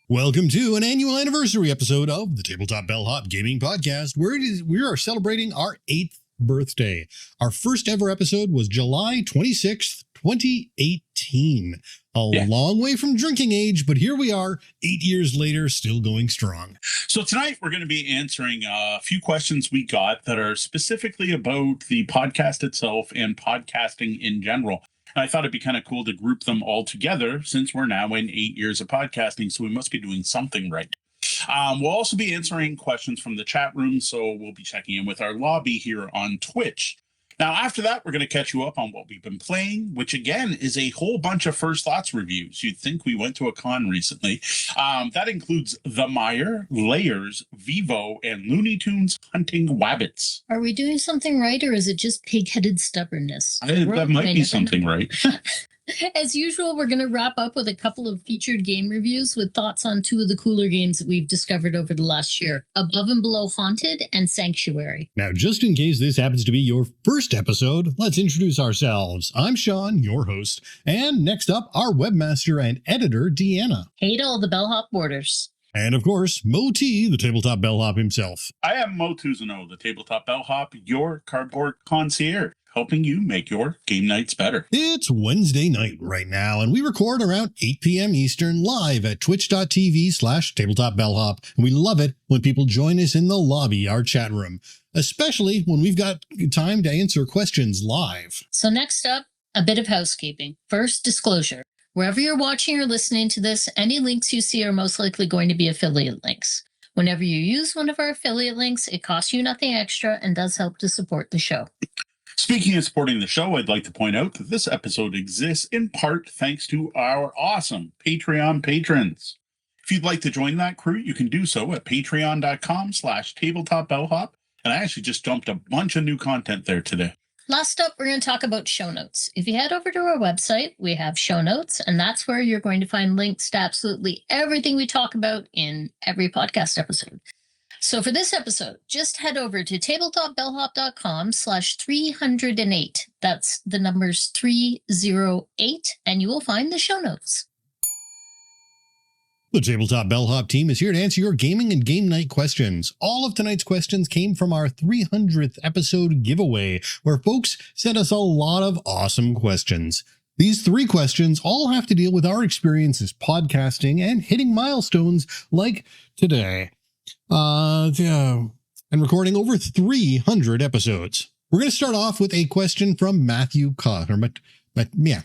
Welcome to an annual anniversary episode of the Tabletop Bellhop Gaming Podcast, where we are celebrating our 8th birthday. Our first ever episode was July 26th, 2018. Long way from drinking age, but here we are, 8 years later, still going strong. So tonight we're going to be answering a few questions we got that are specifically about the podcast itself and podcasting in general. And I thought it'd be kind of cool to group them all together since we're now in 8 years of podcasting, so we must be doing something right. We'll also be answering questions from the chat room, so we'll be checking in with our lobby here on Twitch. Now, after that, we're going to catch you up on what we've been playing, which, again, is a whole bunch of First Thoughts reviews. You'd think we went to a con recently. That includes the Mire, Lairs, Vivo, and Looney Tunes Hunting Wabbits. Are we doing something right, or is it just pig-headed stubbornness? That might be something right. As usual, we're going to wrap up with a couple of featured game reviews with thoughts on two of the cooler games that we've discovered over the last year, Above and Below Haunted and Sanctuary. Now, just in case this happens to be your first episode, let's introduce ourselves. I'm Sean, your host, and next up, our webmaster and editor, Deanna. Hey to all the Bellhop boarders. And of course, Mo T, the Tabletop Bellhop himself. I am Mo Tuzano, the Tabletop Bellhop, your cardboard concierge, helping you make your game nights better. It's Wednesday night right now, and we record around 8 p.m. Eastern live at twitch.tv/tabletopbellhop. And we love it when people join us in the lobby, our chat room, especially when we've got time to answer questions live. So next up, a bit of housekeeping. First, disclosure. Wherever you're watching or listening to this, any links you see are most likely going to be affiliate links. Whenever you use one of our affiliate links, it costs you nothing extra and does help to support the show. Speaking of supporting the show, I'd like to point out that this episode exists in part thanks to our awesome Patreon patrons. If you'd like to join that crew, you can do so at patreon.com/tabletopbellhop. And I actually just dumped a bunch of new content there today. Last up, we're going to talk about show notes. If you head over to our website, we have show notes, and that's where you're going to find links to absolutely everything we talk about in every podcast episode. So for this episode, just head over to tabletopbellhop.com/308. That's the numbers 308, and you will find the show notes. The Tabletop Bellhop team is here to answer your gaming and game night questions. All of tonight's questions came from our 300th episode giveaway, where folks sent us a lot of awesome questions. These 3 questions all have to deal with our experiences podcasting and hitting milestones like today. And recording over 300 episodes. We're going to start off with a question from Matthew Cox,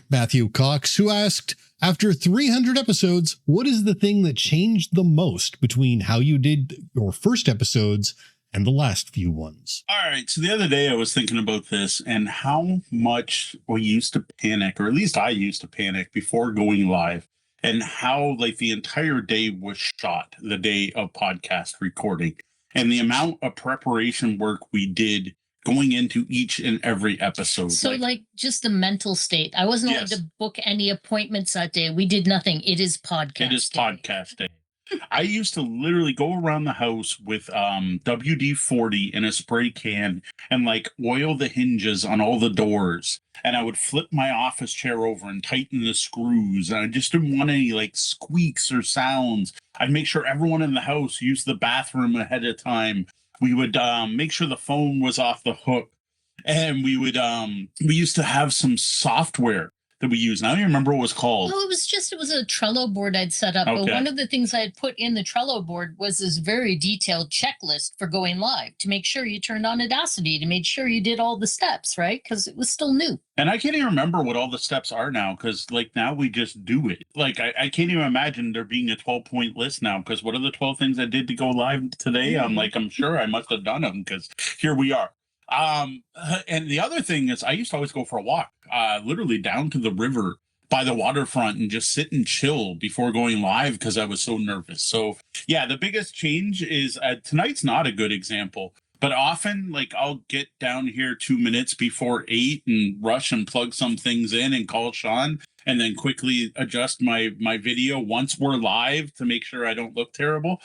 Matthew Cox, who asked, after 300 episodes, what is the thing that changed the most between how you did your first episodes and the last few ones? All right. So the other day I was thinking about this and how much we used to panic, or at least I used to panic before going live, and how like the entire day was shot the day of podcast recording, and the amount of preparation work we did going into each and every episode. So like just the mental state. I wasn't allowed to book any appointments that day. We did nothing. It is podcast. It is podcast day. I used to literally go around the house with WD-40 in a spray can and like oil the hinges on all the doors. And I would flip my office chair over and tighten the screws. And I just didn't want any like squeaks or sounds. I'd make sure everyone in the house used the bathroom ahead of time. We would make sure the phone was off the hook. And we used to have some software that we use. Now I don't remember what it was called. No, it was a Trello board I'd set up. Okay. But one of the things I had put in the Trello board was this very detailed checklist for going live to make sure you turned on Audacity, to make sure you did all the steps, right? Because it was still new. And I can't even remember what all the steps are now, because like now we just do it. Like I can't even imagine there being a 12-point list now, because what are the 12 things I did to go live today? I'm sure I must have done them, because here we are. And the other thing is I used to always go for a walk, literally down to the river by the waterfront and just sit and chill before going live because I was so nervous. So yeah, the biggest change is tonight's not a good example, but often like I'll get down here 2 minutes before 8 and rush and plug some things in and call Sean and then quickly adjust my video once we're live to make sure I don't look terrible.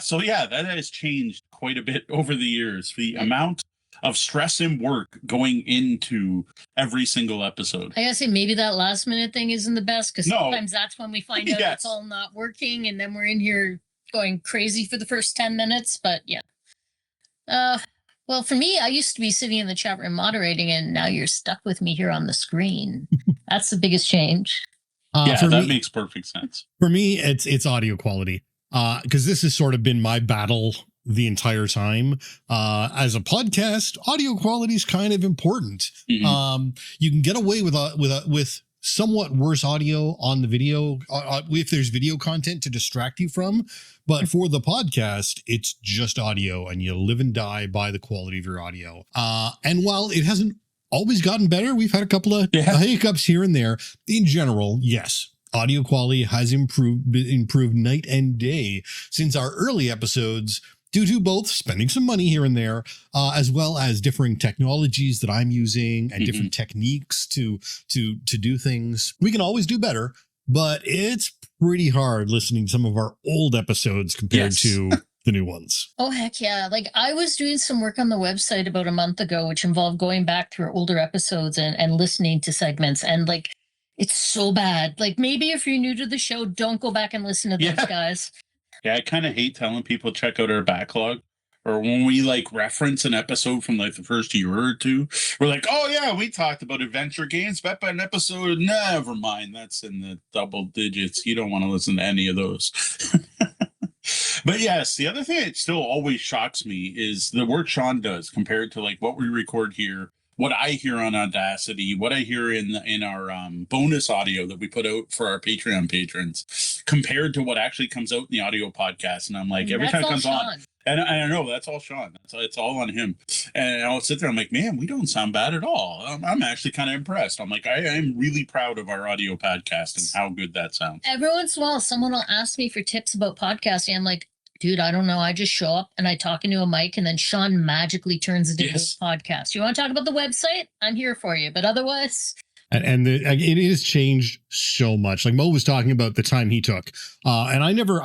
So yeah, that has changed quite a bit over the years. The amount of stress and work going into every single episode. I gotta say, maybe that last minute thing isn't the best, because No. sometimes that's when we find out Yes. it's all not working, and then we're in here going crazy for the first 10 minutes. But yeah. Well, for me, I used to be sitting in the chat room moderating, and now you're stuck with me here on the screen. That's the biggest change. Yeah, that makes perfect sense. For me, it's audio quality. Because this has sort of been my battle the entire time. As a podcast, audio quality is kind of important. Mhm. You can get away with somewhat worse audio on the video if there's video content to distract you from. But for the podcast, it's just audio, and you live and die by the quality of your audio. And while it hasn't always gotten better, we've had a couple of hiccups here and there. In general, yes, audio quality has improved night and day since our early episodes, due to both spending some money here and there, as well as differing technologies that I'm using and different techniques to do things. We can always do better, but it's pretty hard listening to some of our old episodes compared to the new ones. Oh, heck yeah. Like, I was doing some work on the website about a month ago, which involved going back through older episodes and listening to segments. And like, it's so bad. Like, maybe if you're new to the show, don't go back and listen to those guys. Yeah, I kind of hate telling people check out our backlog. Or when we like reference an episode from like the first year or two, we're like, oh yeah, we talked about adventure games back by an episode. Never mind, that's in the double digits. You don't want to listen to any of those. But yes, the other thing that still always shocks me is the work Sean does compared to like what we record here, what I hear on Audacity, what I hear in our bonus audio that we put out for our Patreon patrons, compared to what actually comes out in the audio podcast. And I'm like, every time it comes on. And I know that's all Sean. It's all on him. And I'll sit there. I'm like, man, we don't sound bad at all. I'm actually kind of impressed. I'm like, I am really proud of our audio podcast and how good that sounds. Every once in a while, someone will ask me for tips about podcasting. I'm like, dude, I don't know. I just show up and I talk into a mic, and then Sean magically turns it into a podcast. You want to talk about the website? I'm here for you. But otherwise... And it has changed so much. Like Mo was talking about the time he took, and I never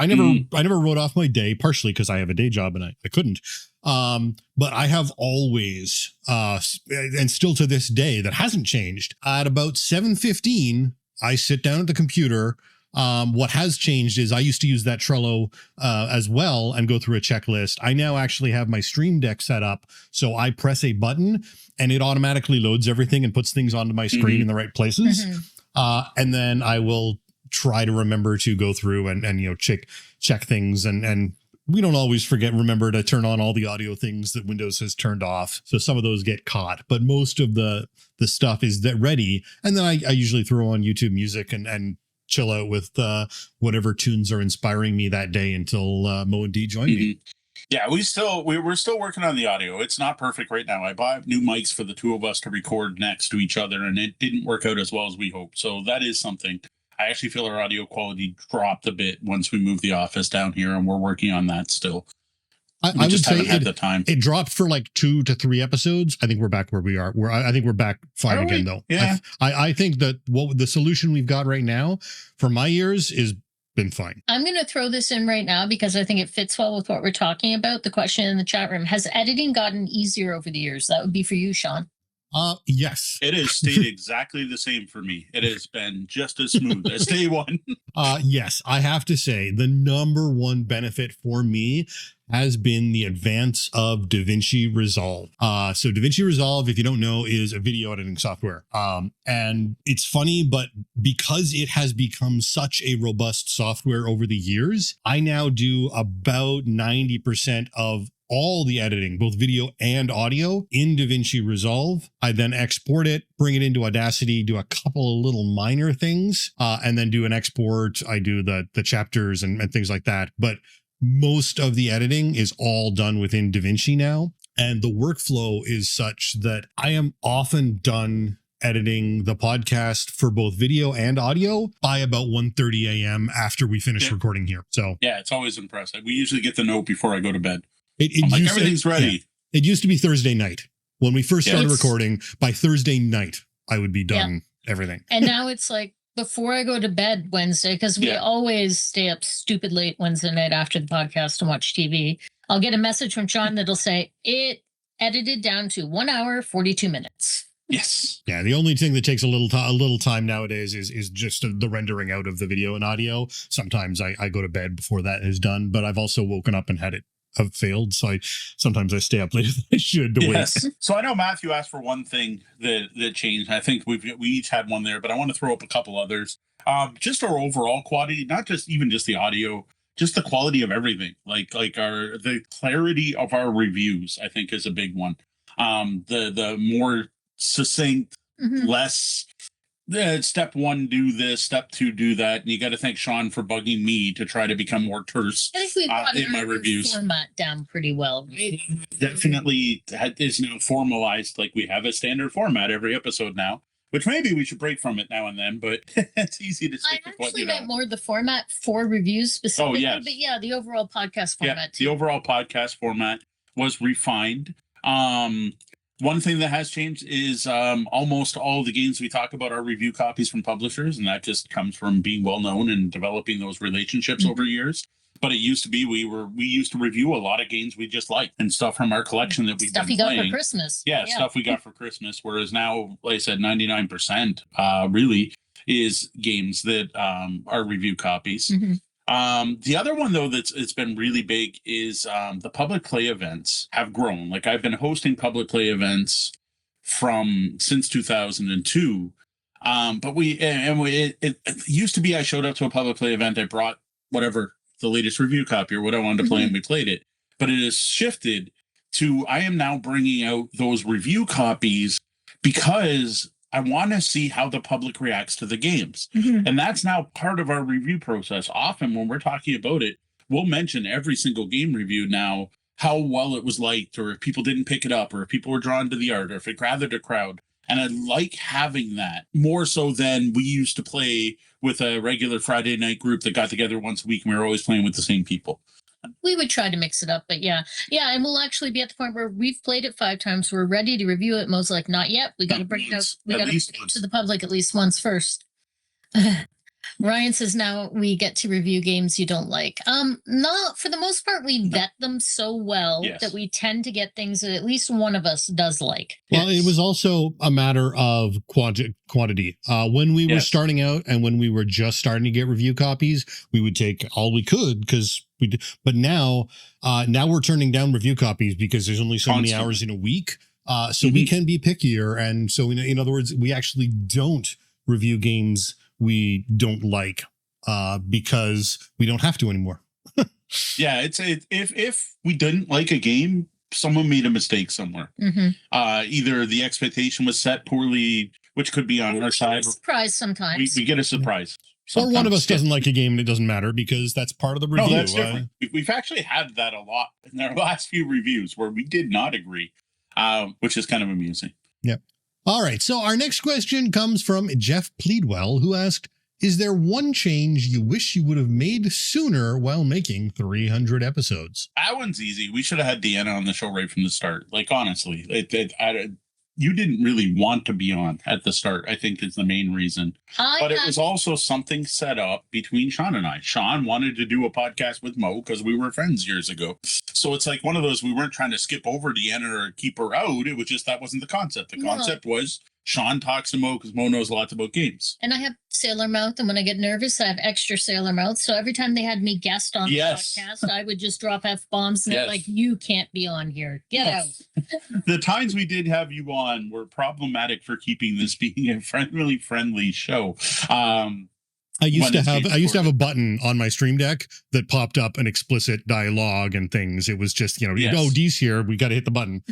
wrote off my day, partially because I have a day job and I couldn't. But I have always, and still to this day, that hasn't changed. At about 7:15, I sit down at the computer. What has changed is I used to use that Trello as well and go through a checklist. I now actually have my Stream Deck set up, so I press a button and it automatically loads everything and puts things onto my screen in the right places. And then I will try to remember to go through and check things, and we don't always remember to turn on all the audio things that Windows has turned off. So some of those get caught, but most of the stuff is ready. And then I usually throw on YouTube Music and chill out with whatever tunes are inspiring me that day until Mo and D join me. Yeah, we're still working on the audio. It's not perfect right now. I bought new mics for the two of us to record next to each other, and it didn't work out as well as we hoped. So that is something. I actually feel our audio quality dropped a bit once we moved the office down here, and we're working on that still. I would say the time. It dropped for like 2 to 3 episodes. I think we're back where we are. I think we're back fine again, though. Yeah. I think that the solution we've got right now, for my ears, is been fine. I'm going to throw this in right now because I think it fits well with what we're talking about. The question in the chat room: has editing gotten easier over the years? That would be for you, Sean. Yes. It has stayed exactly the same for me. It has been just as smooth as day one. Yes, I have to say the number one benefit for me has been the advance of DaVinci Resolve. So DaVinci Resolve, if you don't know, is a video editing software. And it's funny, but because it has become such a robust software over the years, I now do about 90% of all the editing, both video and audio, in DaVinci Resolve. I then export it, bring it into Audacity, do a couple of little minor things, and then do an export. I do the chapters and things like that. But most of the editing is all done within DaVinci now. And the workflow is such that I am often done editing the podcast for both video and audio by about 1:30 a.m. after we finish recording here. So yeah, it's always impressive. We usually get the note before I go to bed. Everything's ready. Yeah. It used to be Thursday night. When we first started recording, by Thursday night, I would be done everything. And now it's like before I go to bed Wednesday, because we always stay up stupid late Wednesday night after the podcast and watch TV. I'll get a message from Sean that'll say, it edited down to 1 hour, 42 minutes. Yes. Yeah, the only thing that takes a little time nowadays is just the rendering out of the video and audio. Sometimes I go to bed before that is done, but I've also woken up and had it have failed. So sometimes I stay up later than I should to wait. So I know Matthew asked for one thing that changed. I think we each had one there, but I want to throw up a couple others. Just our overall quality, not just the audio, just the quality of everything. Like the clarity of our reviews, I think, is a big one. The more succinct, less step one, do this, step two, do that. And you got to thank Sean for bugging me to try to become more terse I think we've gotten in my reviews. Format down pretty well. It definitely is now formalized. Like we have a standard format every episode now, which maybe we should break from it now and then, but it's easy to stick with what actually you know. meant more the format for reviews specifically. Oh, yes. But yeah, the overall podcast format too. The overall podcast format was refined. One thing that has changed is almost all the games we talk about are review copies from publishers, and that just comes from being well known and developing those relationships over years. But it used to be we used to review a lot of games we just liked and stuff from our collection that we've stuff been you playing. got for Christmas. Yeah, stuff we got for Christmas. Whereas now, like I said, 99% really is games that are review copies. The other one, though, it's been really big is the public play events have grown. Like I've been hosting public play events since 2002. But it used to be I showed up to a public play event, I brought whatever the latest review copy or what I wanted to play, and we played it. But it has shifted to I am now bringing out those review copies because I want to see how the public reacts to the games. And that's now part of our review process. Often when we're talking about it, we'll mention every single game review now, how well it was liked, or if people didn't pick it up, or if people were drawn to the art, or if it gathered a crowd. And I like having that more so than we used to play with a regular Friday night group that got together once a week and we were always playing with the same people. We would try to mix it up, but yeah, and we'll actually be at the point where we've played it 5 times. We're ready to review it. Mo's like, not yet. We got to bring it out. We got to bring it to the public at least once first. Ryan says now we get to review games you don't like. Not for the most part. We vet them so well that we tend to get things that at least one of us does like. Well, it was also a matter of quantity. When we were starting out and when we were just starting to get review copies, we would take all we could because we did. But now we're turning down review copies because there's only so many hours in a week. So we can be pickier. And so in other words, we actually don't review games we don't like because we don't have to anymore. If we didn't like a game, someone made a mistake somewhere. Either the expectation was set poorly, which could be on our side. Surprise sometimes. We get a surprise. Or one of us doesn't like a game and it doesn't matter because that's part of the review. No, that's different. We've actually had that a lot in our last few reviews where we did not agree, which is kind of amusing. Yep. All right. So our next question comes from Jeff Pleadwell, who asked, is there one change you wish you would have made sooner while making 300 episodes? That one's easy. We should have had Deanna on the show right from the start. Like, honestly, you didn't really want to be on at the start, I think is the main reason. But it was also something set up between Sean and I. Sean wanted to do a podcast with Mo because we were friends years ago. So it's like one of those, we weren't trying to skip over Deanna or keep her out. It was just, that wasn't the concept. The concept was Sean talks to Mo because Mo knows lots about games. And I have sailor mouth, and when I get nervous, I have extra sailor mouth. So every time they had me guest on the podcast, I would just drop F-bombs and like, you can't be on here. Get out. The times we did have you on were problematic for keeping this being a friendly show. I used to have a button on my Stream Deck that popped up an explicit dialogue and things. It was just, oh, Dee's here. We got to hit the button.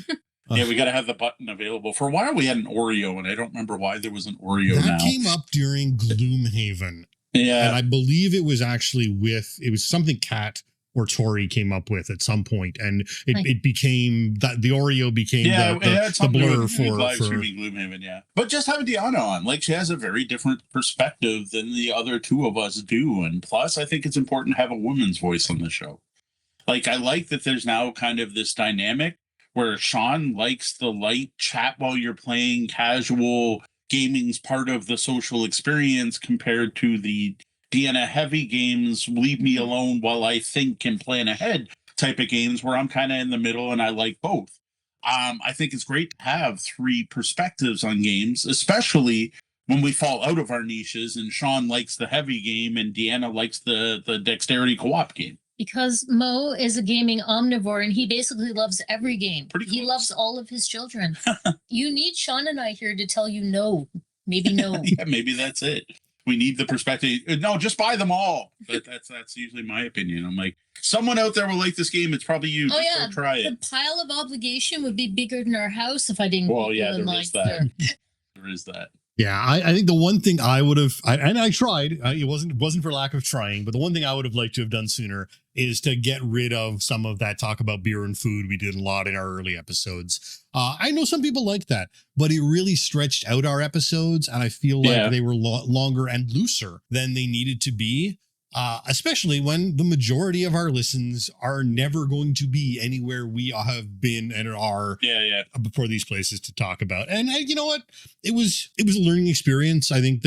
We got to have the button available. For a while, we had an Oreo, and I don't remember why there was an Oreo that came up during Gloomhaven. And I believe it was actually it was something Kat or Tori came up with at some point, and it became that the Oreo became the blur for live streaming Gloomhaven. But just having Deanna on, like, she has a very different perspective than the other two of us do, and plus, I think it's important to have a woman's voice on the show. Like, I like that there's now kind of this dynamic where Sean likes the light chat while you're playing. Casual gaming's part of the social experience compared to the Deanna heavy games, leave me alone while I think and plan ahead type of games where I'm kind of in the middle and I like both. I think it's great to have three perspectives on games, especially when we fall out of our niches and Sean likes the heavy game and Deanna likes the dexterity co-op game. Because Mo is a gaming omnivore and he basically loves every game. He close. loves all of his children. You need Sean and I here to tell you no. Maybe no. Yeah, maybe that's it. We need the perspective. No, just buy them all. But that's usually my opinion. I'm like, someone out there will like this game. It's probably you. Oh, just yeah. go try it. The pile of obligation would be bigger than our house if I didn't. Well, yeah, there is that. There is that. Yeah, I think the one thing I would have, and I tried, it wasn't for lack of trying, but the one thing I would have liked to have done sooner is to get rid of some of that talk about beer and food we did a lot in our early episodes. I know some people like that, but it really stretched out our episodes, and I feel like they were longer and looser than they needed to be. Especially when the majority of our listens are never going to be anywhere we have been and are before these places to talk about. And you know what? It was a learning experience. I think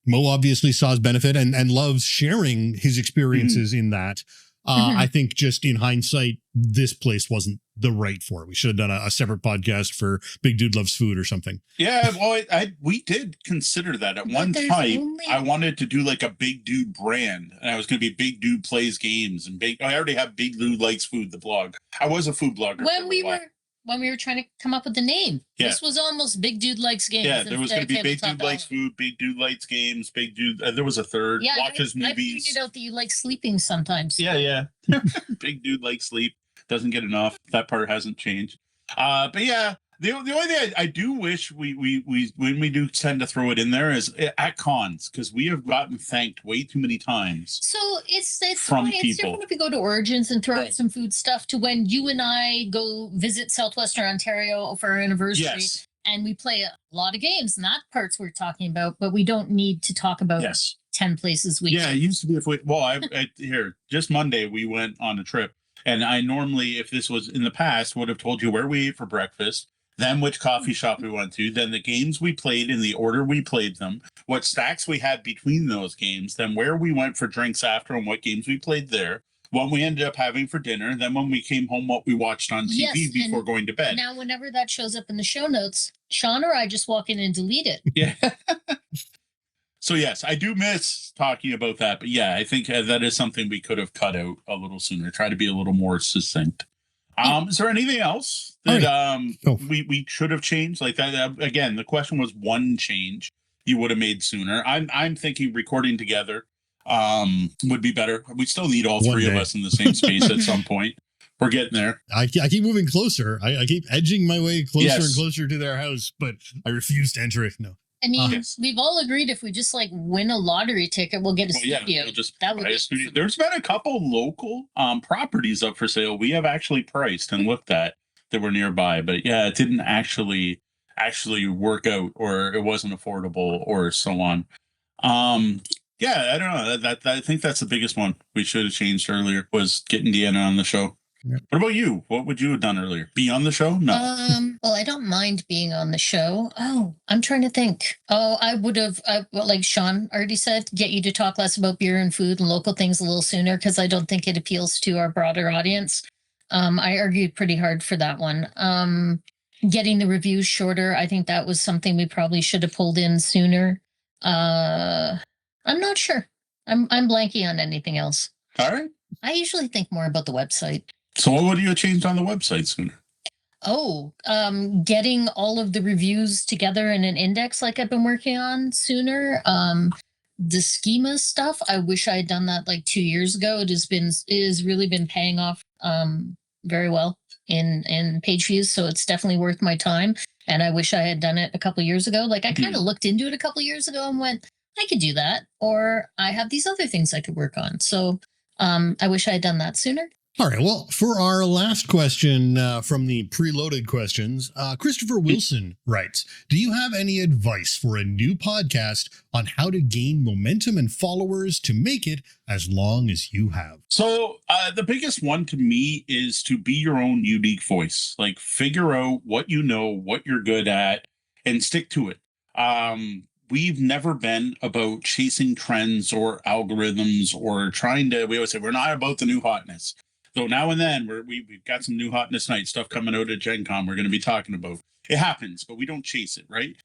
Mo obviously saw his benefit and loves sharing his experiences in that. I think just in hindsight, this place wasn't the right for it. We should have done a separate podcast for Big Dude Loves Food or something. Yeah, well, we did consider that at one time. I wanted to do like a Big Dude brand, and I was going to be Big Dude Plays Games, and I already have Big Dude Likes Food, the blog. I was a food blogger. When we were trying to come up with the name, this was almost Big Dude Likes Games. Yeah, there was going to be Big Dude Likes Food, Big Dude Likes Games, Big Dude. There was a third. Yeah, Watches movies. I figured out that you like sleeping sometimes. Yeah. Big Dude Likes Sleep. Doesn't get enough. That part hasn't changed. But yeah, the only thing I do wish we when we do tend to throw it in there is at cons, because we have gotten thanked way too many times. So it's from people. It's different if we go to Origins and throw out some food stuff to when you and I go visit Southwestern Ontario for our anniversary. Yes. And we play a lot of games, and that part's we're talking about, but we don't need to talk about 10 places we it used to be here just Monday we went on a trip. And I normally, if this was in the past, would have told you where we ate for breakfast, then which coffee shop we went to, then the games we played in the order we played them, what stacks we had between those games, then where we went for drinks after and what games we played there, what we ended up having for dinner, then when we came home, what we watched on TV before going to bed. Now, whenever that shows up in the show notes, Sean or I just walk in and delete it. Yeah. So, yes, I do miss talking about that. But, yeah, I think that is something we could have cut out a little sooner. Try to be a little more succinct. Is there anything else that we should have changed? Like that, again, the question was one change you would have made sooner. I'm thinking recording together would be better. We still need all three of us in the same space at some point. We're getting there. I keep moving closer. I keep edging my way closer and closer to their house, but I refuse to enter it. No. I mean, we've all agreed if we just like win a lottery ticket, we'll get a studio. We'll just buy a studio. There's been a couple local properties up for sale we have actually priced and looked at that were nearby, but it didn't actually work out, or it wasn't affordable, or so on. I don't know. I think that's the biggest one we should have changed earlier, was getting Deanna on the show. What about you? What would you have done earlier? Be on the show? No. Well, I don't mind being on the show. Oh, I'm trying to think. Oh, I would have, like Sean already said, get you to talk less about beer and food and local things a little sooner, because I don't think it appeals to our broader audience. I argued pretty hard for that one. Getting the reviews shorter, I think that was something we probably should have pulled in sooner. I'm not sure. I'm blanking on anything else. All right. I usually think more about the website. So what would you have changed on the website sooner? Oh, getting all of the reviews together in an index like I've been working on sooner. The schema stuff, I wish I had done that like 2 years ago. It has really been paying off very well in page views, so it's definitely worth my time. And I wish I had done it a couple of years ago. Like I kind of looked into it a couple of years ago and went, I could do that, or I have these other things I could work on. So I wish I had done that sooner. All right. Well, for our last question from the preloaded questions, Christopher Wilson writes, do you have any advice for a new podcast on how to gain momentum and followers to make it as long as you have? So the biggest one to me is to be your own unique voice. Like figure out what you know, what you're good at, and stick to it. We've never been about chasing trends or algorithms or we always say we're not about the new hotness. So now and then we've got some new hotness night stuff coming out at Gen Con we're going to be talking about. It happens, but we don't chase it, right?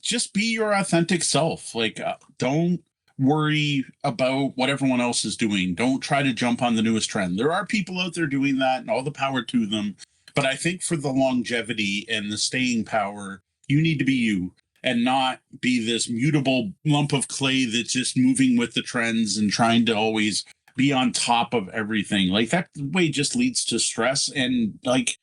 Just be your authentic self. Like, don't worry about what everyone else is doing. Don't try to jump on the newest trend. There are people out there doing that, and all the power to them. But I think for the longevity and the staying power, you need to be you and not be this mutable lump of clay that's just moving with the trends and trying to always be on top of everything. Like, that way just leads to stress and like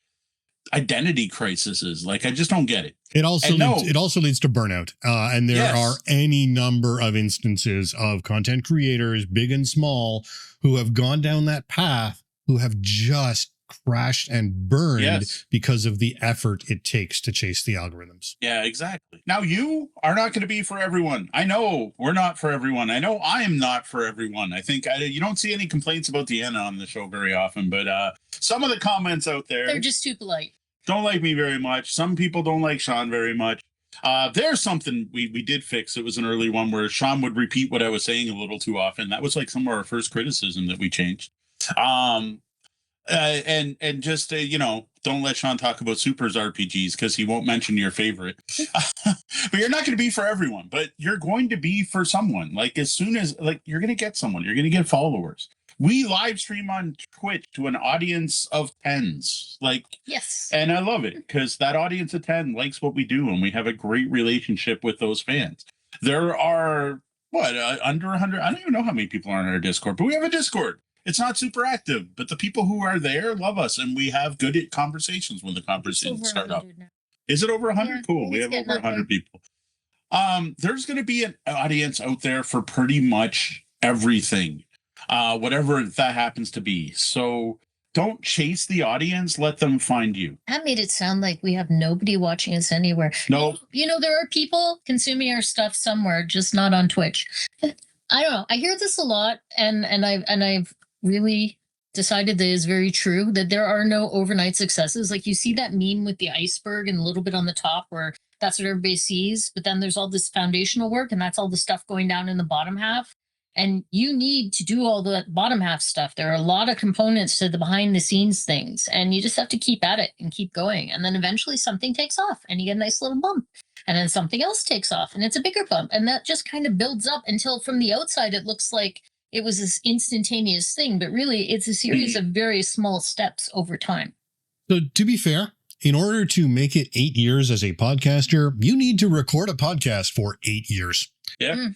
identity crises. Like, I just don't get it. It also leads to burnout. And there are any number of instances of content creators, big and small, who have gone down that path, who have just crashed and burned because of the effort it takes to chase the algorithms. Yeah, exactly. Now, you are not going to be for everyone. I know we're not for everyone. I know I am not for everyone. I think you don't see any complaints about Deanna on the show very often, but some of the comments out there, they're just too polite. Don't like me very much. Some people don't like Sean very much. There's something we did fix. It was an early one where Sean would repeat what I was saying a little too often. That was like some of our first criticism that we changed. And just don't let Sean talk about Supers RPGs because he won't mention your favorite. But you're not going to be for everyone, but you're going to be for someone. Like, as soon as you're going to get someone, you're going to get followers. We live stream on Twitch to an audience of tens. Yes. And I love it because that audience of 10 likes what we do, and we have a great relationship with those fans. There are under 100. I don't even know how many people are on our Discord, but we have a Discord. It's not super active, but the people who are there love us, and we have good conversations when the conversations start up. Now. Is it over 100? Yeah, cool. We have over 100 people. There's going to be an audience out there for pretty much everything, whatever that happens to be. So don't chase the audience. Let them find you. That made it sound like we have nobody watching us anywhere. No. There are people consuming our stuff somewhere, just not on Twitch. I don't know. I hear this a lot, and I've really decided that it's very true that there are no overnight successes. Like, you see that meme with the iceberg and a little bit on the top where that's what everybody sees, but then there's all this foundational work and that's all the stuff going down in the bottom half. And you need to do all the bottom half stuff. There are a lot of components to the behind the scenes things, and you just have to keep at it and keep going. And then eventually something takes off and you get a nice little bump, and then something else takes off and it's a bigger bump. And that just kind of builds up until from the outside, it looks like it was this instantaneous thing, but really it's a series of very small steps over time. So, to be fair, in order to make it 8 years as a podcaster, you need to record a podcast for 8 years. Yeah.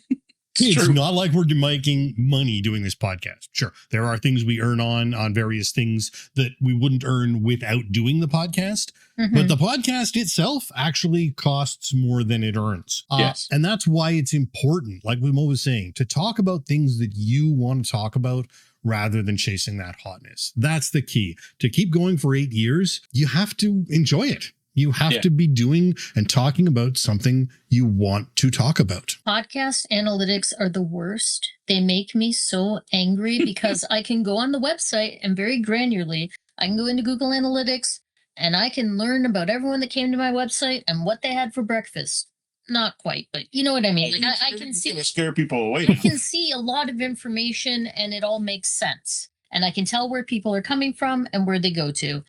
It's not like we're making money doing this podcast. Sure, there are things we earn on various things that we wouldn't earn without doing the podcast. Mm-hmm. But the podcast itself actually costs more than it earns. Yes. And that's why it's important, like Mo was saying, to talk about things that you want to talk about rather than chasing that hotness. That's the key. To keep going for 8 years, you have to enjoy it. You have to be doing and talking about something you want to talk about. Podcast analytics are the worst. They make me so angry because I can go on the website and very granularly, I can go into Google Analytics and I can learn about everyone that came to my website and what they had for breakfast. Not quite, but you know what I mean. Like, I can see, scare people away. I can see a lot of information and it all makes sense. And I can tell where people are coming from and where they go to.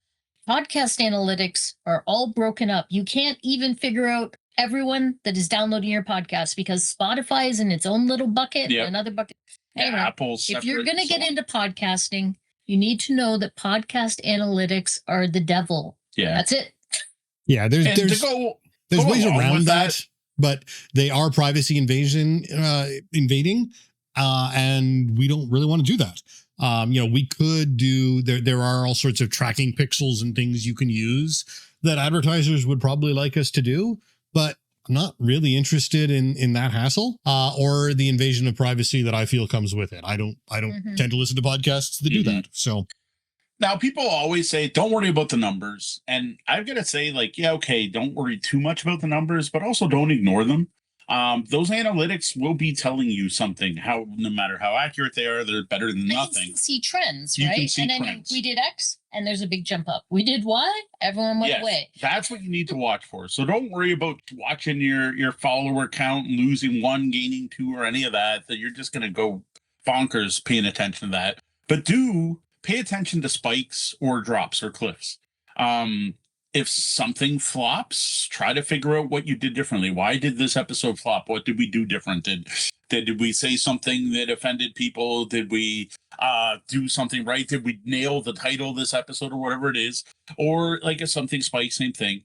Podcast analytics are all broken up. You can't even figure out everyone that is downloading your podcast because Spotify is in its own little bucket, another bucket. Anyway, Apple's if you're going to get into podcasting, you need to know that podcast analytics are the devil. Yeah. That's it. Yeah, there's ways around that, but they are privacy invading, and we don't really want to do that. We could do, there are all sorts of tracking pixels and things you can use that advertisers would probably like us to do, but I'm not really interested in that hassle or the invasion of privacy that I feel comes with it. I don't tend to listen to podcasts that do that. So now people always say, don't worry about the numbers. And I've got to say, don't worry too much about the numbers, but also don't ignore them. Those analytics will be telling you something. No matter how accurate they are, they're better than nothing. You can see trends, you right? Can see and then trends. We did X, and there's a big jump up. We did Y, everyone went away. That's what you need to watch for. So don't worry about watching your follower count and losing 1, gaining 2, or any of that. That you're just going to go bonkers paying attention to that. But do pay attention to spikes or drops or cliffs. If something flops, try to figure out what you did differently. Why did this episode flop? What did we do different? Did we say something that offended people? Did we do something right? Did we nail the title of this episode or whatever it is? Or like if something spikes, same thing.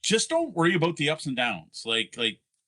Just don't worry about the ups and downs. Like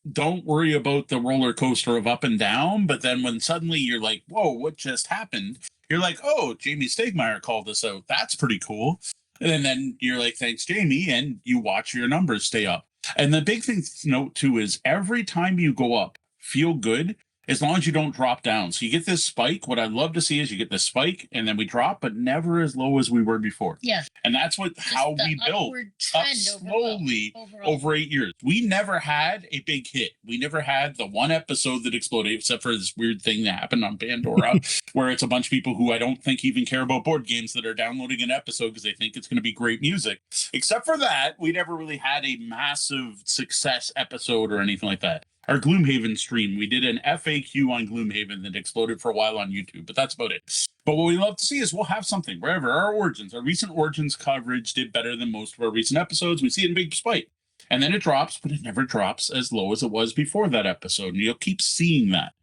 don't worry about the roller coaster of up and down. But then when suddenly you're like, whoa, what just happened? You're like, oh, Jamie Stegmeyer called us out. That's pretty cool. And then you're like, thanks, Jamie. And you watch your numbers stay up. And the big thing to note, too, is every time you go up, feel good as long as you don't drop down. So you get this spike. What I'd love to see is you get this spike and then we drop, but never as low as we were before. Yeah. And that's how we built up slowly over 8 years. We never had a big hit. We never had the one episode that exploded, except for this weird thing that happened on Pandora, where it's a bunch of people who I don't think even care about board games that are downloading an episode because they think it's going to be great music. Except for that, we never really had a massive success episode or anything like that. Our Gloomhaven stream, we did an FAQ on Gloomhaven that exploded for a while on YouTube, but that's about it. But what we love to see is we'll have something wherever our Origins, our recent Origins coverage did better than most of our recent episodes. We see it in big spike. And then it drops, but it never drops as low as it was before that episode. And you'll keep seeing that.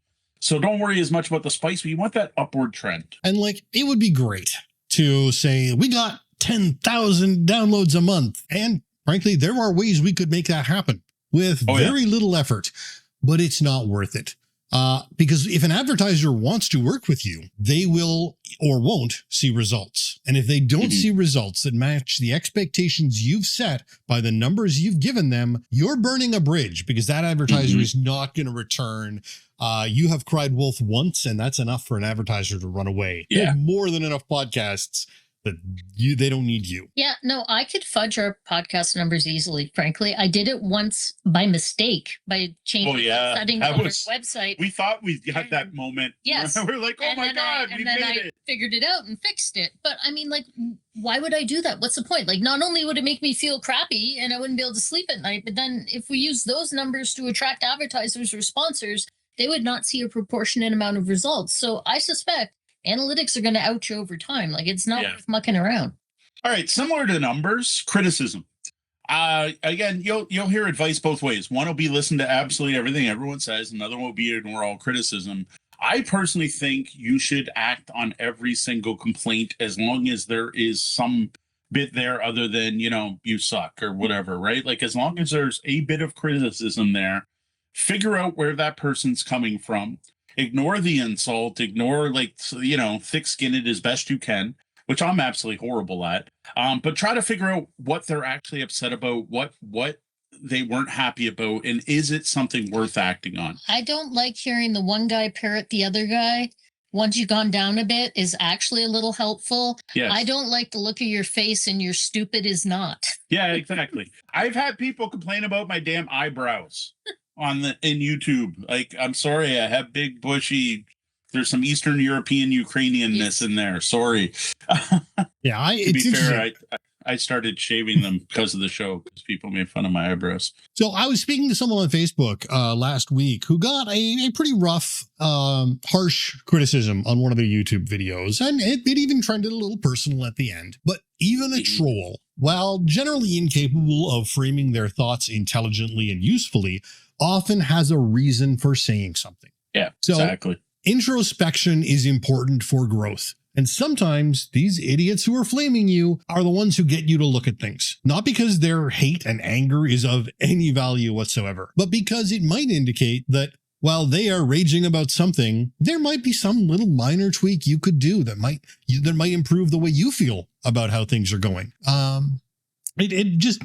So don't worry as much about the spikes, but you want that upward trend. And like, it would be great to say, we got 10,000 downloads a month. And frankly, there are ways we could make that happen with very little effort, but it's not worth it. Because if an advertiser wants to work with you, they will or won't see results. And if they don't see results that match the expectations you've set by the numbers you've given them, you're burning a bridge because that advertiser is not going to return. You have cried wolf once, and that's enough for an advertiser to run away. Yeah. You have more than enough podcasts that they don't need you. Yeah, no, I could fudge our podcast numbers easily. Frankly, I did it once by mistake by changing the settings on our website. We thought we got that moment. Yes. We're like, oh my God, we made it. Figured it out and fixed it. But I mean, like, why would I do that? What's the point? Like, not only would it make me feel crappy and I wouldn't be able to sleep at night, but then if we use those numbers to attract advertisers or sponsors, they would not see a proportionate amount of results. So I suspect analytics are going to out you over time. Like, it's not worth mucking around. All right. Similar to numbers, criticism. Again, you'll hear advice both ways. One will be listen to absolutely everything everyone says. Another will be ignore all criticism. I personally think you should act on every single complaint as long as there is some bit there other than, you suck or whatever, right? Like, as long as there's a bit of criticism there, figure out where that person's coming from. Ignore the insult, ignore thick-skinned as best you can, which I'm absolutely horrible at. But try to figure out what they're actually upset about, what they weren't happy about, and is it something worth acting on? I don't like hearing the one guy parrot the other guy. Once you've gone down a bit is actually a little helpful. Yes. I don't like the look of your face and you're stupid is not. Yeah, exactly. I've had people complain about my damn eyebrows in YouTube. Like, I'm sorry, I have big bushy. There's some Eastern European Ukrainianness in there. Sorry. Yeah, to be fair, I started shaving them because of the show because people made fun of my eyebrows. So I was speaking to someone on Facebook last week who got a pretty rough, harsh criticism on one of their YouTube videos. And it even trended a little personal at the end. But even a troll, while generally incapable of framing their thoughts intelligently and usefully, often has a reason for saying something. Yeah, exactly. Introspection is important for growth. And sometimes these idiots who are flaming you are the ones who get you to look at things, not because their hate and anger is of any value whatsoever, but because it might indicate that while they are raging about something, there might be some little minor tweak you could do that might improve the way you feel about how things are going. It just,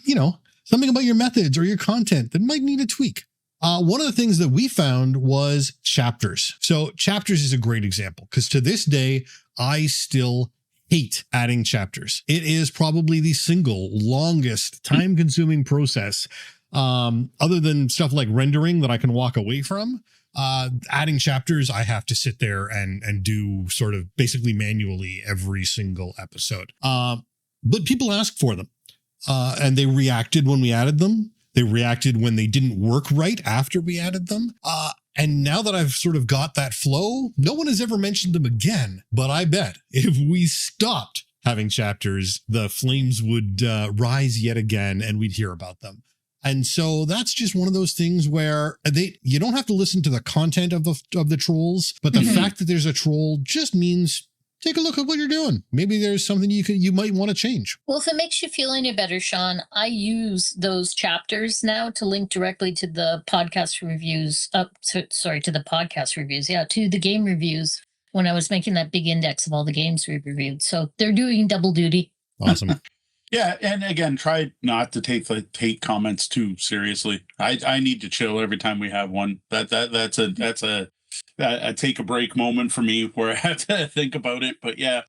something about your methods or your content that might need a tweak. One of the things that we found was chapters. So chapters is a great example because to this day, I still hate adding chapters. It is probably the single longest time-consuming process, other than stuff like rendering that I can walk away from. Adding chapters, I have to sit there and do sort of basically manually every single episode. But people ask for them, and they reacted when we added them. They reacted when they didn't work right after we added them. And now that I've sort of got that flow, no one has ever mentioned them again. But I bet if we stopped having chapters, the flames would rise yet again and we'd hear about them. And so that's just one of those things where you don't have to listen to the content of the trolls, but the fact that there's a troll just means take a look at what you're doing. Maybe there's something you might want to change. Well, if it makes you feel any better, Sean, I use those chapters now to link directly to the podcast reviews. To the podcast reviews. Yeah, to the game reviews when I was making that big index of all the games we reviewed. So they're doing double duty. Awesome. Yeah, and again, try not to take comments too seriously. I need to chill every time we have one. That's a take a break moment for me where I have to think about it. But yeah,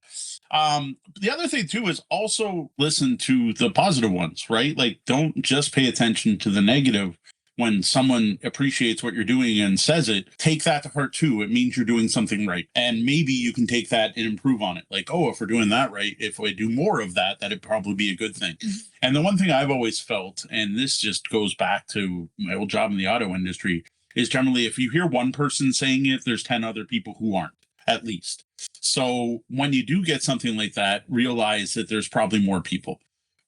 the other thing too is also listen to the positive ones, right? Like, don't just pay attention to the negative. When someone appreciates what you're doing and says it, take that to heart too. It means you're doing something right. And maybe you can take that and improve on it. Like, oh, if we're doing that right, if we do more of that, that'd probably be a good thing. And the one thing I've always felt, and this just goes back to my old job in the auto industry, is generally if you hear one person saying it, there's 10 other people who aren't, at least. So when you do get something like that, realize that there's probably more people.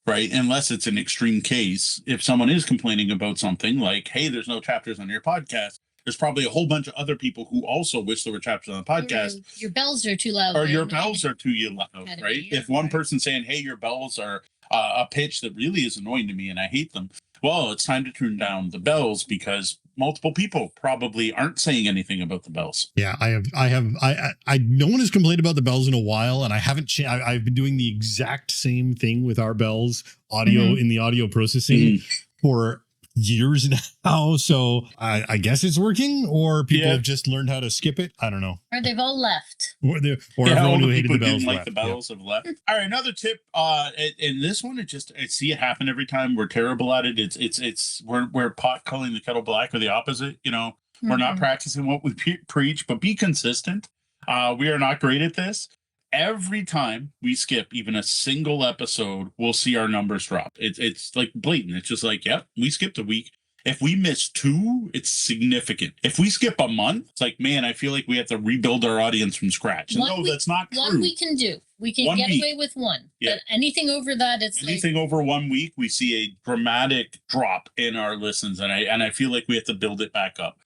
Right. Unless it's an extreme case. If someone is complaining about something like, hey, there's no chapters on your podcast, there's probably a whole bunch of other people who also wish there were chapters on the podcast. Your bells are too loud. Or your bells are too loud. Right. If one person's saying, hey, your bells are a pitch that really is annoying to me and I hate them. Well, it's time to turn down the bells because multiple people probably aren't saying anything about the bells. Yeah, I no one has complained about the bells in a while, and I haven't. I've been doing the exact same thing with our bells audio in the audio processing for years now. So I guess it's working, or people have just learned how to skip it. I don't know. Or they've all left. Or everyone who hated the bells like the bells have left. All right, another tip. In this one, I see it happen every time. We're terrible at it. We're pot calling the kettle black or the opposite. You know, we're not practicing what we preach, but be consistent. We are not great at this. Every time we skip even a single episode, we'll see our numbers drop. It's like blatant. It's just like, yep, we skipped a week. If we miss 2, it's significant. If we skip a month, it's like, man, I feel like we have to rebuild our audience from scratch. No, that's not true. One we can do. We can get away with one. Yeah. But anything over that, anything over 1 week, we see a dramatic drop in our listens. And I feel like we have to build it back up.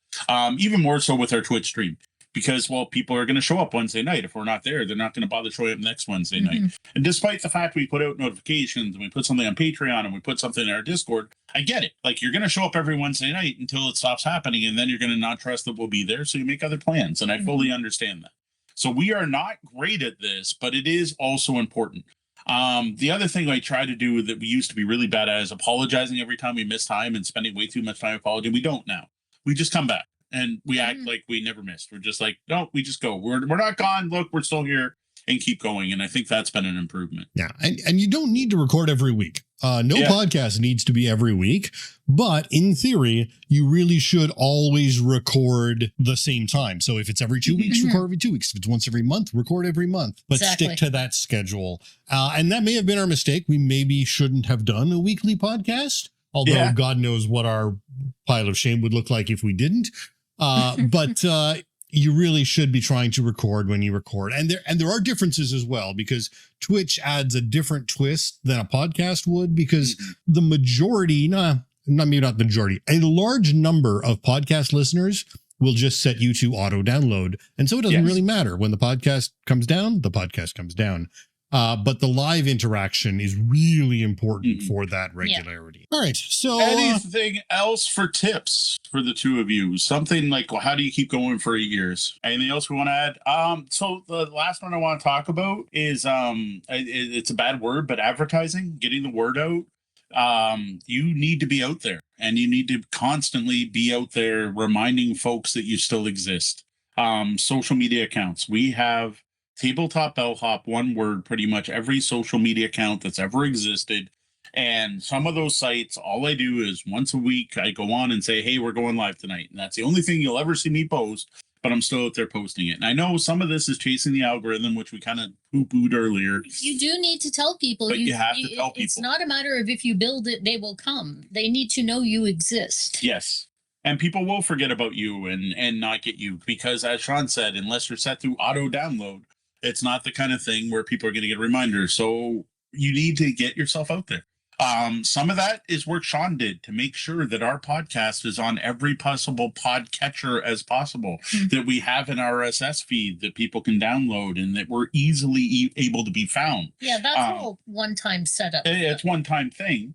Even more so with our Twitch stream. Because, well, people are going to show up Wednesday night. If we're not there, they're not going to bother showing up next Wednesday night. And despite the fact we put out notifications and we put something on Patreon and we put something in our Discord, I get it. Like, you're going to show up every Wednesday night until it stops happening, and then you're going to not trust that we'll be there, so you make other plans. And I fully understand that. So we are not great at this, but it is also important. The other thing I try to do that we used to be really bad at is apologizing every time we miss time and spending way too much time apologizing. We don't now. We just come back. And we act like we never missed. We're just like, no, we just go. We're not gone. Look, we're still here, and keep going. And I think that's been an improvement. Yeah. And you don't need to record every week. Podcast needs to be every week. But in theory, you really should always record the same time. So if it's every 2 weeks, record every 2 weeks. If it's once every month, record every month. But stick to that schedule. And that may have been our mistake. We maybe shouldn't have done a weekly podcast. Although God knows what our pile of shame would look like if we didn't. But you really should be trying to record when you record. And there are differences as well, because Twitch adds a different twist than a podcast would, because the majority, maybe not the majority, a large number of podcast listeners will just set you to auto download. And so it doesn't really matter. When the podcast comes down, the podcast comes down. But the live interaction is really important for that regularity. All right. So anything else for tips for the two of you? Something like, well, how do you keep going for 8 years? Anything else we want to add? So the last one I want to talk about is, it's a bad word, but advertising, getting the word out. You need to be out there, and you need to constantly be out there reminding folks that you still exist. Social media accounts. We have Tabletop Bellhop, one word, pretty much every social media account that's ever existed. And some of those sites, all I do is once a week, I go on and say, hey, we're going live tonight. And that's the only thing you'll ever see me post, but I'm still out there posting it. And I know some of this is chasing the algorithm, which we kind of poo-pooed earlier. You do need to tell people. But you have to tell people. It's not a matter of if you build it, they will come. They need to know you exist. Yes. And people will forget about you and not get you because, as Sean said, unless you're set to auto download, it's not the kind of thing where people are going to get reminders. So you need to get yourself out there. Some of that is work Sean did to make sure that our podcast is on every possible podcatcher as possible, that we have an RSS feed that people can download and that we're easily able to be found. Yeah, that's all one-time setup. It's one-time thing.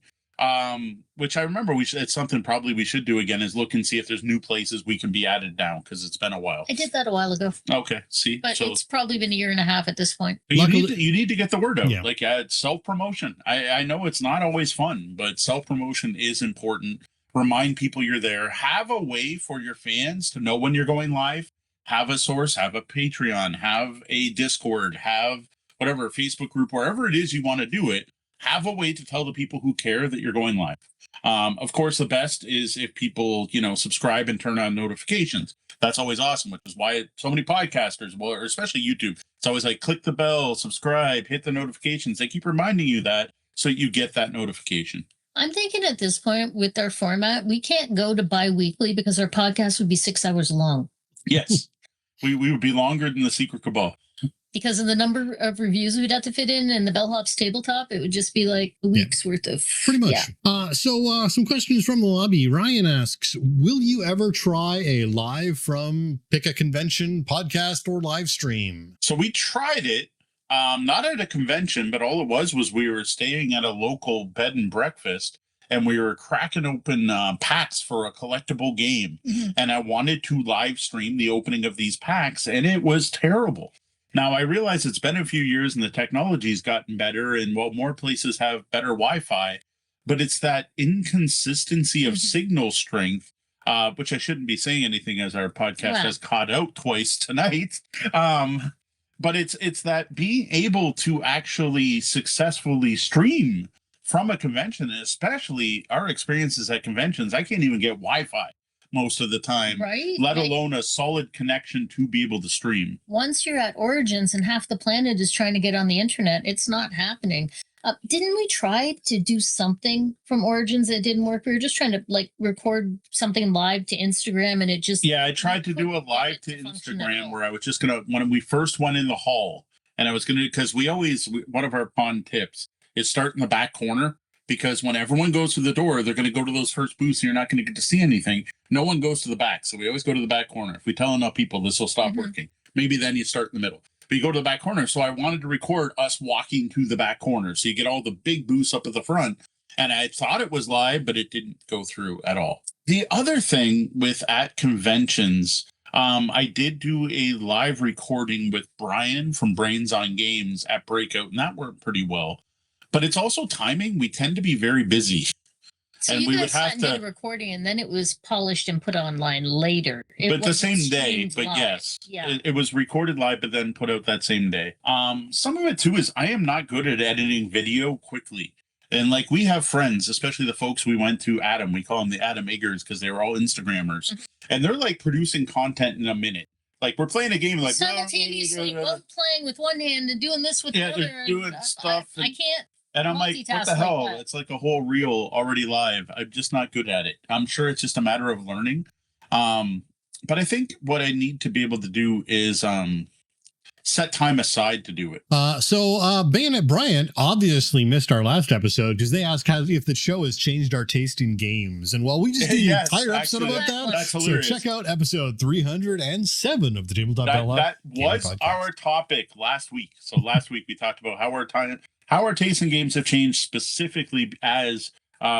Which I remember it's something probably we should do again is look and see if there's new places we can be added now because it's been a while. I did that a while ago. Okay, see, but it's probably been a year and a half at this point. You need to get the word out. Yeah. Like it's self-promotion. I know it's not always fun, but self-promotion is important. Remind people you're there. Have a way for your fans to know when you're going live. Have a source. Have a Patreon. Have a Discord. Have whatever Facebook group, wherever it is you want to do it. Have a way to tell the people who care that you're going live. Of course, the best is if people, subscribe and turn on notifications. That's always awesome, which is why so many podcasters, well, or especially YouTube, it's always like click the bell, subscribe, hit the notifications. They keep reminding you that so you get that notification. I'm thinking at this point with our format, we can't go to bi-weekly because our podcast would be 6 hours long. Yes, we would be longer than the Secret Cabal. Because of the number of reviews we'd have to fit in and the Bellhop's tabletop, it would just be like a week's worth of... Pretty much. Yeah. So some questions from the lobby. Ryan asks, will you ever try a live from pick a convention podcast or live stream? So we tried it, not at a convention, but all it was we were staying at a local bed and breakfast and we were cracking open packs for a collectible game. Mm-hmm. And I wanted to live stream the opening of these packs and it was terrible. Now, I realize it's been a few years and the technology's gotten better and more places have better Wi-Fi, but it's that inconsistency of signal strength, which I shouldn't be saying anything as our podcast has caught out twice tonight. But it's that being able to actually successfully stream from a convention, and especially our experiences at conventions, I can't even get Wi-Fi most of the time, right? Let alone a solid connection to be able to stream. Once you're at Origins and half the planet is trying to get on the internet, it's not happening. Didn't we try to do something from Origins that didn't work? We were just trying to record something live to Instagram and it just... Yeah, I tried to do a live to Instagram where I was just going to, when we first went in the hall, and I was going to, because one of our pond tips is start in the back corner. Because when everyone goes to the door, they're going to go to those first booths and you're not going to get to see anything. No one goes to the back. So we always go to the back corner. If we tell enough people, this will stop working. Maybe then you start in the middle. But you go to the back corner. So I wanted to record us walking to the back corner. So you get all the big booths up at the front. And I thought it was live, but it didn't go through at all. The other thing at conventions, I did do a live recording with Brian from Brains on Games at Breakout. And that worked pretty well. But it's also timing. We tend to be very busy. So and you guys did a recording and then it was polished and put online later. But the same day, but live. Yes. Yeah. It was recorded live, but then put out that same day. Some of it too is I am not good at editing video quickly. And we have friends, especially the folks we went to, Adam, we call them the Adam Iggers because they were all Instagrammers. And they're producing content in a minute. We're playing a game simultaneously playing with one hand and doing this with the other. They're doing stuff. I can't. And I'm like, what the hell? It's like a whole reel already live. I'm just not good at it. I'm sure it's just a matter of learning. But I think what I need to be able to do is set time aside to do it. So Bayonet Bryant obviously missed our last episode because they asked if the show has changed our taste in games. And we just did an entire episode about that. That's hilarious. So check out episode 307 of the Tabletop Bellhop. That was our topic last week. So last week we talked about how our tastes in games have changed specifically as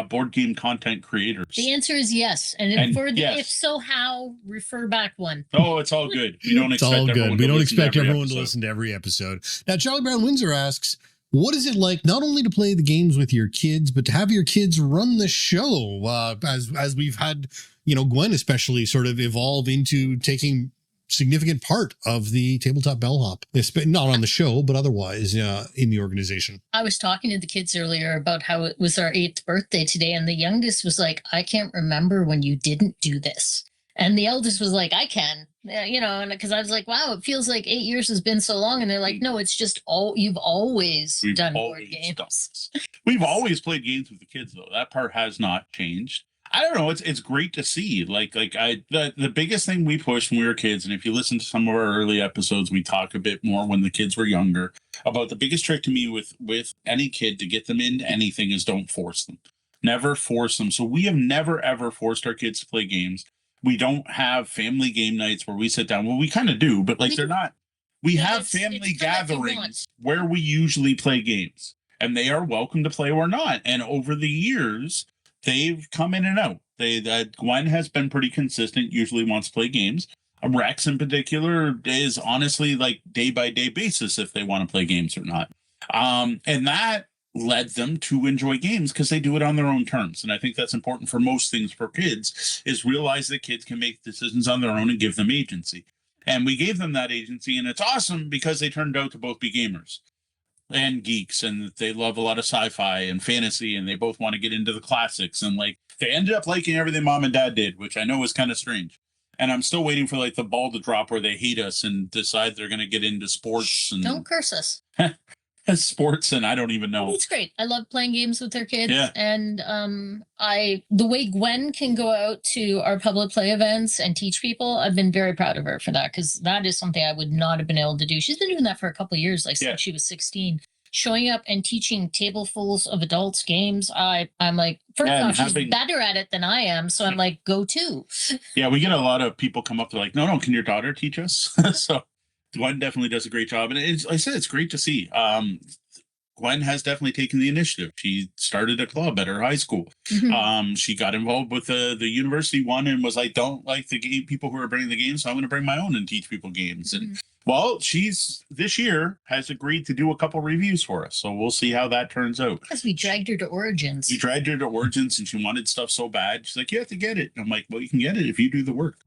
board game content creators. The answer is yes. And if so, how? Refer back one. Oh, it's all good. We don't expect everyone to listen to every episode. Now, Charlie Brown Windsor asks, what is it like not only to play the games with your kids, but to have your kids run the show? As we've had, Gwen especially sort of evolve into taking significant part of the Tabletop Bellhop, not on the show, but otherwise in the organization. I was talking to the kids earlier about how it was our 8th birthday today, and the youngest was like, I can't remember when you didn't do this. And the eldest was like, I can, and because I was like, wow, it feels like 8 years has been so long. And they're like, no, it's just you've always done board games. We've always played games with the kids, though. That part has not changed. I don't know. It's great to see. The biggest thing we pushed when we were kids, and if you listen to some of our early episodes, we talk a bit more when the kids were younger about the biggest trick to me with any kid to get them into anything is don't force them. Never force them. So we have never ever forced our kids to play games. We don't have family game nights where we sit down. Well, we kind of do, but like they're not. We Yeah, have it's family kind of gatherings where we usually play games, and they are welcome to play or not. And over the years, they've come in and out. Gwen has been pretty consistent. Usually wants to play games. Rex in particular is honestly like day by day basis if they want to play games or not. And that led them to enjoy games because they do it on their own terms. And I think that's important for most things for kids is realize that kids can make decisions on their own and give them agency. And we gave them that agency, and it's awesome because they turned out to both be gamers and geeks, and they love a lot of sci-fi and fantasy, and they both want to get into the classics. And like they ended up liking everything mom and dad did, which I know was kind of strange. And I'm still waiting for like the ball to drop where they hate us and decide they're going to get into sports. And Don't curse us. sports, and I don't even know. It's great. I love playing games with their kids. Yeah. And the way Gwen can go out to our public play events and teach people, I've been very proud of her for that, because that is something I would not have been able to do. She's been doing that for a couple of years, like since she was 16. Showing up and teaching tablefuls of adults games. I'm like, first off, she's better at it than I am. So I'm like, go to. Yeah, we get a lot of people come up to like, no, can your daughter teach us? So Gwen definitely does a great job. And I said, it's great to see. Gwen has definitely taken the initiative. She started a club at her high school. Mm-hmm. She got involved with the university one and was like, don't like the game people who are bringing the games, so I'm going to bring my own and teach people games. Mm-hmm. And well, she's this year has agreed to do a couple reviews for us. So we'll see how that turns out. Because we dragged her to Origins. We dragged her to Origins and she wanted stuff so bad. She's like, you have to get it. And I'm like, well, you can get it if you do the work.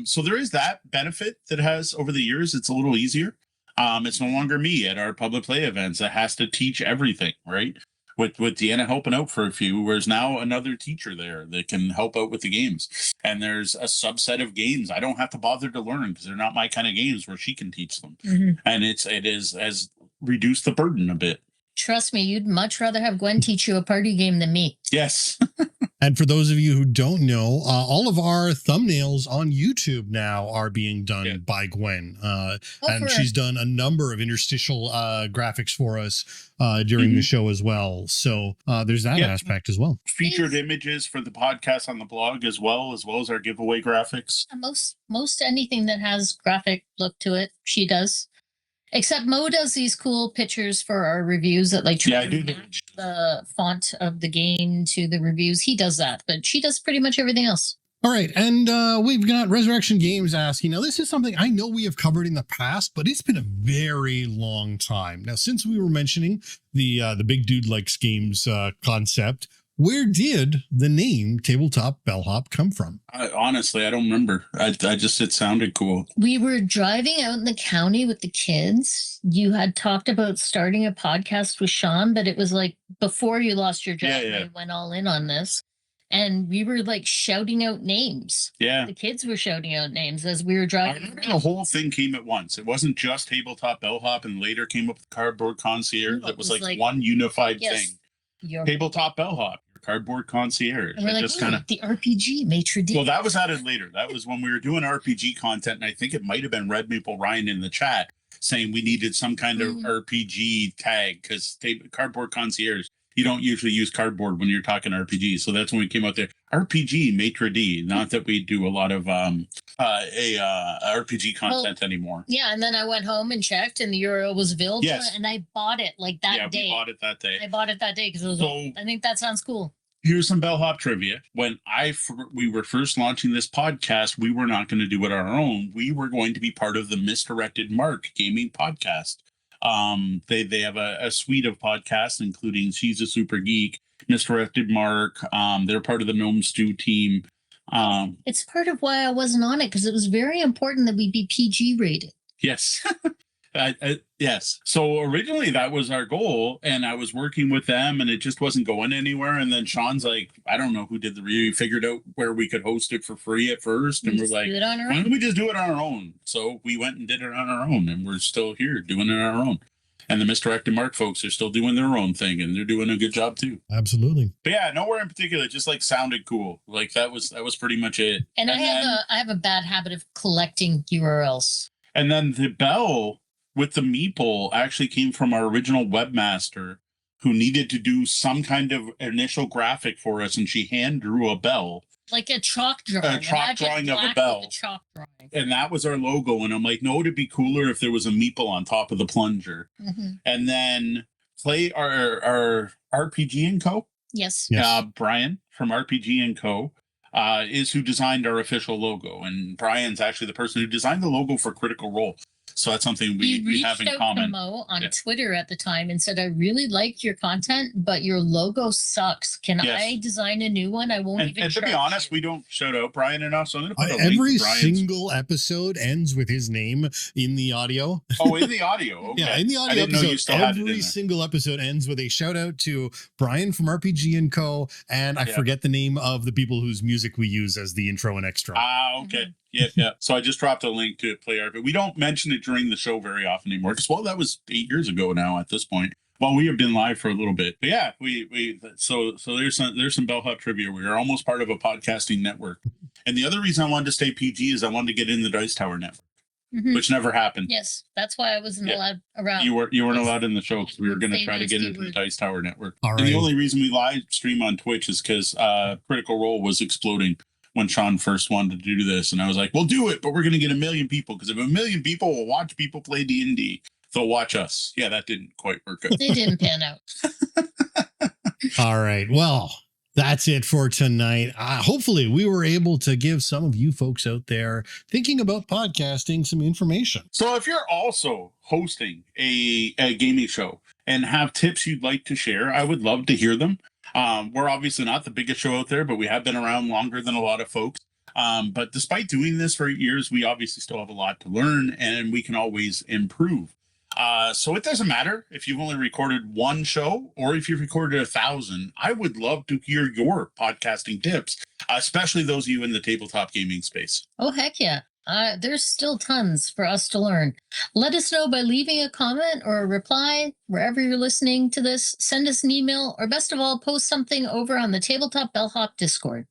So there is that benefit that has over the years. It's a little easier. It's no longer me at our public play events that has to teach everything, right? With Deanna helping out for a few, whereas now another teacher there that can help out with the games. And there's a subset of games I don't have to bother to learn because they're not my kind of games where she can teach them. Mm-hmm. And it has reduced the burden a bit. Trust me, you'd much rather have Gwen teach you a party game than me. Yes. And for those of you who don't know, all of our thumbnails on YouTube now are being done by Gwen. And she's done a number of interstitial graphics for us during the show as well. So there's that aspect as well. Featured images for the podcast on the blog as well as our giveaway graphics. Most anything that has graphic look to it, she does. Except Mo does these cool pictures for our reviews that like match the font of the game to the reviews. He does that, but she does pretty much everything else. All right, and we've got Resurrection Games asking, now this is something I know we have covered in the past, but it's been a very long time. Now, since we were mentioning the Big Dude Likes Games concept, where did the name Tabletop Bellhop come from? Honestly, I don't remember. It sounded cool. We were driving out in the county with the kids. You had talked about starting a podcast with Sean, but it was like before you lost your job, you went all in on this. And we were like shouting out names. Yeah. The kids were shouting out names as we were driving. I remember the whole thing came at once. It wasn't just Tabletop Bellhop, and later came up with Cardboard Concierge. It was like one unified thing. Tabletop Bellhop. Cardboard Concierge. And we're like, just kind of the RPG maitre d'. Well, that was added later. That was when we were doing RPG content, and I think it might have been Red Maple Ryan in the chat saying we needed some kind of RPG tag because Cardboard Concierge, you don't usually use cardboard when you're talking RPG. So that's when we came out there. RPG maitre d'. Not that we do a lot of RPG content anymore. Yeah, and then I went home and checked, and the URL was available, and I bought it like that day. Yeah, we bought it that day. I bought it that day because it was. I think that sounds cool. Here's some Bellhop trivia. When we were first launching this podcast, we were not going to do it on our own. We were going to be part of the Misdirected Mark Gaming Podcast. They have a suite of podcasts, including She's a Super Geek, Misdirected Mark. They're part of the Gnome Stew team. It's part of why I wasn't on it, because it was very important that we be PG rated. Yes. Yes. So originally that was our goal, and I was working with them, and it just wasn't going anywhere. And then Sean's like, I don't know who did the review. He figured out where we could host it for free at first, and we're like, why don't we just do it on our own? So we went and did it on our own, and we're still here doing it on our own. And the Misdirected Mark folks are still doing their own thing, and they're doing a good job too. Absolutely. But yeah, nowhere in particular, just like sounded cool. Like that was pretty much it. And I have a bad habit of collecting URLs. And then the bell with the meeple actually came from our original webmaster who needed to do some kind of initial graphic for us, and she hand drew a bell. Like a chalk drawing. A chalk drawing of a bell. Chalk drawing. And that was our logo. And I'm like, no, it'd be cooler if there was a meeple on top of the plunger. Mm-hmm. And then play our RPG and Co. Yes. Brian from RPG and Co. Is who designed our official logo. And Brian's actually the person who designed the logo for Critical Role. So that's something we have in common. To Mo on Twitter at the time and said, I really like your content, but your logo sucks. Can I design a new one? I won't even. And to be honest, we don't shout out Brian enough. So I'm going to put a link every to Brian's. single episode ends with his name in the audio. Oh, in the audio. Okay. Yeah, in the audio episode, every single episode ends with a shout out to Brian from RPG and Co. And I forget the name of the people whose music we use as the intro and extra. Okay. Mm-hmm. Yeah. So I just dropped a link to play our, but we don't mention it during the show very often anymore. Because that was 8 years ago now at this point. Well, we have been live for a little bit, but yeah, so there's some Bellhop trivia. We are almost part of a podcasting network, and the other reason I wanted to stay PG is I wanted to get in the Dice Tower network, which never happened. Yes, that's why I wasn't allowed around. You weren't allowed in the show because we were going to try to get into the Dice Tower network. All right. And the only reason we live stream on Twitch is because Critical Role was exploding when Sean first wanted to do this, and I was like, "We'll do it, but we're going to get 1 million people because if 1 million people will watch people play D&D, they'll watch us." Yeah, that didn't quite work out. They didn't pan out. All right. Well, that's it for tonight. Hopefully, we were able to give some of you folks out there thinking about podcasting some information. So if you're also hosting a gaming show and have tips you'd like to share, I would love to hear them. We're obviously not the biggest show out there, but we have been around longer than a lot of folks. But despite doing this for 8 years, we obviously still have a lot to learn, and we can always improve. So it doesn't matter if you've only recorded one show or if you've recorded 1,000. I would love to hear your podcasting tips, especially those of you in the tabletop gaming space. Oh, heck yeah. There's still tons for us to learn. Let us know by leaving a comment or a reply wherever you're listening to this. Send us an email, or best of all, post something over on the Tabletop Bellhop Discord.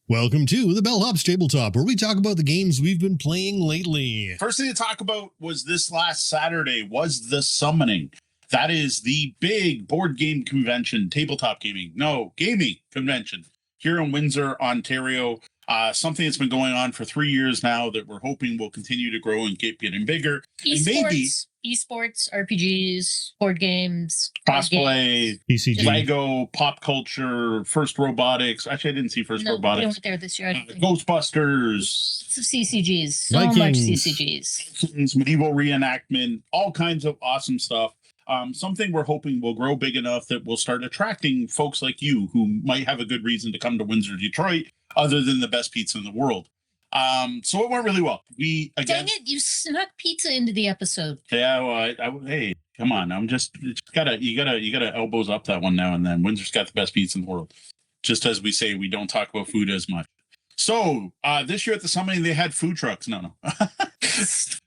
Welcome to the Bellhop's Tabletop, where we talk about the games we've been playing lately. First thing to talk about was this last Saturday was the Summoning. That is the big board game convention, gaming convention here in Windsor, Ontario. Something that's been going on for 3 years now that we're hoping will continue to grow and keep getting bigger. Esports, RPGs, board games, cosplay, PCG, Lego, pop culture, First Robotics. Actually, I didn't see First Robotics. We went there this year. Ghostbusters. CCGs. So Vikings. much CCGs. Medieval reenactment. All kinds of awesome stuff. Something we're hoping will grow big enough that will start attracting folks like you who might have a good reason to come to Windsor, Detroit, other than the best pizza in the world. So it went really well. Dang it, you snuck pizza into the episode. Yeah, well, hey, come on. You gotta elbows up that one now and then. Windsor's got the best pizza in the world. Just as we say, we don't talk about food as much. So this year at the Summoning, they had food trucks. No.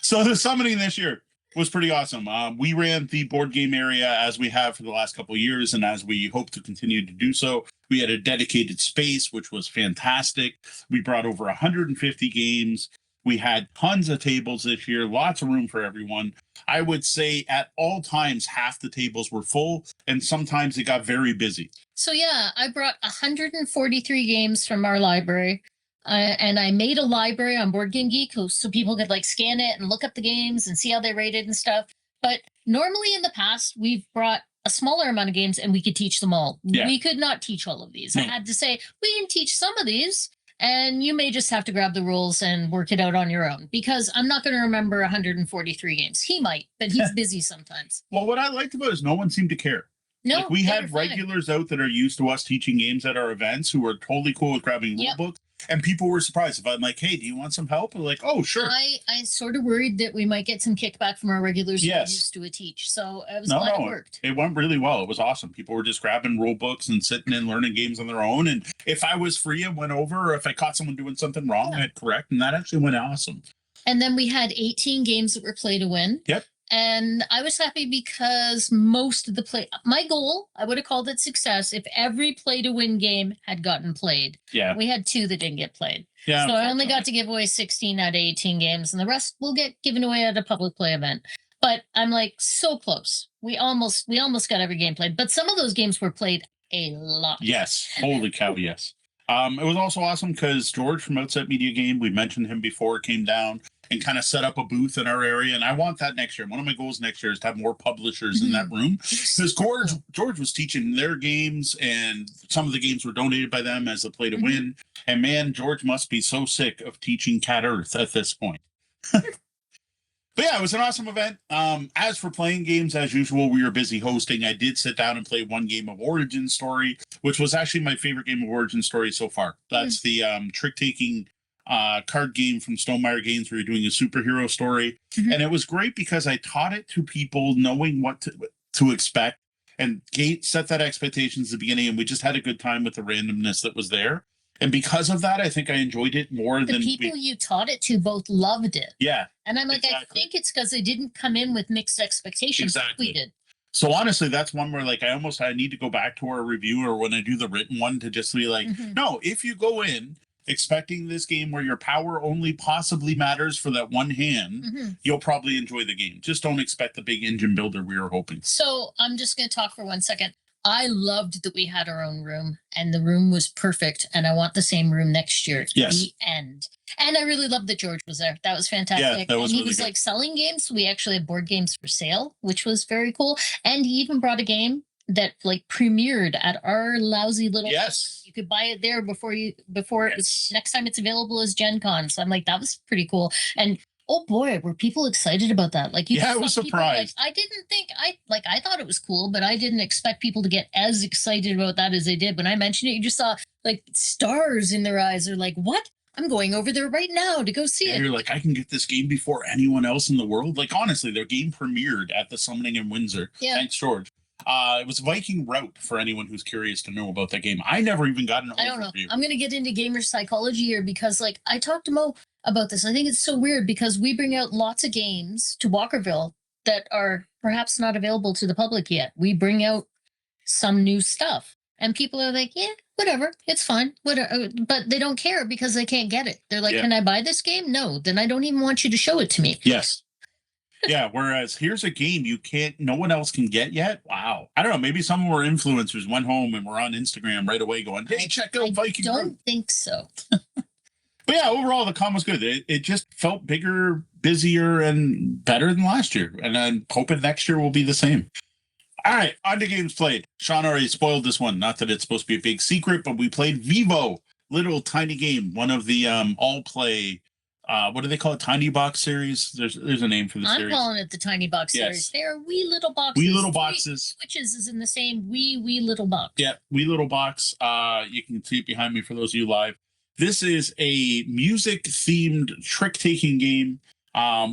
So the Summoning this year was pretty awesome. We ran the board game area as we have for the last couple of years, and as we hope to continue to do so. We had a dedicated space, which was fantastic. We brought over 150 games. We had tons of tables this year, lots of room for everyone. I would say at all times, half the tables were full, and sometimes it got very busy. So yeah, I brought 143 games from our library. And I made a library on Board Game Geek so people could scan it and look up the games and see how they rated and stuff. But normally in the past, we've brought a smaller amount of games and we could teach them all. Yeah. We could not teach all of these. I had to say, we can teach some of these, and you may just have to grab the rules and work it out on your own, because I'm not going to remember 143 games. He might, but he's busy sometimes. Well, what I liked about it is no one seemed to care. No, we had regulars out that are used to us teaching games at our events who are totally cool with grabbing rule books. And people were surprised if I'm like, hey, do you want some help? And they're like, oh, sure. I sort of worried that we might get some kickback from our regulars who are used to teach. So I was glad it worked. It went really well. It was awesome. People were just grabbing rule books and sitting and learning games on their own. And if I was free and went over, or if I caught someone doing something wrong, I'd correct. And that actually went awesome. And then we had 18 games that were play to win. Yep. And I was happy because most of the my goal, I would have called it success if every play to win game had gotten played. Yeah. We had 2 that didn't get played. Yeah. So I only got to give away 16 out of 18 games, and the rest will get given away at a public play event. But I'm like so close. We almost got every game played, but some of those games were played a lot. Yes. Holy cow, yes. It was also awesome because George from Outset Media Game, we mentioned him before, came down and kind of set up a booth in our area. And I want that next year. One of my goals next year is to have more publishers in that room. Because George was teaching their games, and some of the games were donated by them as a play to win. And man, George must be so sick of teaching Cat Earth at this point. But yeah, it was an awesome event. As for playing games, as usual, we were busy hosting. I did sit down and play one game of Origin Story, which was actually my favorite game of Origin Story so far. That's the trick-taking card game from Mire Games where you're doing a superhero story. And it was great because I taught it to people knowing what to expect and set that expectations at the beginning. And we just had a good time with the randomness that was there. And because of that, I think I enjoyed it more than the people you taught it to both loved it. Yeah. And I'm like, exactly. I think it's because they didn't come in with mixed expectations. Exactly. We did. So honestly, that's one where like I need to go back to our review or when I do the written one to just be like, no, if you go in expecting this game where your power only possibly matters for that one hand, you'll probably enjoy the game. Just don't expect the big engine builder we were hoping. So I'm just going to talk for 1 second. I loved that we had our own room and the room was perfect. And I want the same room next year. Yes. The end. And I really loved that George was there. That was fantastic. Yeah, that was and he really was good. like selling games. We actually had board games for sale, which was very cool. And he even brought a game that like premiered at our lousy little Yes. You could buy it there before it's next time it's available as Gen Con. So I'm like, that was pretty cool. And oh boy, were people excited about that? Like, I was surprised. Like, I thought it was cool, but I didn't expect people to get as excited about that as they did. When I mentioned it, you just saw like stars in their eyes. They're like, what? I'm going over there right now to go see it. You're like, I can get this game before anyone else in the world. Like, honestly, their game premiered at the Summoning in Windsor. Yeah. Thanks, George. It was Viking Route for anyone who's curious to know about that game. I never even got an overview. I don't know. I'm going to get into gamer psychology here because like I talked to Mo about this. I think it's so weird because we bring out lots of games to Walkerville that are perhaps not available to the public yet. We bring out some new stuff and people are like, yeah, whatever, it's fine. Whatever. But they don't care because they can't get it. They're like, can I buy this game? No, then I don't even want you to show it to me. Yes. Yeah, whereas here's a game no one else can get yet. Wow. I don't know, maybe some of our influencers went home and were on Instagram right away going, hey, check out Viking Road. I don't think so. But yeah, overall, the con was good. It just felt bigger, busier, and better than last year. And I'm hoping next year will be the same. All right, on to games played. Sean already spoiled this one. Not that it's supposed to be a big secret, but we played Vivo, little tiny game, one of the all-play, what do they call it, Tiny Box series? There's a name for the series. I'm calling it the Tiny Box series. They are wee little boxes. Wee little boxes. Switches is in the same wee little box. Yeah, wee little box. You can see it behind me for those of you live. This is a music-themed trick-taking game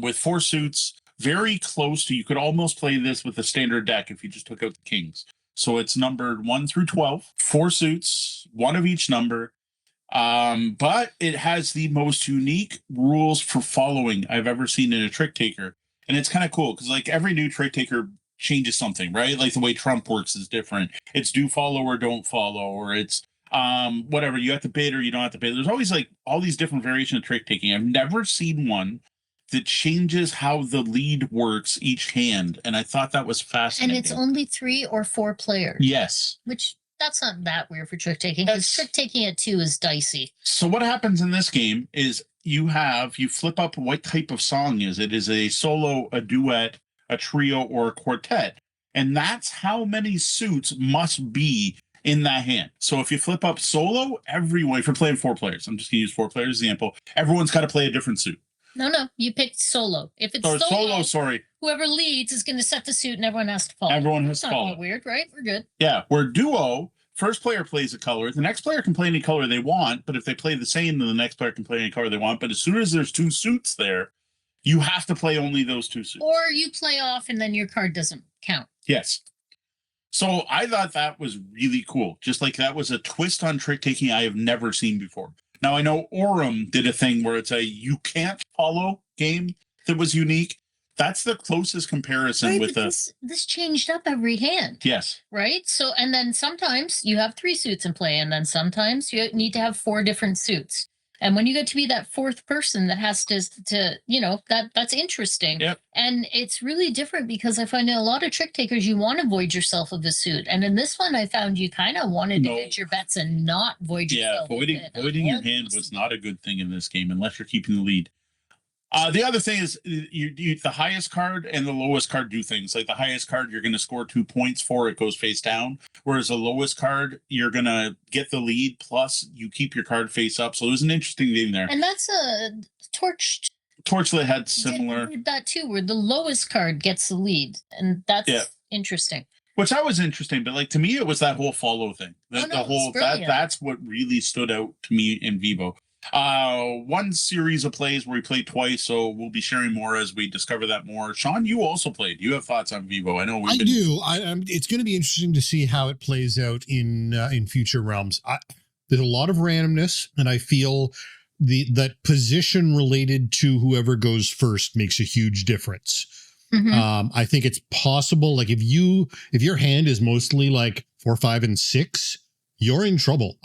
with 4 suits, very close to, you could almost play this with a standard deck if you just took out the kings. So it's numbered 1 through 12, 4 suits, 1 of each number. But it has the most unique rules for following I've ever seen in a trick taker. And it's kind of cool because like every new trick taker changes something, right? Like the way Trump works is different. It's do follow or don't follow, or it's whatever, you have to bid or you don't have to bid. There's always like all these different variations of trick taking. I've never seen one that changes how the lead works each hand. And I thought that was fascinating. And it's only 3 or 4 players. Yes. Which that's not that weird for trick taking because trick taking at 2 is dicey. So what happens in this game is you flip up what type of song is it? Is a solo, a duet, a trio, or a quartet. And that's how many suits must be in that hand. So if you flip up solo, everyone, if you're playing 4 players, I'm just gonna use 4 players as an example, everyone's got to play a different suit. No, you picked solo. If it's solo, whoever leads is going to set the suit and everyone has to follow. Everyone has to follow. Not weird, right? We're good. Yeah, where duo, first player plays a color. The next player can play any color they want, but if they play the same, then the next player can play any color they want. But as soon as there's 2 suits there, you have to play only those 2 suits. Or you play off and then your card doesn't count. Yes. So I thought that was really cool. Just like that was a twist on trick taking I have never seen before. Now, I know Orem did a thing where it's a you can't follow game that was unique. That's the closest comparison Right, with but this changed up every hand. yes. Right. So, and then sometimes you have 3 suits in play, and then sometimes you need to have 4 different suits. And when you get to be that fourth person that has to that's interesting. Yep. And it's really different because I find in a lot of trick takers, you want to void yourself of the suit. And in this one, I found you kind of wanted to No. hedge your bets and not void Yeah, yourself. voiding your hand was not a good thing in this game unless you're keeping the lead. The other thing is the highest card and the lowest card do things. Like the highest card, you're going to score 2 points for, it goes face down. Whereas the lowest card, you're going to get the lead, plus you keep your card face up. So it was an interesting game there. And that's a Torchlit had similar. did that too, where the lowest card gets the lead. And that's interesting. Which I was interesting, but like to me, it was that whole follow thing. That's what really stood out to me in Vivo. One series of plays where we played twice, so we'll be sharing more as we discover that more. Sean, you also played. You have thoughts on Vivo? I know do. It's going to be interesting to see how it plays out in future realms. There's a lot of randomness, and I feel that position related to whoever goes first makes a huge difference. Mhm. I think it's possible, like if your hand is mostly like 4, 5, and 6, you're in trouble.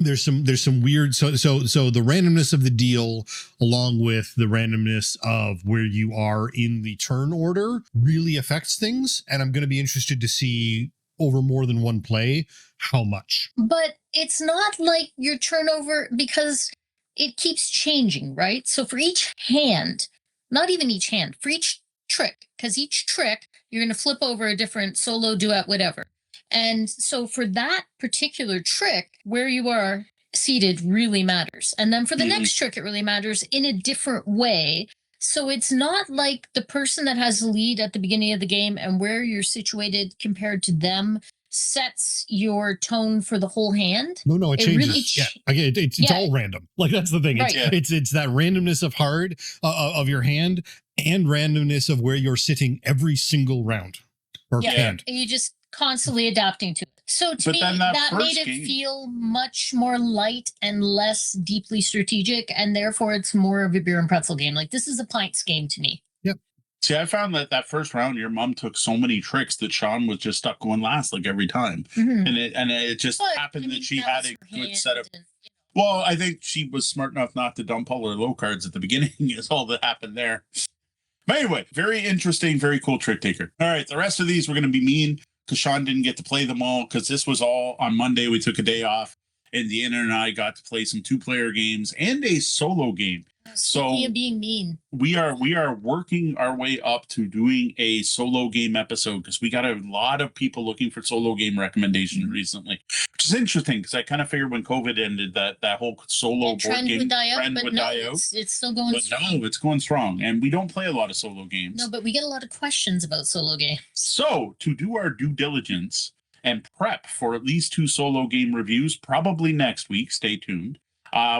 There's some weird, so the randomness of the deal along with the randomness of where you are in the turn order really affects things. And I'm going to be interested to see over more than one play how much. But it's not like your turnover because it keeps changing, right? So for each hand, not even each hand, for each trick, because each trick, you're going to flip over a different solo, duet, whatever. And so for that particular trick, where you are seated really matters. And then for the next trick, it really matters in a different way. So it's not like the person that has the lead at the beginning of the game and where you're situated compared to them sets your tone for the whole hand. No, it changes. It's all random. Like that's the thing. Right. It's that randomness of of your hand and randomness of where you're sitting every single round or hand. And you just constantly adapting to it. So to me, that made it feel much more light and less deeply strategic, and therefore it's more of a beer and pretzel game. Like this is a pints game to me. Yep. See, I found that first round, your mom took so many tricks that Sean was just stuck going last like every time, and it just happened that she had a good setup. Well, I think she was smart enough not to dump all her low cards at the beginning. Is all that happened there. But anyway, very interesting, very cool trick taker. All right, the rest of these were going to be mean, because Sean didn't get to play them all, because this was all on Monday. We took a day off, and Deanna and I got to play some 2-player games and a solo game. Speaking of being mean, we are working our way up to doing a solo game episode, because we got a lot of people looking for solo game recommendations recently, which is interesting because I kind of figured when COVID ended that whole solo board trend game would die out, trend but would no, die out. it's still going But strong. no, it's going strong, and we don't play a lot of solo games. No, but we get a lot of questions about solo games. So to do our due diligence and prep for at least 2 solo game reviews, probably next week, stay tuned.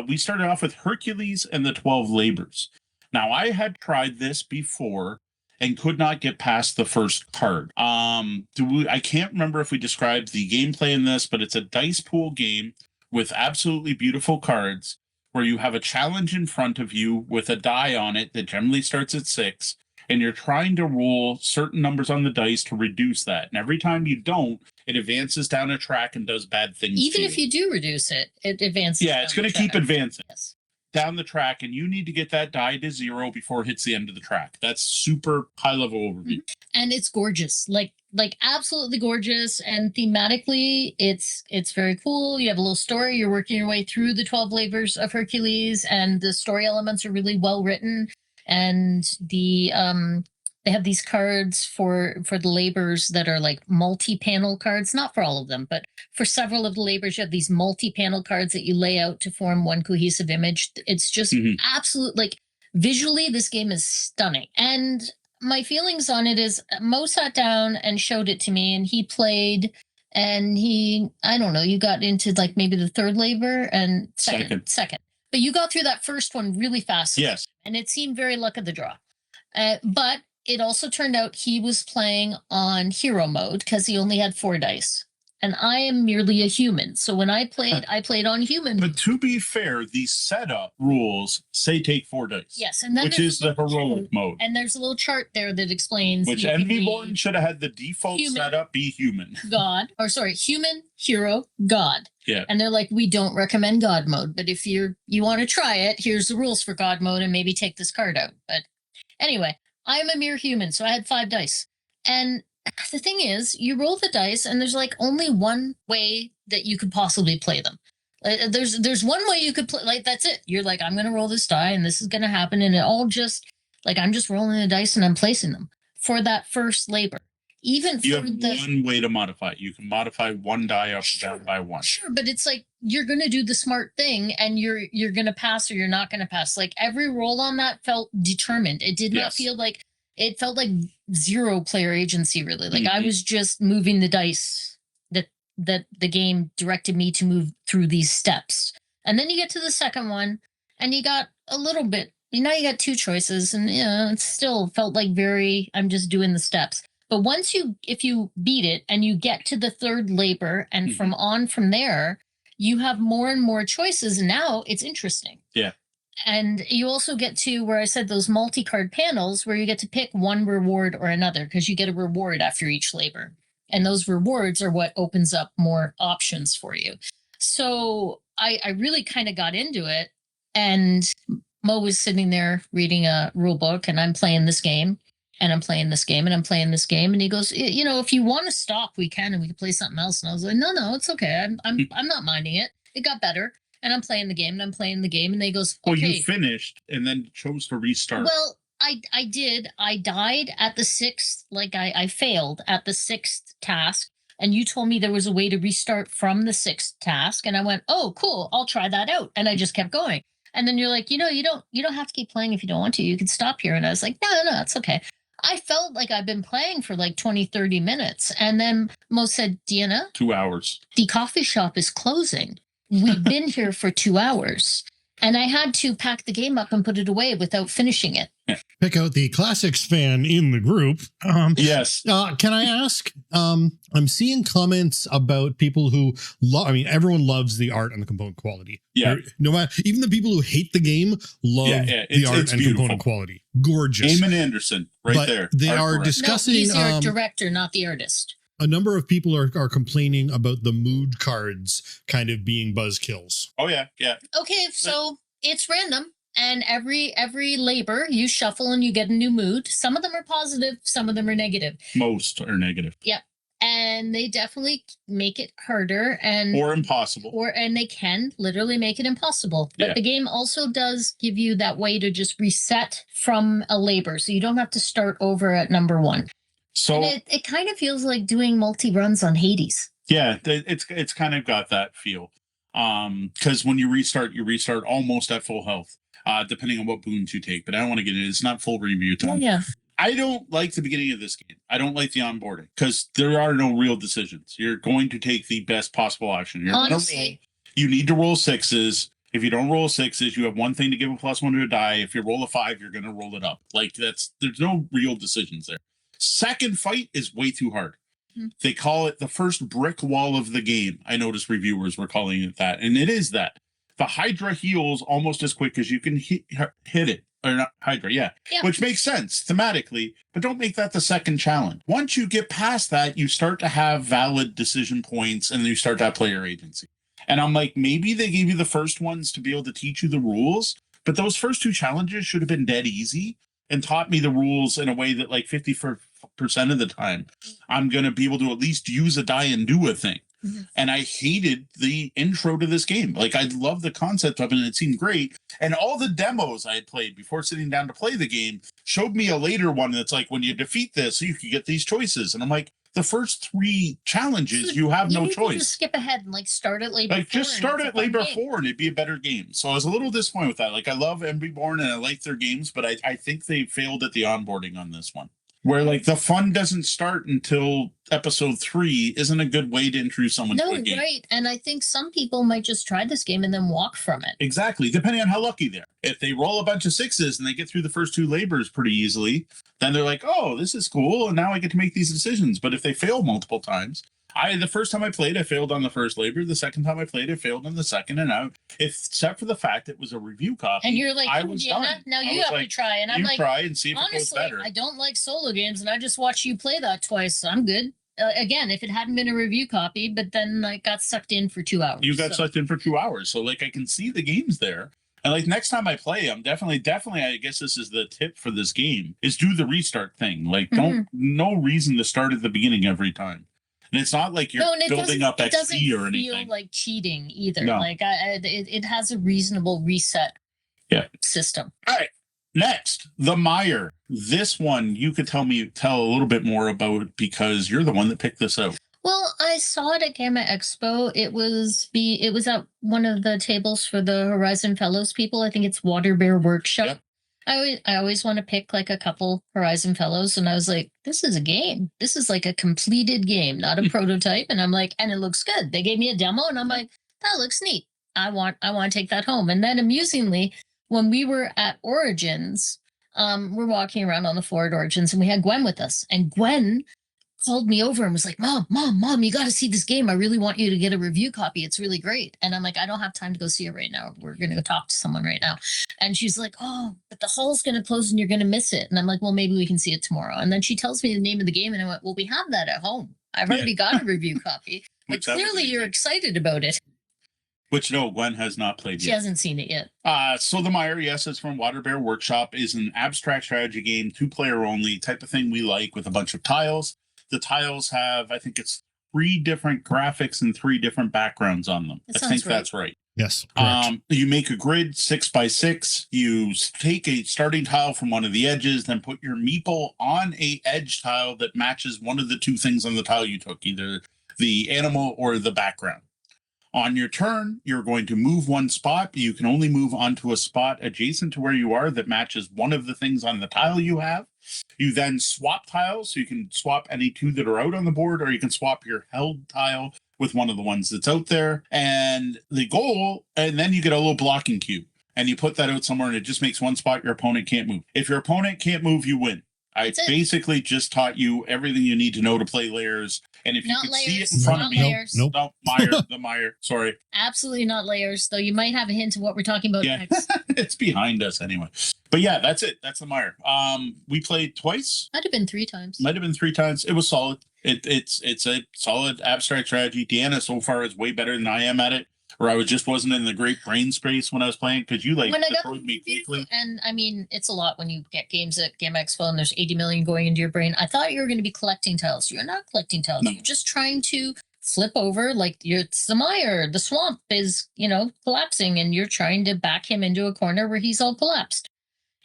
We started off with Hercules and the 12 Labors. Now, I had tried this before and could not get past the first card. I can't remember if we described the gameplay in this, but it's a dice pool game with absolutely beautiful cards where you have a challenge in front of you with a die on it that generally starts at 6, and you're trying to roll certain numbers on the dice to reduce that. And every time you don't, it advances down a track and does bad things. Even if you do reduce it, it advances. Yeah, it's going to keep advancing Yes. down the track, and you need to get that die to 0 before it hits the end of the track. That's super high level overview. And it's gorgeous, like absolutely gorgeous. And thematically, it's very cool. You have a little story. You're working your way through the 12 labors of Hercules, and the story elements are really well written. And they have these cards for the labors that are like multi-panel cards, not for all of them, but for several of the labors, you have these multi-panel cards that you lay out to form one cohesive image. It's just absolute, like visually, this game is stunning. And my feelings on it is Mo sat down and showed it to me, and he played, and I don't know, you got into like maybe the third labor and second. But you got through that first one really fast. Yes. And it seemed very luck of the draw. But it also turned out he was playing on hero mode because he only had 4 dice. and I am merely a human. So when I played on human. But to be fair, the setup rules say take 4 dice. Yes, and then which is the heroic mode. And there's a little chart there that explains which Envyborn should have had the default setup be human. Human, hero, god. Yeah. And they're like, we don't recommend god mode, but if you want to try it, here's the rules for god mode and maybe take this card out. But anyway, I'm a mere human, so I had 5 dice. And the thing is, you roll the dice and there's like only one way that you could possibly play them. There's one way you could play, like, that's it. You're like, I'm going to roll this die and this is going to happen. And it all just, like, I'm just rolling the dice and I'm placing them for that first labor. Even you have one way to modify it. You can modify one die up or down by 1. Sure, but it's like you're going to do the smart thing and you're going to pass or you're not going to pass. Like, every roll on that felt determined. It did not feel like, it felt like zero player agency, really. Like, I was just moving the dice that the game directed me to move through these steps. And then you get to the second one and you got a little bit, now you got 2 choices, and it still felt like I'm just doing the steps. But if you beat it and you get to the 3rd labor and from there, you have more and more choices. And now it's interesting. Yeah. And you also get to where I said those multi-card panels where you get to pick one reward or another, because you get a reward after each labor. And those rewards are what opens up more options for you. So I really kind of got into it. And Mo was sitting there reading a rule book, and I'm playing this game. And I'm playing this game, and I'm playing this game. And he goes, if you want to stop, we can, and we can play something else. And I was like, no, it's okay. I'm not minding it. It got better. And I'm playing the game, and I'm playing the game. And they goes, okay. Well, you finished and then chose to restart. Well, I did. I died at the 6th. Like, I failed at the 6th task. And you told me there was a way to restart from the 6th task. And I went, oh, cool. I'll try that out. And I just kept going. And then you're like, you don't have to keep playing if you don't want to. You can stop here. And I was like, no, it's okay. I felt like I've been playing for like 20, 30 minutes. And then Mo said, Deanna, 2 hours. The coffee shop is closing. We've been here for 2 hours. And I had to pack the game up and put it away without finishing it. Pick out the classics fan in the group. Yes. Can I ask? I'm seeing comments about people who everyone loves the art and the component quality. Yeah. No matter, even the people who hate the game love the art and component quality. Gorgeous. Eamon Anderson, right there. They are discussing. No, he's the art director, not the artist. A number of people are complaining about the mood cards kind of being buzzkills. Oh yeah. Okay, so it's random, and every labor you shuffle and you get a new mood. Some of them are positive, some of them are negative. Most are negative. Yep. And they definitely make it harder or impossible. And they can literally make it impossible. But the game also does give you that way to just reset from a labor, so you don't have to start over at number 1. So and it kind of feels like doing multi-runs on Hades. Yeah, it's kind of got that feel. Because when you restart almost at full health, depending on what boons you take. But I don't want to get into it. It's not full review time. Yeah. I don't like the beginning of this game. I don't like the onboarding because there are no real decisions. You're going to take the best possible action. Honestly, you need to roll 6s. If you don't roll 6s, you have one thing to give a +1 to a die. If you roll a 5, you're going to roll it up. Like there's no real decisions there. Second fight is way too hard. They call it the first brick wall of the game. I noticed reviewers were calling it that. And it is that. The Hydra heals almost as quick as you can hit it. Or not Hydra, yeah. Which makes sense thematically, but don't make that the second challenge. Once you get past that, you start to have valid decision points and you start to have player agency. And I'm like, maybe they gave you the first ones to be able to teach you the rules, but those first 2 challenges should have been dead easy and taught me the rules in a way that like 50% of the time, I'm going to be able to at least use a die and do a thing. And I hated the intro to this game. Like, I love the concept of it, and it seemed great. And all the demos I had played before sitting down to play the game showed me a later one that's like, when you defeat this, you can get these choices. And I'm like, the first 3 challenges, you have no choice. Just skip ahead and start at labor 4. Just start at labor 4 and it'd be a better game. So I was a little disappointed with that. Like, I love Envyborn and I like their games, but I think they failed at the onboarding on this one. Where the fun doesn't start until episode 3 isn't a good way to introduce someone to a game. Right. And I think some people might just try this game and then walk from it. Exactly. Depending on how lucky they are. If they roll a bunch of 6s and they get through the first 2 labors pretty easily, then they're like, oh, this is cool. And now I get to make these decisions. But if they fail multiple times, The first time I played, I failed on the first labor. The second time I played, I failed on the second. And except for the fact it was a review copy. And you're like, I was done. now you have to try. And I'm like, try and see if honestly, it goes better. I don't like solo games, and I just watched you play that twice. So I'm good. Again, if it hadn't been a review copy, but then I got sucked in for 2 hours. You got sucked in for 2 hours. So like I can see the games there. And like next time I play, I'm definitely, I guess this is the tip for this game, is do the restart thing. Like no reason to start at the beginning every time. And it's not like you're building up XP or anything. It doesn't feel like cheating either. No. Like it has a reasonable reset system. All right. Next, the Mire. This one you could tell a little bit more about because you're the one that picked this out. Well, I saw it at Gamma Expo. It was at one of the tables for the Horizon Fellows people. I think it's Water Bear Workshop. Yep. I always want to pick like a couple Horizon Fellows, and I was like, this is a game. This is like a completed game, not a prototype. And I'm like, and it looks good. They gave me a demo, and I'm like, that looks neat. I want to take that home. And then amusingly, when we were at Origins, we're walking around on the floor at Origins, and we had Gwen with us, and Gwen called me over and was like, Mom, you got to see this game. I really want you to get a review copy. It's really great. And I'm like, I don't have time to go see it right now. We're going to go talk to someone right now. And she's like, oh, but the hall's going to close and you're going to miss it. And I'm like, well, maybe we can see it tomorrow. And then she tells me the name of the game. And I went, well, we have that at home. I've already got a review copy. But clearly you're excited about it. Which, no, Gwen has not played yet. She hasn't seen it yet. So the Mire, yes, it's from Water Bear Workshop, is an abstract strategy game, 2-player only type of thing we like with a bunch of tiles. The tiles have, I think it's 3 different graphics and 3 different backgrounds on them. I think that's right. Yes. Correct. You make a grid 6x6. You take a starting tile from one of the edges, then put your meeple on a edge tile that matches one of the 2 things on the tile you took, either the animal or the background. On your turn, you're going to move one spot. You can only move onto a spot adjacent to where you are that matches one of the things on the tile you have. You then swap tiles, so you can swap any 2 that are out on the board, or you can swap your held tile with one of the ones that's out there. And the goal, and then you get a little blocking cube, and you put that out somewhere, and it just makes one spot your opponent can't move. If your opponent can't move, you win. I basically just taught you everything you need to know to play Lairs. And if you could see it in front of me, Lairs. No, Mire, the Mire, sorry. Absolutely not Lairs, though you might have a hint of what we're talking about next. It's behind us anyway. But yeah, that's it. That's the Mire. We played twice. Might have been 3 times. Might have been 3 times. It was solid. It's a solid abstract strategy. Deanna so far is way better than I am at it. Or I wasn't in the great brain space when I was playing because you destroyed me quickly. And I mean, it's a lot when you get games at Game Expo and there's 80 million going into your brain. I thought you were going to be collecting tiles. You're not collecting tiles. No. You're just trying to flip over, like it's the Mire. The swamp is, collapsing, and you're trying to back him into a corner where he's all collapsed.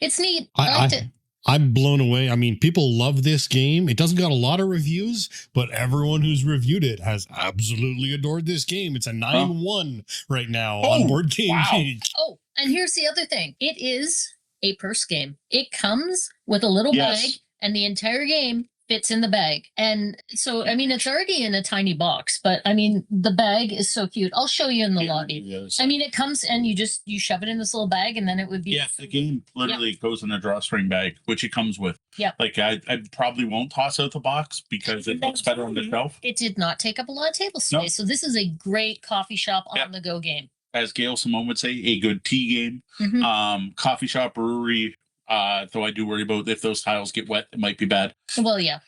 It's neat. I liked it. I'm blown away. I mean, people love this game. It doesn't got a lot of reviews, but everyone who's reviewed it has absolutely adored this game. It's a 9-1 right now on Board Game Geek. Oh, and here's the other thing. It is a purse game. It comes with a little bag, and the entire game fits in the bag. And so, I mean, it's already in a tiny box, but I mean, the bag is so cute. I'll show you in the lobby. Yes. I mean, it comes and you shove it in this little bag, and then it would be. Yeah, the game literally goes in a drawstring bag, which it comes with. Yeah. Like I probably won't toss out the box because it looks better on the shelf. It did not take up a lot of table space. Nope. So this is a great coffee shop on the go game. As Gail Simone would say, a good tea game. Mm-hmm. Coffee shop, brewery. Though I do worry about if those tiles get wet, it might be bad. Well, yeah.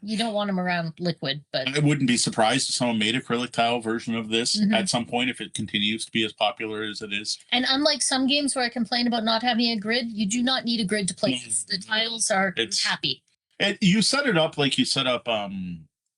You don't want them around liquid, but I wouldn't be surprised if someone made acrylic tile version of this at some point if it continues to be as popular as it is. And unlike some games where I complain about not having a grid, you do not need a grid to play this. The tiles are happy. You set it up like you set up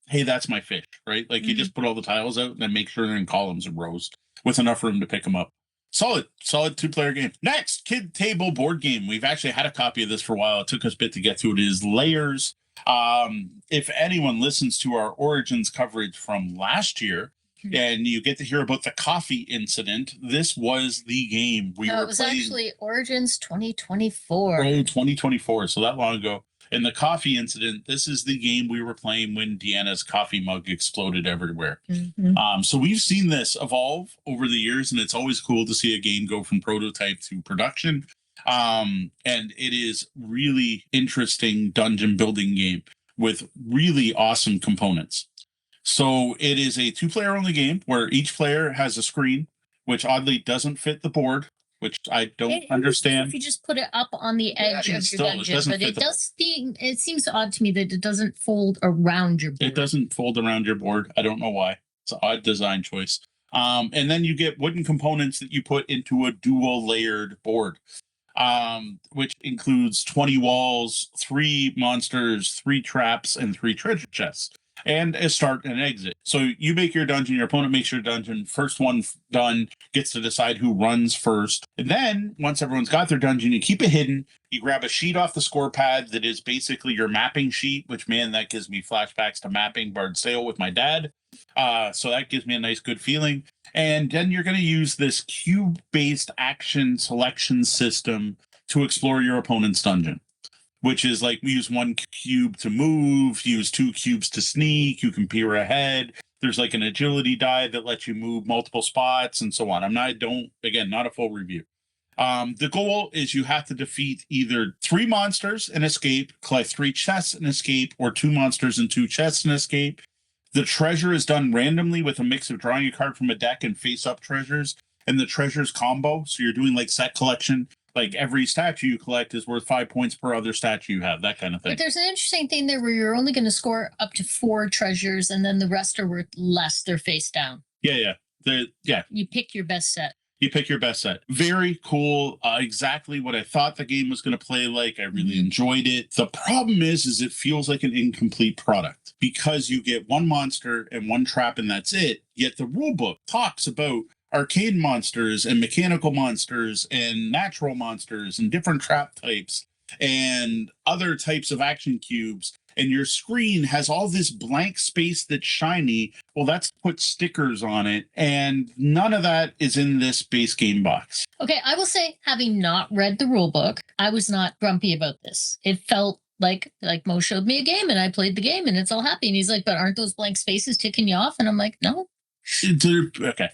hey, that's my fish, right? Like you just put all the tiles out and then make sure they're in columns and rows with enough room to pick them up. Solid 2-player game. Next, kid table board game. We've actually had a copy of this for a while. It took us a bit to get to it. It is Lairs. If anyone listens to our Origins coverage from last year, and you get to hear about the coffee incident, this was the game we were playing. It was actually Origins 2024. Oh, 2024, so that long ago. And the coffee incident, this is the game we were playing when Deanna's coffee mug exploded everywhere. So we've seen this evolve over the years, and it's always cool to see a game go from prototype to production. And it is really interesting dungeon building game with really awesome components. So it is a 2-player only game where each player has a screen, which oddly doesn't fit the board, which I don't understand. If you just put it up on the edge of your dungeon, but it seems odd to me that it doesn't fold around your board. It doesn't fold around your board. I don't know why. It's an odd design choice. And then you get wooden components that you put into a dual layered board, which includes 20 walls, 3 monsters, 3 traps, and 3 treasure chests, and a start and exit. So you make your dungeon, your opponent makes your dungeon. First one done gets to decide who runs first. And then once everyone's got their dungeon, you keep it hidden. You grab a sheet off the score pad that is basically your mapping sheet, which, man, that gives me flashbacks to mapping Bard Sale with my dad. So that gives me a nice, good feeling. And then you're going to use this cube-based action selection system to explore your opponent's dungeon, which is like we use 1 cube to move, use 2 cubes to sneak, you can peer ahead. There's like an agility die that lets you move multiple spots and so on. Not a full review. The goal is you have to defeat either 3 monsters and escape, collect 3 chests and escape, or 2 monsters and 2 chests and escape. The treasure is done randomly with a mix of drawing a card from a deck and face-up treasures, and the treasures combo. So you're doing like set collection. Like every statue you collect is worth 5 points per other statue you have, that kind of thing. But there's an interesting thing there where you're only going to score up to 4 treasures, and then the rest are worth less. They're face down. Yeah. You pick your best set. Very cool. Exactly what I thought the game was going to play like. I really enjoyed it. The problem is it feels like an incomplete product because you get 1 monster and 1 trap and that's it. Yet the rule book talks about arcane monsters and mechanical monsters and natural monsters and different trap types and other types of action cubes. And your screen has all this blank space that's shiny. Well, that's put stickers on it. And none of that is in this base game box. Okay, I will say, having not read the rule book, I was not grumpy about this. It felt like Mo showed me a game and I played the game and it's all happy. And he's like, but aren't those blank spaces ticking you off? And I'm like, no. Okay.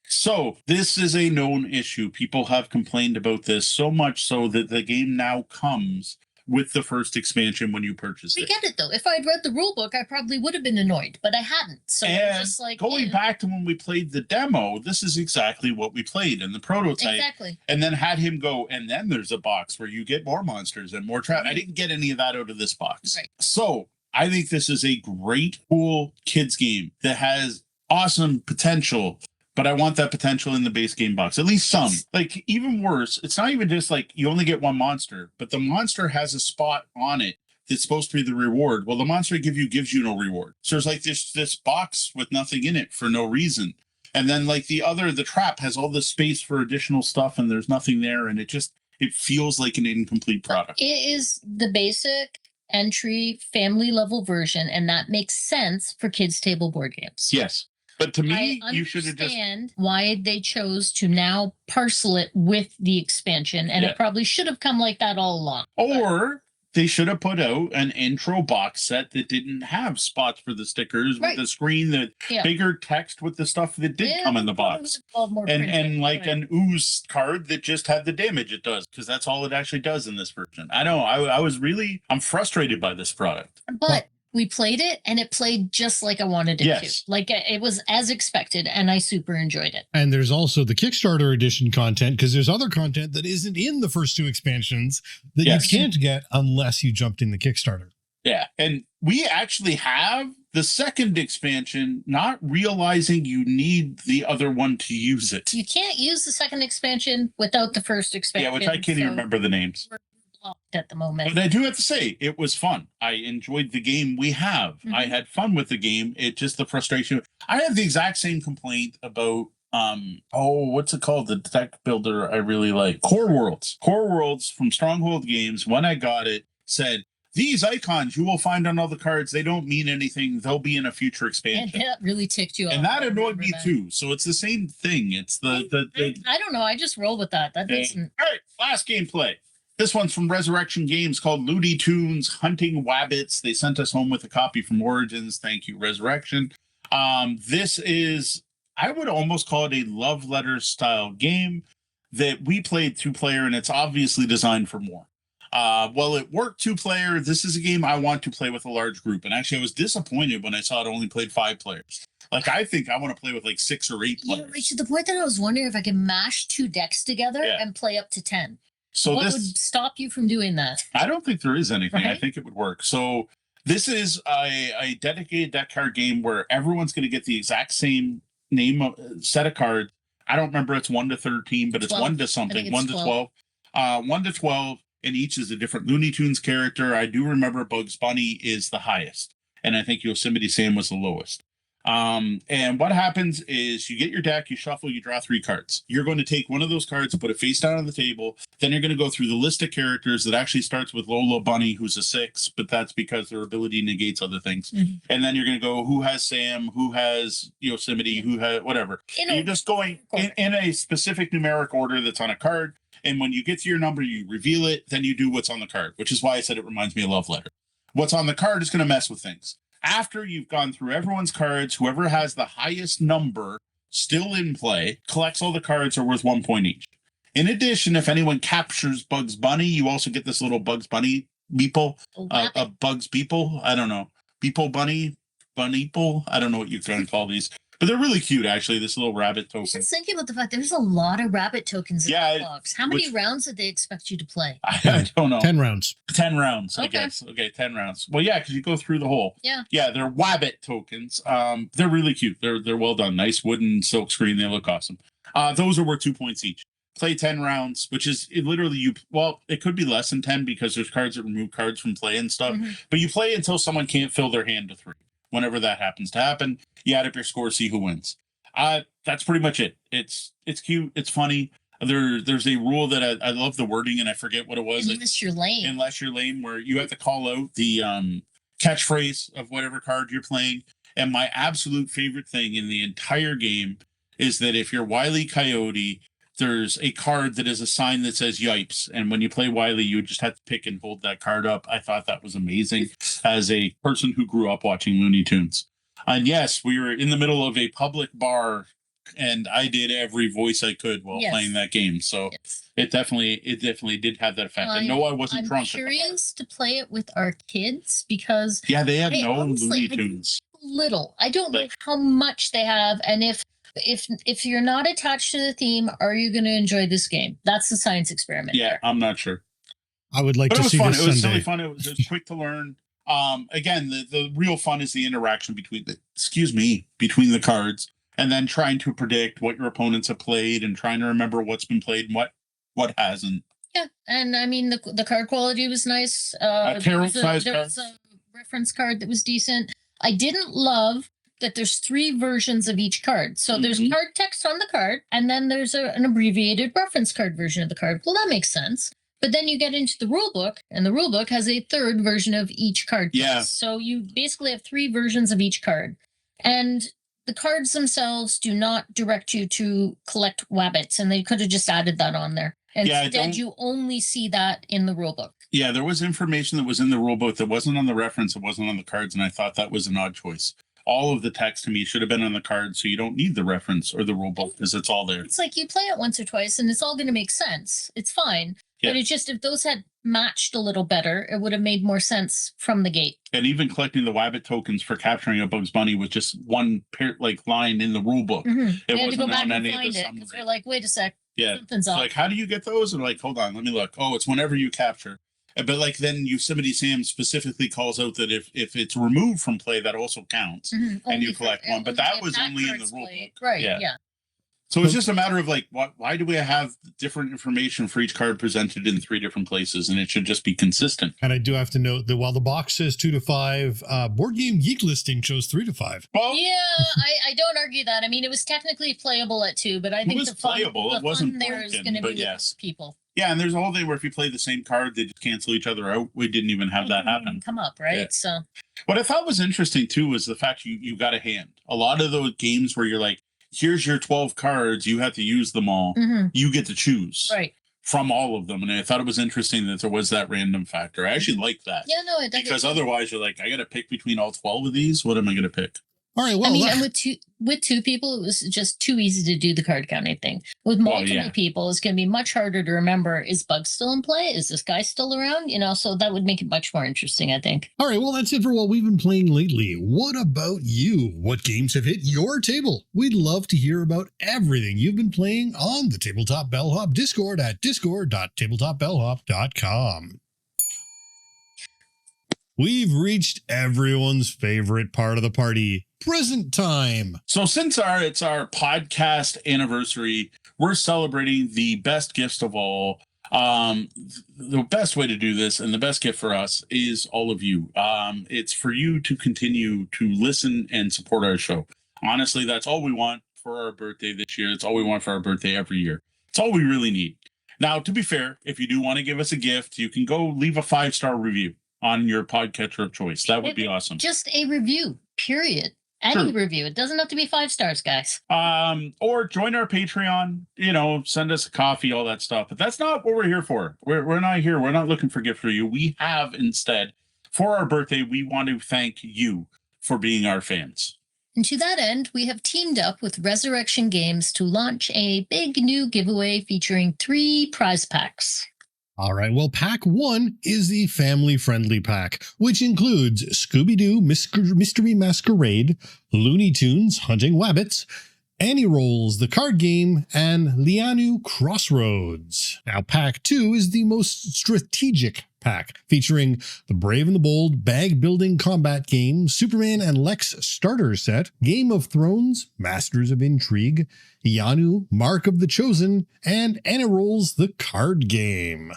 So this is a known issue. People have complained about this so much so that the game now comes with the first expansion when you purchase it. We get it though. If I'd read the rule book, I probably would have been annoyed, but I hadn't. So and just like going back to when we played the demo, this is exactly what we played in the prototype. Exactly. And then had him go, and then there's a box where you get more monsters and more traps. I didn't get any of that out of this box. Right. So I think this is a great, cool kids game that has awesome potential. But I want that potential in the base game box, at least some. Like, even worse, it's not even just like you only get 1 monster, but the monster has a spot on it that's supposed to be the reward. Well, the monster gives you no reward. So there's like this box with nothing in it for no reason. And then like the trap has all this space for additional stuff and there's nothing there. And it feels like an incomplete product. It is the basic entry family level version, and that makes sense for kids' table board games. Yes. But to me, you should have just... I understand why they chose to now parcel it with the expansion, and it probably should have come like that all along. Or they should have put out an intro box set that didn't have spots for the stickers with the screen, that bigger text with the stuff that did come in the box. And like an ooze card that just had the damage it does, because that's all it actually does in this version. I know, I'm frustrated by this product. But we played it, and it played just like I wanted it to. Like, it was as expected, and I super enjoyed it. And there's also the Kickstarter edition content, because there's other content that isn't in the first 2 expansions that you can't get unless you jumped in the Kickstarter. Yeah, and we actually have the second expansion, not realizing you need the other one to use it. You can't use the second expansion without the first expansion. Yeah, which I can't even remember the names. At the moment. But I do have to say, it was fun. I enjoyed the game we have. I had fun with the game. It just the frustration. I have the exact same complaint about what's it called? The deck builder I really like. Core Worlds. Core Worlds from Stronghold Games, when I got it, said, these icons you will find on all the cards, they don't mean anything. They'll be in a future expansion. And that really ticked you off. And that annoyed me too. So it's the same thing. It's the I don't know. I just roll with that. That doesn't. All right, last gameplay. This one's from Resurrection Games called Looney Tunes Hunting Wabbits. They sent us home with a copy from Origins. Thank you, Resurrection. This is, I would almost call it a love letter style game that we played 2-player, and it's obviously designed for more. Well, it worked 2-player. This is a game I want to play with a large group. And actually, I was disappointed when I saw it only played 5 players. Like, I think I want to play with like 6 or 8 players. Yeah, right, to the point that I was wondering if I could mash 2 decks together and play up to 10. So what would stop you from doing that? I don't think there is anything. Right? I think it would work. So this is a dedicated deck card game where everyone's going to get the exact same set of cards. I don't remember. It's 1 to 13, but 12. It's 1 to something. 1 to 12. 1 to 12, and each is a different Looney Tunes character. I do remember Bugs Bunny is the highest, and I think Yosemite Sam was the lowest. And what happens is you get your deck, you shuffle, you draw 3 cards. You're going to take one of those cards, put it face down on the table. Then you're going to go through the list of characters that actually starts with Lola Bunny, who's a 6, but that's because their ability negates other things. Mm-hmm. And then you're going to go, who has Sam, who has Yosemite, who has whatever. And you're just going in a specific numeric order that's on a card. And when you get to your number, you reveal it, then you do what's on the card, which is why I said it reminds me of Love Letter. What's on the card is going to mess with things. After you've gone through everyone's cards, whoever has the highest number still in play collects all the cards are worth 1 point each. In addition, if anyone captures Bugs Bunny, you also get this little Bugs Bunny beeple, Bugs beeple. I don't know. Beeple Bunny, Bunnyple. I don't know what you're trying to call these. But they're really cute, actually, this little rabbit token. I was just thinking about the fact there's a lot of rabbit tokens in the box. How many rounds did they expect you to play? I don't know. 10 rounds. 10 rounds, I guess. Okay, 10 rounds. Well, yeah, because you go through the whole. Yeah. Yeah, they're Wabbit tokens. They're really cute. They're well done. Nice wooden silk screen. They look awesome. Those are worth 2 points each. Play 10 rounds, which is it could be less than 10 because there's cards that remove cards from play and stuff. Mm-hmm. But you play until someone can't fill their hand to 3. Whenever that happens to happen, you add up your score, see who wins. That's pretty much it. It's cute. It's funny. There's a rule that I love the wording and I forget what it was. Unless you're lame. Unless you're lame, where you have to call out the catchphrase of whatever card you're playing. And my absolute favorite thing in the entire game is that if you're Wile E. Coyote, there's a card that is a sign that says yipes. And when you play Wile E., you just have to pick and hold that card up. I thought that was amazing as a person who grew up watching Looney Tunes. And yes, we were in the middle of a public bar, and I did every voice I could while playing that game. So it definitely did have that effect. I know I wasn't drunk. I'm curious to play it with our kids because they have no Looney Tunes. Little. I don't know how much they have, and if you're not attached to the theme, are you going to enjoy this game? That's the science experiment. Yeah, I'm not sure. I would like to see this Sunday. It was really fun. It was quick to learn. Again, the real fun is the interaction between the cards, and then trying to predict what your opponents have played and trying to remember what's been played and what hasn't. Yeah, and I mean the card quality was nice. There was a reference card that was decent. I didn't love that there's 3 versions of each card. So there's card text on the card, and then there's an abbreviated reference card version of the card. Well, that makes sense. But then you get into the rule book, and the rule book has a 3rd version of each card. Yeah. So you basically have 3 versions of each card. And the cards themselves do not direct you to collect Wabbits, and they could have just added that on there. Instead, you only see that in the rule book. Yeah, there was information that was in the rule book that wasn't on the reference, it wasn't on the cards, and I thought that was an odd choice. All of the text to me should have been on the card, so you don't need the reference or the rule book because it's all there. It's like you play it once or twice, and it's all going to make sense. It's fine. Yeah. But it's just if those had matched a little better, it would have made more sense from the gate. And even collecting the Wabbit tokens for capturing a Bugs Bunny was just one line in the rule book. Mm-hmm. It wasn't had to go back on any of the summary. Because we're like, wait a sec. Yeah. Something's off. Like, how do you get those? And like, hold on, let me look. Oh, it's whenever you capture. But like then Yosemite Sam specifically calls out that if it's removed from play, that also counts, and you collect one. But that was only in the rule book, right? Yeah. So it's just a matter of like, why do we have different information for each card presented in 3 different places, and it should just be consistent. And I do have to note that while the box says 2 to 5, Board Game Geek listing shows 3 to 5. Well, yeah, I don't argue that. I mean, it was technically playable at 2, but I think the fun, it wasn't there is going to be with people. Yeah, and there's a whole thing where if you play the same card, they just cancel each other out. We didn't even have that happen. Come up, right? Yeah. So what I thought was interesting too was the fact you got a hand. A lot of those games where you're like, here's your 12 cards, you have to use them all. You get to choose from all of them. And I thought it was interesting that there was that random factor. I actually like that. Yeah, no, it does. Because otherwise you're like, I got to pick between all 12 of these. What am I going to pick? All right. Well, I mean, and with two people, it was just too easy to do the card counting thing. With multiple people, it's going to be much harder to remember, is Bug still in play? Is this guy still around? So that would make it much more interesting, I think. All right. Well, that's it for what we've been playing lately. What about you? What games have hit your table? We'd love to hear about everything you've been playing on the Tabletop Bellhop Discord at discord.tabletopbellhop.com. We've reached everyone's favorite part of the party, present time. So since it's our podcast anniversary, we're celebrating the best gifts of all. The best way to do this and the best gift for us is all of you. It's for you to continue to listen and support our show. Honestly, that's all we want for our birthday this year. It's all we want for our birthday every year. It's all we really need. Now, to be fair, if you do want to give us a gift, you can go leave a 5-star review on your podcatcher of choice. That would be awesome. Just a review, period. Any review. It doesn't have to be 5 stars, guys. Or join our Patreon, send us a coffee, all that stuff. But that's not what we're here for. We're not here. We're not looking for gifts for you. We have instead, for our birthday, we want to thank you for being our fans. And to that end, we have teamed up with Resurrection Games to launch a big new giveaway featuring 3 prize packs. All right, well, pack 1 is the family-friendly pack, which includes Scooby-Doo Mystery Masquerade, Looney Tunes Hunting Wabbits, Annie Rolls the Card Game, and Lianu Crossroads. Now, pack 2 is the most strategic pack, featuring the Brave and the Bold Bag Building Combat Game, Superman and Lex Starter Set, Game of Thrones, Masters of Intrigue, Ianu, Mark of the Chosen, and Annie Rolls the Card Game.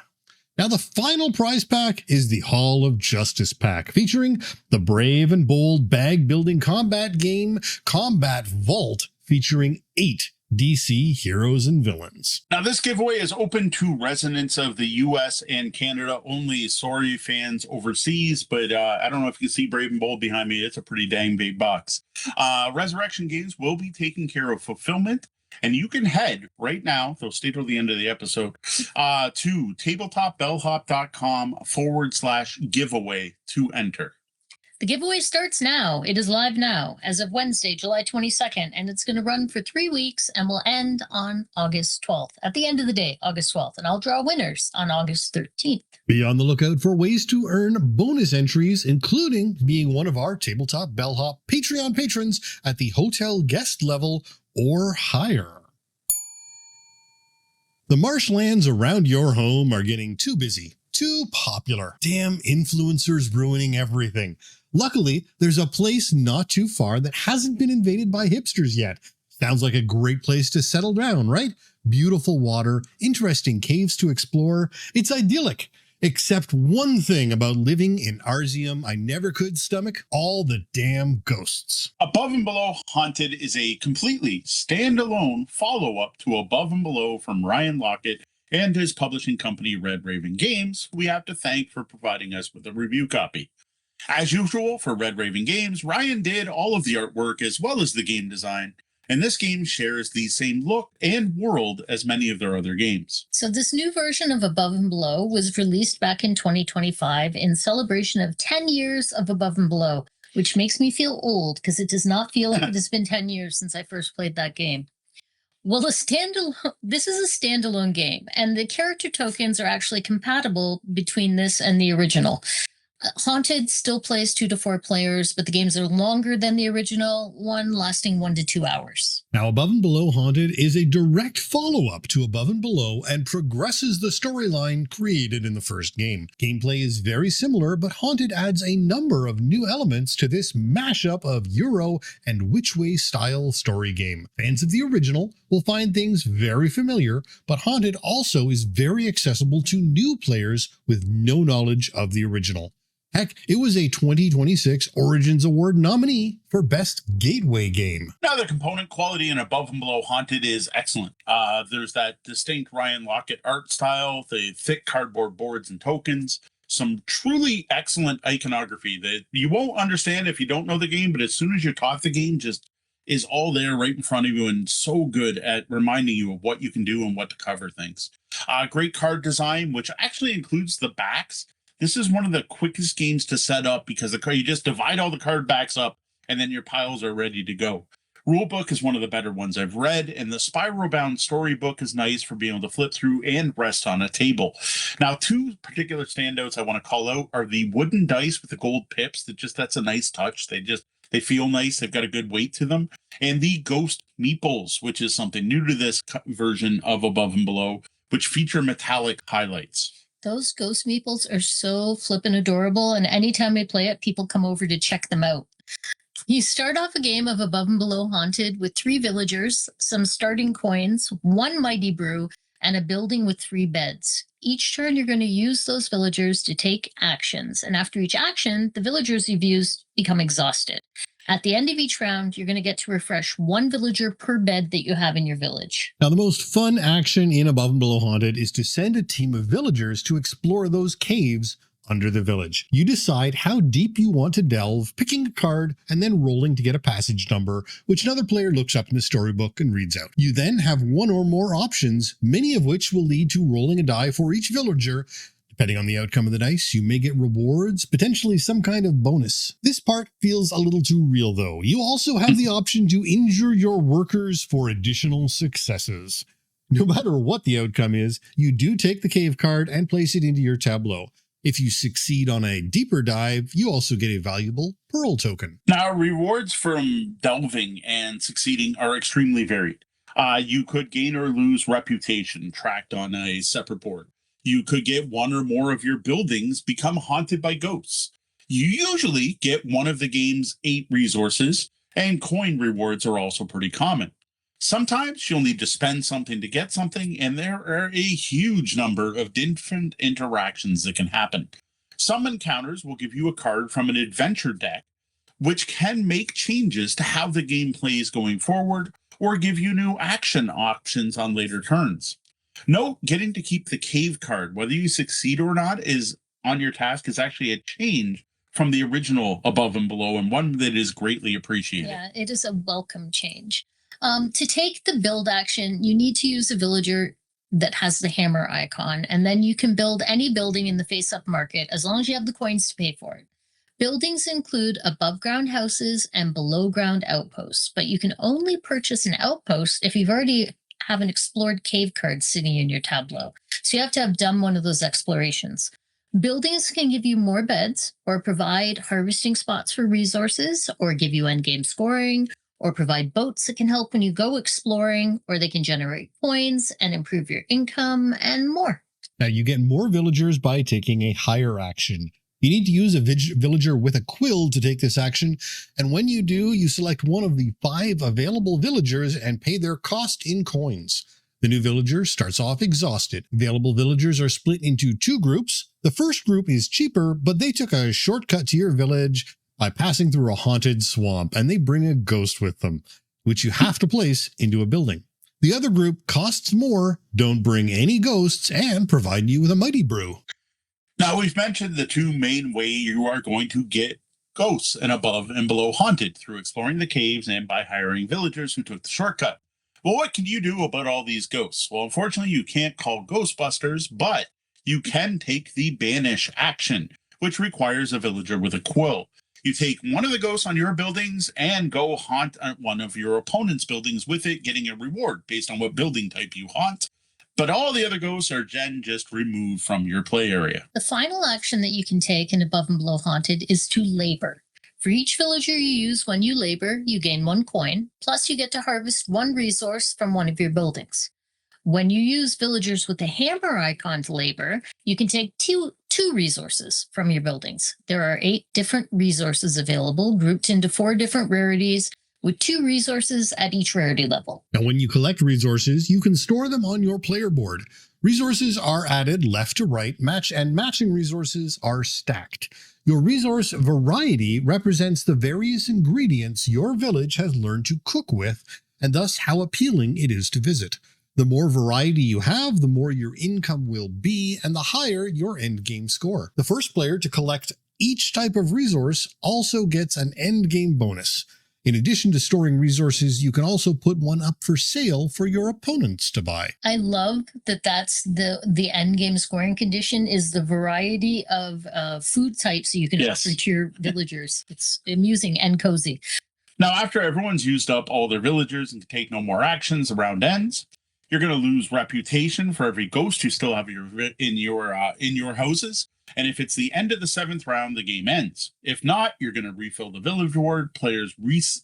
Now, the final prize pack is the Hall of Justice pack, featuring the Brave and Bold Bag Building Combat Game, Combat Vault, featuring 8 DC heroes and villains. Now, this giveaway is open to residents of the U.S. and Canada only. Sorry, fans overseas, but I don't know if you can see Brave and Bold behind me. It's a pretty dang big box. Resurrection Games will be taking care of fulfillment. And you can head right now, though stay till the end of the episode, to tabletopbellhop.com/giveaway to enter. The giveaway starts now. It is live now as of Wednesday, July 22nd, and it's going to run for 3 weeks and will end on August 12th. At the end of the day, August 12th, and I'll draw winners on August 13th. Be on the lookout for ways to earn bonus entries, including being one of our Tabletop Bellhop Patreon patrons at the hotel guest level or higher. The marshlands around your home are getting too busy, too popular. Damn influencers ruining everything. Luckily, there's a place not too far that hasn't been invaded by hipsters yet. Sounds like a great place to settle down, right? Beautiful water, interesting caves to explore. It's idyllic. Except one thing about living in Arzium I never could stomach: all the damn ghosts. Above and Below Haunted is a completely standalone follow-up to Above and Below from Ryan Lockett and his publishing company, Red Raven Games, who we have to thank for providing us with a review copy. As usual for Red Raven Games, Ryan did all of the artwork as well as the game design, and this game shares the same look and world as many of their other games. So this new version of Above and Below was released back in 2025 in celebration of 10 years of Above and Below, which makes me feel old because it does not feel like it has been 10 years since I first played that game. Well, this is a standalone game, and the character tokens are actually compatible between this and the original. Haunted still plays 2 to 4 players, but the games are longer than the original one, lasting 1 to 2 hours. Now, Above and Below Haunted is a direct follow-up to Above and Below and progresses the storyline created in the first game. Gameplay is very similar, but Haunted adds a number of new elements to this mashup of Euro and Which Way style story game. Fans of the original will find things very familiar, but Haunted also is very accessible to new players with no knowledge of the original. Heck, it was a 2026 Origins Award nominee for Best Gateway Game. Now, the component quality in Above and Below Haunted is excellent. There's that distinct Ryan Lockett art style, the thick cardboard boards and tokens, some truly excellent iconography that you won't understand if you don't know the game, but as soon as you're taught the game, just is all there right in front of you and so good at reminding you of what you can do and what to cover things. Great card design, which actually includes the backs. This is one of the quickest games to set up because you just divide all the card backs up and then your piles are ready to go. Rulebook is one of the better ones I've read, and the spiral bound storybook is nice for being able to flip through and rest on a table. Now, two particular standouts I want to call out are the wooden dice with the gold pips. That's a nice touch. They feel nice. They've got a good weight to them. And the ghost meeples, which is something new to this version of Above and Below, which feature metallic highlights. Those ghost meeples are so flippin' adorable, and anytime we play it, people come over to check them out. You start off a game of Above and Below Haunted with 3 villagers, some starting coins, 1 mighty brew, and a building with 3 beds. Each turn, you're going to use those villagers to take actions, and after each action, the villagers you've used become exhausted. At the end of each round, you're going to get to refresh 1 villager per bed that you have in your village. Now, the most fun action in Above and Below Haunted is to send a team of villagers to explore those caves under the village. You decide how deep you want to delve, picking a card and then rolling to get a passage number, which another player looks up in the storybook and reads out. You then have 1 or more options, many of which will lead to rolling a die for each villager. Depending on the outcome of the dice, you may get rewards, potentially some kind of bonus. This part feels a little too real though. You also have the option to injure your workers for additional successes. No matter what the outcome is, you do take the cave card and place it into your tableau. If you succeed on a deeper dive, you also get a valuable pearl token. Now, rewards from delving and succeeding are extremely varied. You could gain or lose reputation tracked on a separate board. You could get 1 or more of your buildings become haunted by ghosts. You usually get one of the game's 8 resources, and coin rewards are also pretty common. Sometimes you'll need to spend something to get something, and there are a huge number of different interactions that can happen. Some encounters will give you a card from an adventure deck, which can make changes to how the game plays going forward, or give you new action options on later turns. Note, getting to keep the cave card, whether you succeed or not, is on your task is actually a change from the original Above and Below, and one that is greatly appreciated. Yeah, it is a welcome change. To take the build action, you need to use a villager that has the hammer icon, and then you can build any building in the face-up market as long as you have the coins to pay for it. Buildings include above-ground houses and below-ground outposts, but you can only purchase an outpost if you've already have an explored cave card sitting in your tableau. So you have to have done one of those explorations. Buildings can give you more beds, or provide harvesting spots for resources, or give you endgame scoring, or provide boats that can help when you go exploring, or they can generate coins and improve your income, and more. Now, you get more villagers by taking a higher action. You need to use a villager with a quill to take this action, and when you do, you select one of the 5 available villagers and pay their cost in coins. The new villager starts off exhausted. Available villagers are split into 2 groups. The first group is cheaper, but they took a shortcut to your village by passing through a haunted swamp, and they bring a ghost with them, which you have to place into a building. The other group costs more, don't bring any ghosts, and provide you with a mighty brew. Now, we've mentioned the 2 main ways you are going to get ghosts in Above and Below Haunted, through exploring the caves and by hiring villagers who took the shortcut. Well, what can you do about all these ghosts? Well, unfortunately, you can't call Ghostbusters, but you can take the Banish action, which requires a villager with a quill. You take one of the ghosts on your buildings and go haunt one of your opponent's buildings with it, getting a reward based on what building type you haunt. But all the other ghosts are then just removed from your play area. The final action that you can take in Above and Below Haunted is to labor. For each villager you use when you labor, you gain 1 coin, plus you get to harvest 1 resource from one of your buildings. When you use villagers with the hammer icon to labor, you can take two resources from your buildings. There are 8 different resources available, grouped into 4 different rarities, with 2 resources at each rarity level. Now, when you collect resources, you can store them on your player board. Resources are added left to right, matching resources are stacked. Your resource variety represents the various ingredients your village has learned to cook with, and thus how appealing it is to visit. The more variety you have, the more your income will be, and the higher your endgame score. The first player to collect each type of resource also gets an endgame bonus. In addition to storing resources, you can also put one up for sale for your opponents to buy. I love that that's the end game scoring condition is the variety of food types you can Yes. offer to your villagers. It's amusing and cozy. Now, after everyone's used up all their villagers and can take no more actions around ends, you're going to lose reputation for every ghost you still have in your houses. And if it's the end of the 7th round, the game ends. If not, you're going to refill the village ward. Players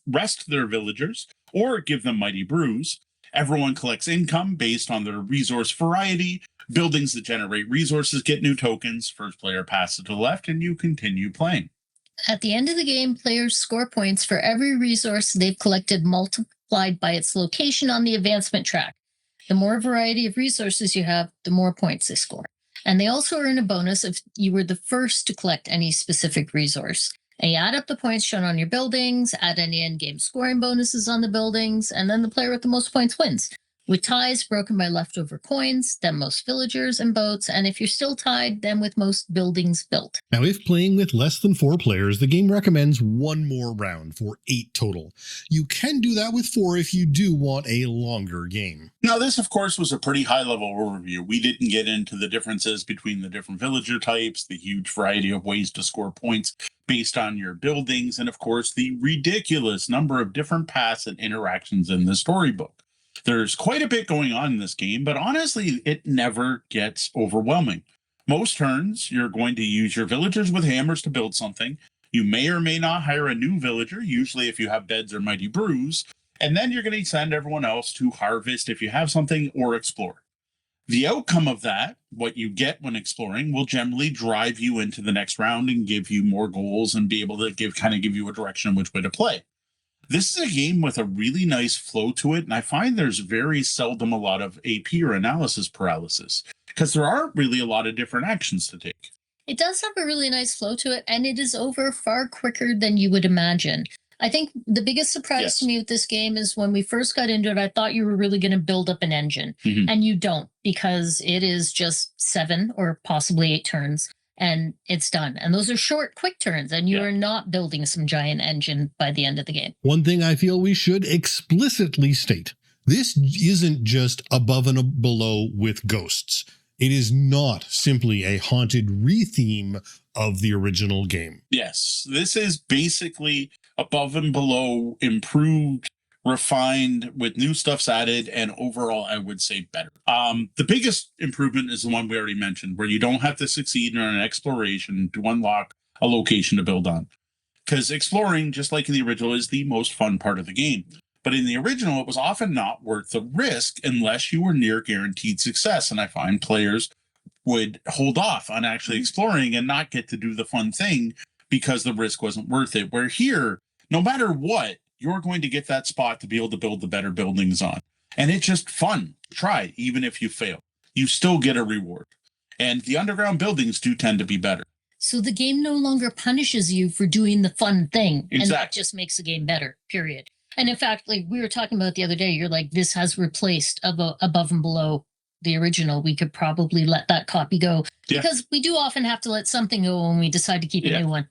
rest their villagers or give them mighty brews. Everyone collects income based on their resource variety. Buildings that generate resources get new tokens. First player passes to the left, and you continue playing. At the end of the game, players score points for every resource they've collected multiplied by its location on the advancement track. The more variety of resources you have, the more points they score. And they also earn a bonus if you were the first to collect any specific resource. And you add up the points shown on your buildings, add any end-game scoring bonuses on the buildings, and then the player with the most points wins. With ties broken by leftover coins, then most villagers and boats, and if you're still tied, then with most buildings built. Now, if playing with less than 4 players, the game recommends one more round for 8 total. You can do that with 4 if you do want a longer game. Now, this, of course, was a pretty high-level overview. We didn't get into the differences between the different villager types, the huge variety of ways to score points based on your buildings, and, of course, the ridiculous number of different paths and interactions in the storybook. There's quite a bit going on in this game, but honestly, it never gets overwhelming. Most turns, you're going to use your villagers with hammers to build something. You may or may not hire a new villager, usually if you have beds or mighty brews, and then you're going to send everyone else to harvest if you have something or explore. The outcome of that, what you get when exploring, will generally drive you into the next round and give you more goals and be able to give you a direction of which way to play. This is a game with a really nice flow to it, and I find there's very seldom a lot of AP or analysis paralysis, because there aren't really a lot of different actions to take. It does have a really nice flow to it, and it is over far quicker than you would imagine. I think the biggest surprise to me with this game is when we first got into it, I thought you were really going to build up an engine, and you don't, because it is just 7 or possibly 8 turns. And it's done. And those are short, quick turns, and you are not building some giant engine by the end of the game. One thing I feel we should explicitly state, this isn't just above and below with ghosts. It is not simply a haunted retheme of the original game. Yes, this is basically above and below, improved, refined, with new stuffs added, and overall, I would say better. The biggest improvement is the one we already mentioned, where you don't have to succeed in an exploration to unlock a location to build on. Because exploring, just like in the original, is the most fun part of the game. But in the original, it was often not worth the risk unless you were near guaranteed success. And I find players would hold off on actually exploring and not get to do the fun thing because the risk wasn't worth it. Where here, no matter what, you're going to get that spot to be able to build the better buildings on. And it's just fun. Try, even if you fail. You still get a reward. And the underground buildings do tend to be better. So the game no longer punishes you for doing the fun thing. Exactly. And that just makes the game better, period. And in fact, like we were talking about the other day, you're like, this has replaced above and below the original. We could probably let that copy go. Because we do often have to let something go when we decide to keep a new one.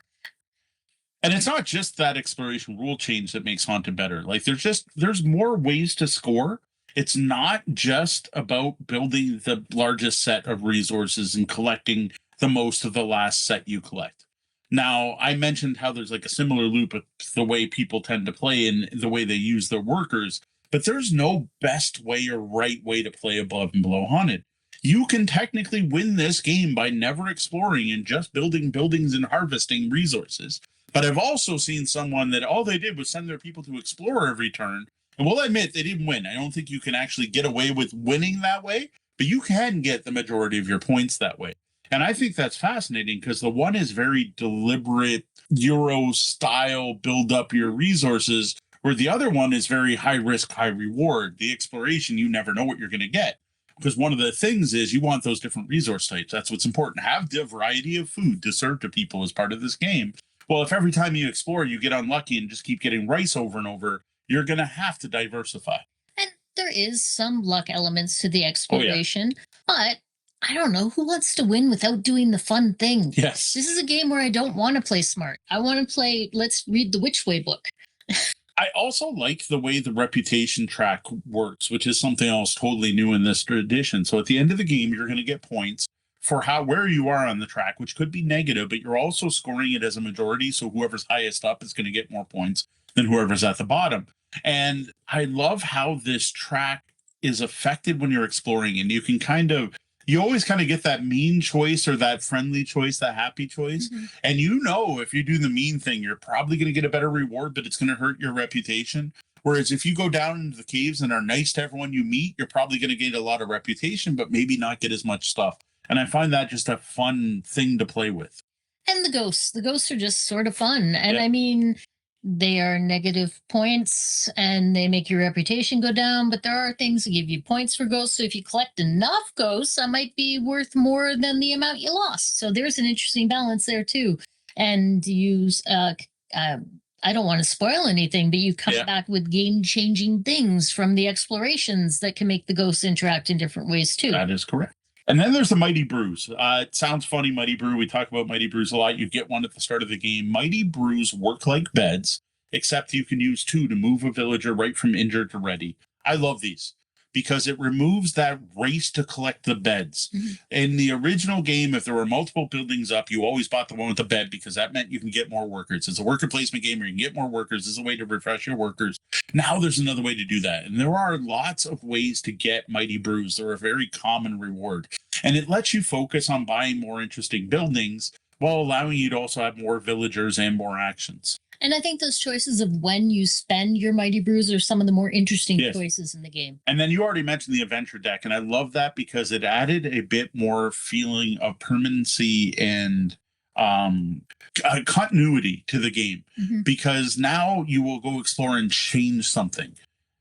And it's not just that exploration rule change that makes Haunted better. Like there's more ways to score. It's not just about building the largest set of resources and collecting the most of the last set you collect. Now, I mentioned how there's like a similar loop with the way people tend to play and the way they use their workers, but there's no best way or right way to play above and below Haunted. You can technically win this game by never exploring and just building buildings and harvesting resources. But I've also seen someone that all they did was send their people to explore every turn. And we'll admit they didn't win. I don't think you can actually get away with winning that way, but you can get the majority of your points that way. And I think that's fascinating because the one is very deliberate Euro style, build up your resources, where the other one is very high risk, high reward. The exploration, you never know what you're going to get. Because one of the things is you want those different resource types. That's what's important. Have the variety of food to serve to people as part of this game. Well, if every time you explore, you get unlucky and just keep getting rice over and over, you're going to have to diversify. And there is some luck elements to the exploration, but I don't know who wants to win without doing the fun thing. Yes. This is a game where I don't want to play smart. I want to play, let's read the Which Way book. I also like the way the reputation track works, which is something else totally new in this edition. So at the end of the game, you're going to get points for where you are on the track, which could be negative, but you're also scoring it as a majority. So whoever's highest up is going to get more points than whoever's at the bottom. And I love how this track is affected when you're exploring, and you always kind of get that mean choice or that friendly choice, that happy choice. Mm-hmm. And if you do the mean thing, you're probably going to get a better reward, but it's going to hurt your reputation. Whereas if you go down into the caves and are nice to everyone you meet, you're probably going to get a lot of reputation, but maybe not get as much stuff. And I find that just a fun thing to play with. And the ghosts are just sort of fun. And Yeah. I mean, they are negative points and they make your reputation go down, but there are things that give you points for ghosts. So if you collect enough ghosts, that might be worth more than the amount you lost. So there's an interesting balance there too. And use, I don't want to spoil anything, but you come back with game-changing things from the explorations that can make the ghosts interact in different ways too. That is correct. And then there's the Mighty Brews. It sounds funny, Mighty Brew. We talk about Mighty Brews a lot. You get one at the start of the game. Mighty Brews work like beds, except you can use 2 to move a villager right from injured to ready. I love these because it removes that race to collect the beds. Mm-hmm. In the original game, if there were multiple buildings up, you always bought the one with the bed because that meant you can get more workers. It's a worker placement game where you can get more workers. This is a way to refresh your workers. Now there's another way to do that. And there are lots of ways to get Mighty Brews. They're a very common reward. And it lets you focus on buying more interesting buildings while allowing you to also have more villagers and more actions. And I think those choices of when you spend your Mighty Brews are some of the more interesting choices in the game. And then you already mentioned the adventure deck, and I love that because it added a bit more feeling of permanency and continuity to the game. Mm-hmm. Because now you will go explore and change something.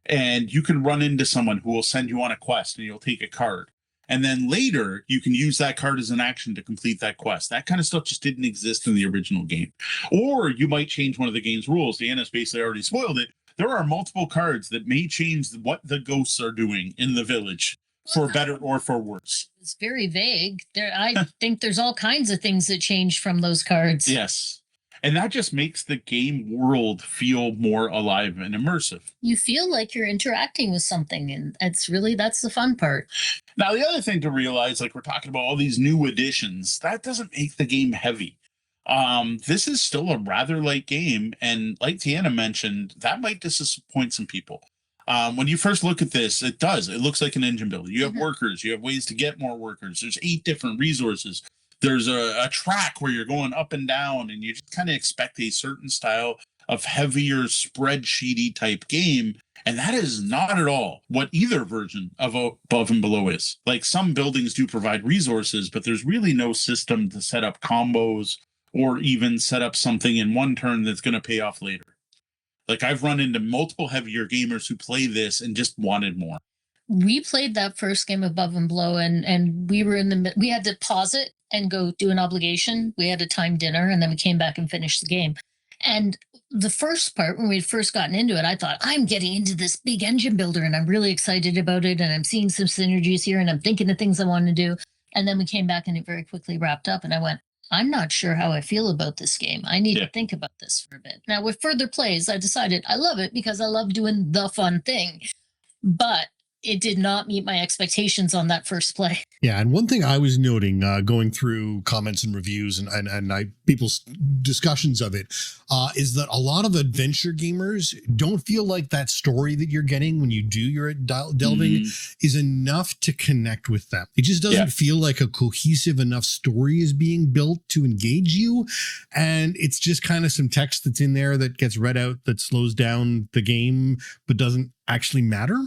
And you can run into someone who will send you on a quest and you'll take a card. And then later, you can use that card as an action to complete that quest. That kind of stuff just didn't exist in the original game. Or you might change one of the game's rules. Deanna's basically already spoiled it. There are multiple cards that may change what the ghosts are doing in the village for better or for worse. It's very vague. I think there's all kinds of things that change from those cards. Yes. And that just makes the game world feel more alive and immersive. You feel like you're interacting with something, and that's the fun part. Now, the other thing to realize, like we're talking about all these new additions, that doesn't make the game heavy. This is still a rather light game, and like Tiana mentioned, that might disappoint some people. When you first look at this, it looks like an engine builder. You have workers, you have ways to get more workers. There's 8 different resources. There's a track where you're going up and down, and you just kind of expect a certain style of heavier spreadsheety type game. And that is not at all what either version of Above and Below is. Like, some buildings do provide resources, but there's really no system to set up combos or even set up something in one turn that's going to pay off later. Like, I've run into multiple heavier gamers who play this and just wanted more. We played that first game Above and Below, and we were we had to pause it and go do an obligation. We had a time dinner, and then we came back and finished the game. And the first part, when we had first gotten into it, I thought, I'm getting into this big engine builder, and I'm really excited about it, and I'm seeing some synergies here, and I'm thinking of things I want to do. And then we came back, and it very quickly wrapped up, and I went, I'm not sure how I feel about this game. I need to think about this for a bit. Now, with further plays, I decided I love it because I love doing the fun thing. But it did not meet my expectations on that first play. Yeah, and one thing I was noting, going through comments and reviews and people's discussions of it, is that a lot of adventure gamers don't feel like that story that you're getting when you do your delving is enough to connect with them. It just doesn't feel like a cohesive enough story is being built to engage you. And it's just kind of some text that's in there that gets read out that slows down the game, but doesn't actually matter.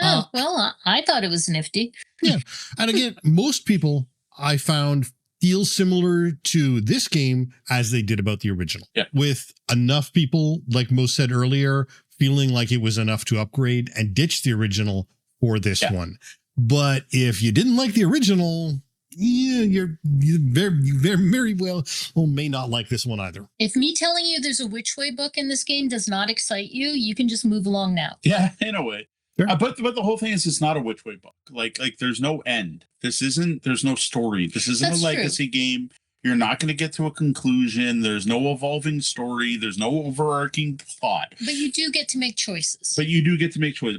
Oh, well, I thought it was nifty. Yeah. And again, most people I found feel similar to this game as they did about the original. Yeah. With enough people, like Mo said earlier, feeling like it was enough to upgrade and ditch the original for this one. But if you didn't like the original, you very well may not like this one either. If me telling you there's a Which Way book in this game does not excite you, you can just move along now. Yeah, in a way. Sure. But the whole thing is, it's not a Which Way book. Like there's no end. There's no story. This isn't That's a legacy game. You're not going to get to a conclusion. There's no evolving story. There's no overarching plot. But you do get to make choices.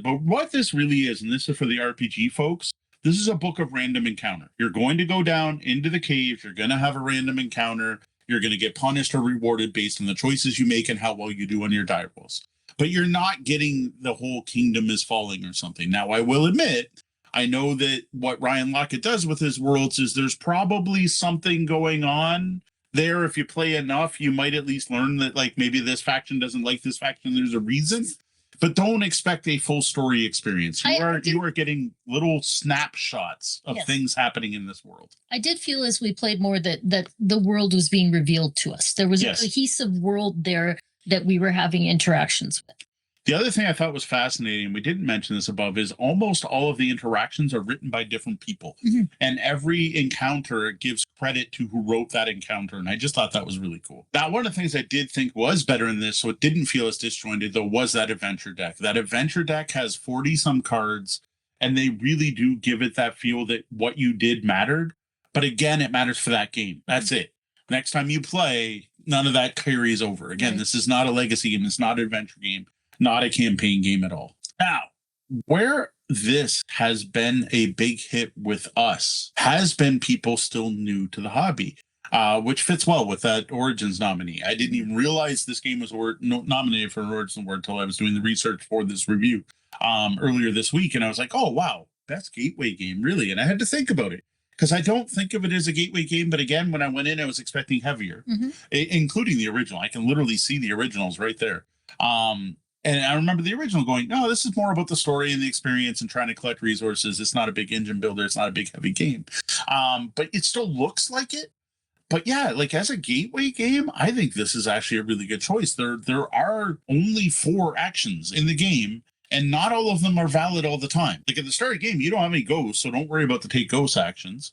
But what this really is, and this is for the RPG folks, this is a book of random encounter. You're going to go down into the cave. You're going to have a random encounter. You're going to get punished or rewarded based on the choices you make and how well you do on your die rolls. But you're not getting the whole kingdom is falling or something. Now, I will admit, I know that what Ryan Lockett does with his worlds is there's probably something going on there. If you play enough, you might at least learn that, like, maybe this faction doesn't like this faction. There's a reason. But don't expect a full story experience. You are getting little snapshots of things happening in this world. I did feel as we played more that the world was being revealed to us. There was a cohesive world there that we were having interactions with. The other thing I thought was fascinating, we didn't mention this above, is almost all of the interactions are written by different people. Mm-hmm. And every encounter gives credit to who wrote that encounter. And I just thought that was really cool. Now, one of the things I did think was better in this, so it didn't feel as disjointed, though, was that adventure deck. That adventure deck has 40-some cards, and they really do give it that feel that what you did mattered. But again, it matters for that game. That's it. Next time you play, none of that carries over. Again, This is not a legacy game. It's not an adventure game. Not a campaign game at all. Now, where this has been a big hit with us has been people still new to the hobby, which fits well with that Origins nominee. I didn't even realize this game was nominated for an Origins Award until I was doing the research for this review earlier this week. And I was like, oh, wow, best gateway game, really? And I had to think about it because I don't think of it as a gateway game. But again, when I went in, I was expecting heavier, including the original. I can literally see the originals right there. And I remember the original going, no, this is more about the story and the experience and trying to collect resources. It's not a big engine builder. It's not a big, heavy game. But it still looks like it. But yeah, like as a gateway game, I think this is actually a really good choice. There are only 4 actions in the game, and not all of them are valid all the time. Like at the start of the game, you don't have any ghosts, so don't worry about the take ghost actions.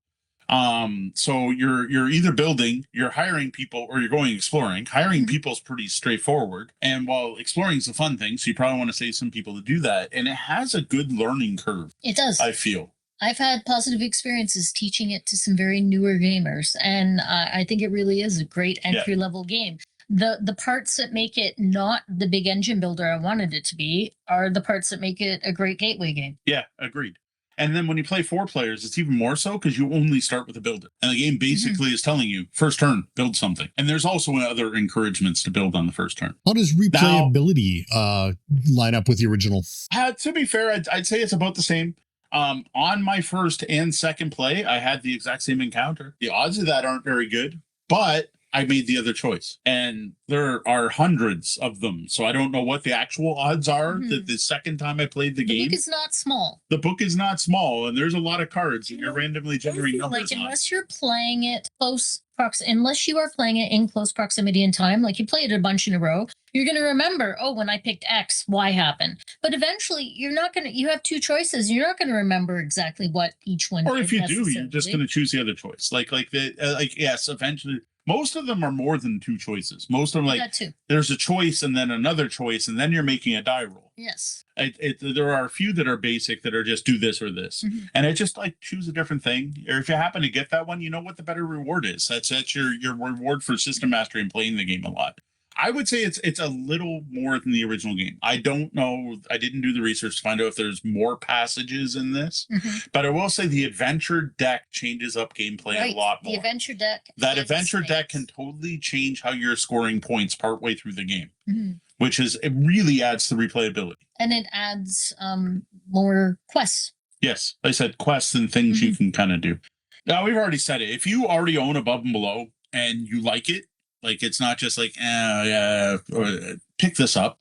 So you're either building, you're hiring people, or you're going exploring. Hiring people is pretty straightforward. And while exploring is a fun thing, so you probably want to save some people to do that. And it has a good learning curve. It does. I feel. I've had positive experiences teaching it to some very newer gamers. And I think it really is a great entry-level game. The parts that make it not the big engine builder I wanted it to be are the parts that make it a great gateway game. Yeah, agreed. And then when you play 4 players, it's even more so because you only start with a builder. And the game basically is telling you, first turn, build something. And there's also other encouragements to build on the first turn. How does replayability line up with the original? To be fair, I'd say it's about the same. On my first and second play, I had the exact same encounter. The odds of that aren't very good, but I made the other choice. And there are hundreds of them. So I don't know what the actual odds are that the second time I played the game. The book is not small. The book is not small. And there's a lot of cards that you're randomly generating numbers on. Unless you're playing it unless you are playing it in close proximity in time, like you play it a bunch in a row, you're going to remember, oh, when I picked X, Y happened. But eventually you have 2 choices. You're not going to remember exactly what each one Or if you do, you're just going to choose the other choice. Yes, eventually. Most of them are more than 2 choices. Most of them, there's a choice and then another choice, and then you're making a die roll. Yes. There are a few that are basic that are just do this or this. And I just choose a different thing. Or if you happen to get that one, you know what the better reward is. That's your reward for system mastery and playing the game a lot. I would say it's a little more than the original game. I don't know. I didn't do the research to find out if there's more passages in this. But I will say the adventure deck changes up gameplay a lot more. The adventure deck. That adventure deck can totally change how you're scoring points partway through the game, it really adds to replayability. And it adds more quests. Yes, like I said quests and things you can kind of do. Now, we've already said it. If you already own Above and Below and you like it, it's not just pick this up.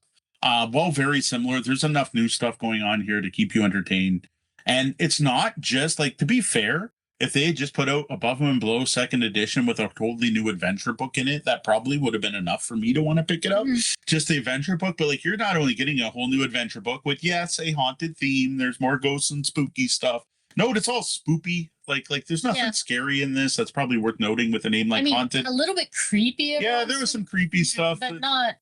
Very similar. There's enough new stuff going on here to keep you entertained. And it's not just to be fair, if they had just put out Above and Below 2nd edition with a totally new adventure book in it, that probably would have been enough for me to want to pick it up. Just the adventure book. But you're not only getting a whole new adventure book with, yes, a haunted theme. There's more ghosts and spooky stuff. No, it's all spoopy. There's nothing scary in this. That's probably worth noting with a name like Haunted. A little bit creepy. Yeah, there was some creepy stuff. But not...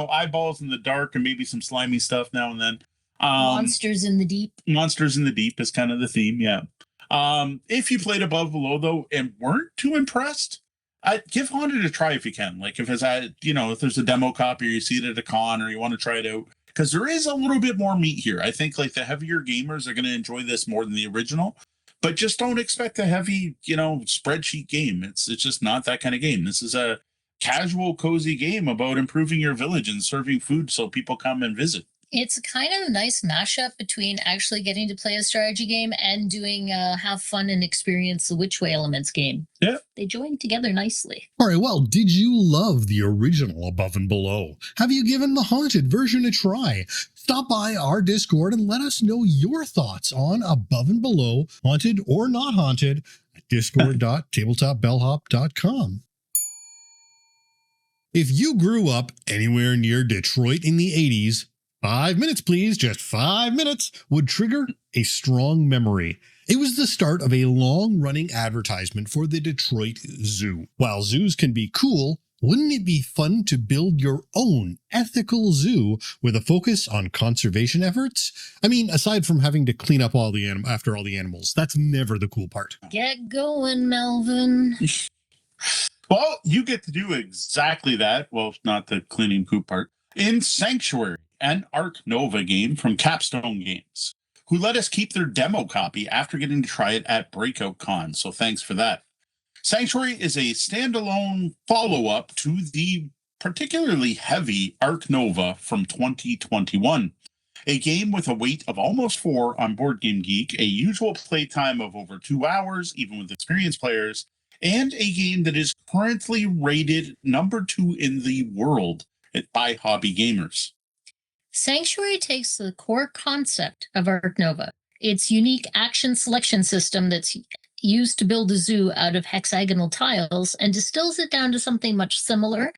eyeballs in the dark and maybe some slimy stuff now and then. Monsters in the Deep. Monsters in the Deep is kind of the theme, yeah. If you played Above Below, though, and weren't too impressed, Give Haunted a try if you can. Like if it's at, if there's a demo copy or you see it at a con or you want to try it out, because there is a little bit more meat here. I think like the heavier gamers are going to enjoy this more than the original, but just don't expect a heavy, spreadsheet game. It's just not that kind of game. This is a casual, cozy game about improving your village and serving food so people come and visit. It's kind of a nice mashup between actually getting to play a strategy game and doing have fun and experience the Which Way Elements game. Yeah. They join together nicely. All right, well, did you love the original Above and Below? Have you given the Haunted version a try? Stop by our Discord and let us know your thoughts on Above and Below, haunted or not haunted, at discord.tabletopbellhop.com. If you grew up anywhere near Detroit in the 80s, 5 minutes, please, just 5 minutes, would trigger a strong memory. It was the start of a long-running advertisement for the Detroit Zoo. While zoos can be cool, wouldn't it be fun to build your own ethical zoo with a focus on conservation efforts? I mean, aside from having to clean up after all the animals, that's never the cool part. Get going, Melvin. Well, you get to do exactly that. Well, not the cleaning poop part. In Sanctuary, an Arc Nova game from Capstone Games, who let us keep their demo copy after getting to try it at Breakout Con. So thanks for that. Sanctuary is a standalone follow-up to the particularly heavy Arc Nova from 2021. A game with a weight of almost 4 on Board Game Geek, a usual playtime of over 2 hours, even with experienced players, and a game that is currently rated number 2 in the world by hobby gamers. Sanctuary takes the core concept of Arc Nova, its unique action selection system that's used to build a zoo out of hexagonal tiles, and distills it down to something much simpler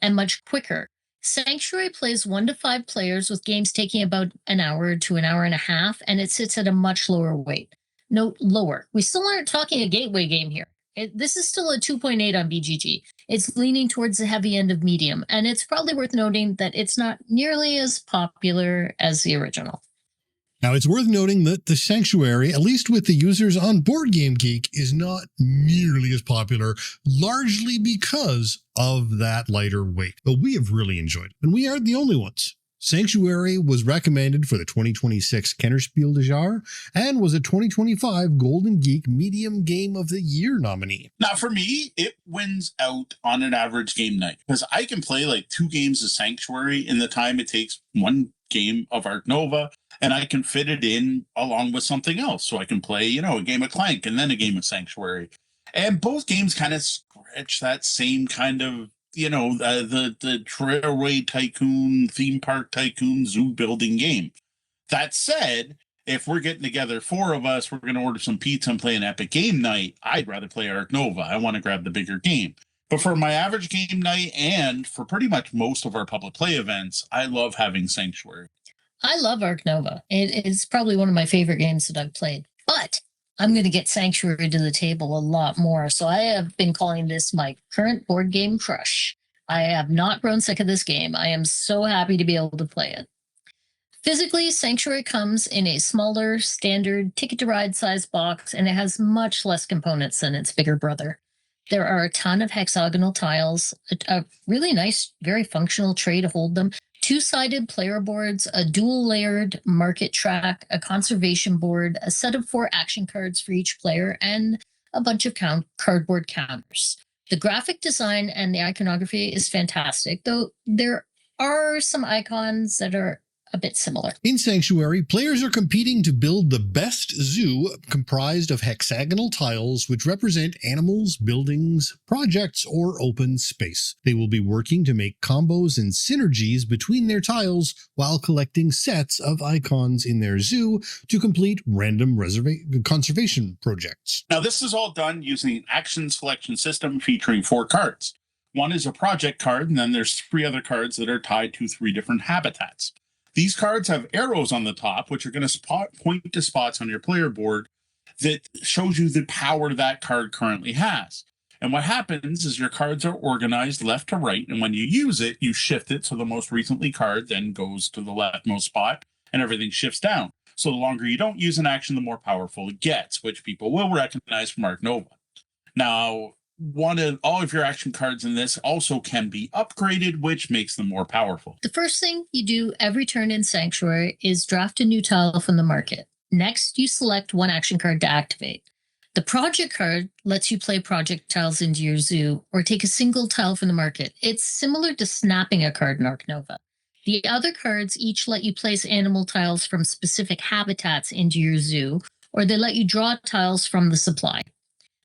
and much quicker. Sanctuary plays 1 to 5 players, with games taking about an hour to an hour and a half, and it sits at a much lower weight. Note lower. We still aren't talking a gateway game here. This is still a 2.8 on BGG. It's leaning towards the heavy end of medium, and it's probably worth noting that it's not nearly as popular as the original. Now, it's worth noting that the Sanctuary, at least with the users on Board Game Geek, is not nearly as popular, largely because of that lighter weight. But we have really enjoyed it, and we aren't the only ones. Sanctuary was recommended for the 2026 Kennerspiel des Jahres and was a 2025 Golden Geek Medium Game of the Year nominee. Now, for me, it wins out on an average game night because I can play like 2 games of Sanctuary in the time it takes 1 game of Arc Nova, and I can fit it in along with something else. So I can play, a game of Clank and then a game of Sanctuary. And both games kind of scratch that same kind of the Trailway Tycoon, Theme Park Tycoon, zoo building game. That said, if we're getting together, 4 of us, we're going to order some pizza and play an epic game night, I'd rather play Arc Nova. I want to grab the bigger game. But for my average game night and for pretty much most of our public play events, I love having Sanctuary. I love Arc Nova. It is probably one of my favorite games that I've played. But I'm going to get Sanctuary to the table a lot more. So I have been calling this my current board game crush. I have not grown sick of this game. I am so happy to be able to play it. Physically, Sanctuary comes in a smaller, standard, ticket-to-ride size box, and it has much less components than its bigger brother. There are a ton of hexagonal tiles, a really nice, very functional tray to hold them, 2-sided player boards, a dual-layered market track, a conservation board, a set of 4 action cards for each player, and a bunch of cardboard counters. The graphic design and the iconography is fantastic, though there are some icons that are a bit similar. In Sanctuary, players are competing to build the best zoo comprised of hexagonal tiles which represent animals, buildings, projects, or open space. They will be working to make combos and synergies between their tiles while collecting sets of icons in their zoo to complete random conservation projects. Now, this is all done using an action selection system featuring 4 cards. One is a project card, and then there's 3 other cards that are tied to 3 different habitats. These cards have arrows on the top, which are going to point to spots on your player board that shows you the power that card currently has. And what happens is your cards are organized left to right, and when you use it, you shift it so the most recently card then goes to the leftmost spot, and everything shifts down. So the longer you don't use an action, the more powerful it gets, which people will recognize from Arc Nova. Now, all of your action cards in this also can be upgraded, which makes them more powerful. The first thing you do every turn in Sanctuary is draft a new tile from the market. Next, you select one action card to activate. The project card lets you play project tiles into your zoo or take a single tile from the market. It's similar to snapping a card in Arc Nova. The other cards each let you place animal tiles from specific habitats into your zoo, or they let you draw tiles from the supply.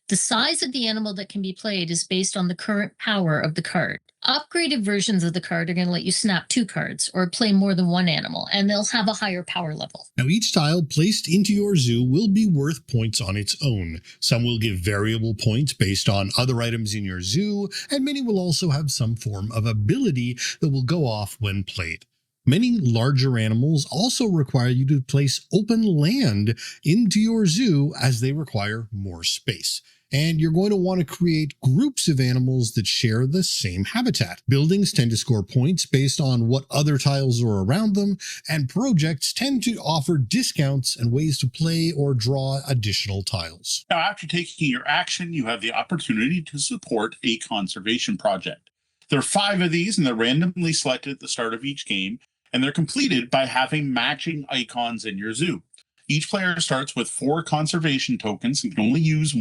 The size of the animal that can be played is based on the current power of the card. Upgraded versions of the card are going to let you snap 2 cards or play more than one animal, and they'll have a higher power level. Now, each tile placed into your zoo will be worth points on its own. Some will give variable points based on other items in your zoo, and many will also have some form of ability that will go off when played. Many larger animals also require you to place open land into your zoo as they require more space. And you're going to want to create groups of animals that share the same habitat. Buildings tend to score points based on what other tiles are around them, and projects tend to offer discounts and ways to play or draw additional tiles. Now, after taking your action, you have the opportunity to support a conservation project. There are 5 of these, and they're randomly selected at the start of each game, and they're completed by having matching icons in your zoo. Each player starts with 4 conservation tokens and can only use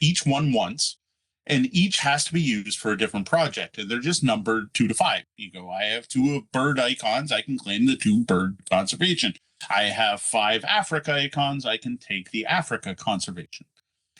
each one once, and each has to be used for a different project. And they're just numbered 2 to 5. You go, I have 2 bird icons, I can claim the 2 bird conservation. I have 5 Africa icons, I can take the Africa conservation.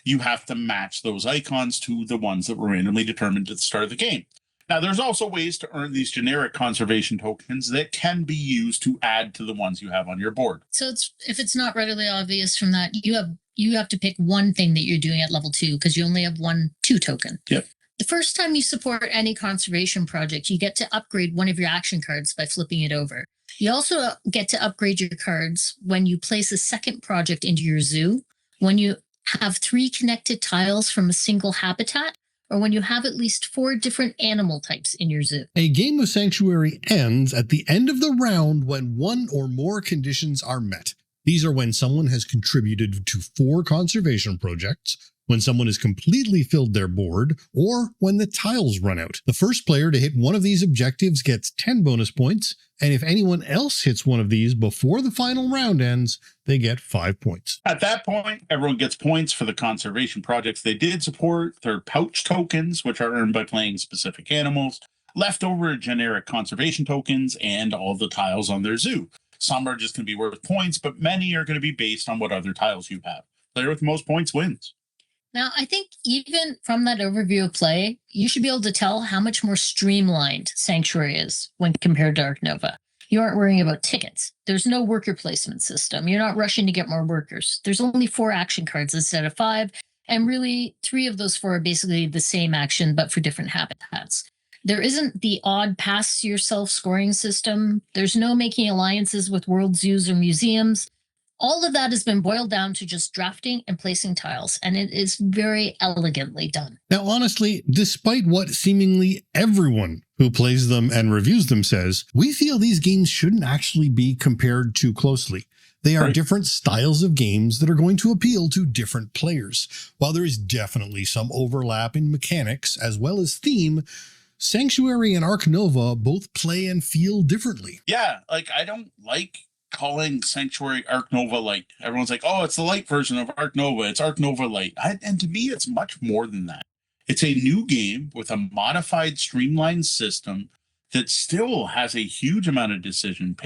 You have to match those icons to the ones that were randomly determined at the start of the game. Now, there's also ways to earn these generic conservation tokens that can be used to add to the ones you have on your board. So if it's not readily obvious from that, you have to pick one thing that you're doing at level 2 because you only have 2 token. Yep. The first time you support any conservation project, you get to upgrade one of your action cards by flipping it over. You also get to upgrade your cards when you place a second project into your zoo, when you have 3 connected tiles from a single habitat, or when you have at least 4 different animal types in your zoo. A game of Sanctuary ends at the end of the round when 1 or more conditions are met. These are when someone has contributed to 4 conservation projects, when someone has completely filled their board, or when the tiles run out. The first player to hit one of these objectives gets 10 bonus points, and if anyone else hits one of these before the final round ends, they get 5 points. At that point, everyone gets points for the conservation projects they did support, their pouch tokens, which are earned by playing specific animals, leftover generic conservation tokens, and all the tiles on their zoo. Some are just going to be worth points, but many are going to be based on what other tiles you have. Player with the most points wins. Now, I think even from that overview of play, you should be able to tell how much more streamlined Sanctuary is when compared to Arc Nova. You aren't worrying about tickets. There's no worker placement system. You're not rushing to get more workers. There's only 4 action cards instead of 5, and really 3 of those 4 are basically the same action but for different habitats. There isn't the odd pass yourself scoring system. There's no making alliances with world zoos or museums. All of that has been boiled down to just drafting and placing tiles, and it is very elegantly done. Now, honestly, despite what seemingly everyone who plays them and reviews them says, we feel these games shouldn't actually be compared too closely. They are different styles of games that are going to appeal to different players. While there is definitely some overlap in mechanics as well as theme, Sanctuary and Arc Nova both play and feel differently. Yeah, I don't like calling Sanctuary Arc Nova Light. Everyone's like, oh, it's the light version of Arc Nova. It's Arc Nova Light. And to me, it's much more than that. It's a new game with a modified, streamlined system that still has a huge amount of decision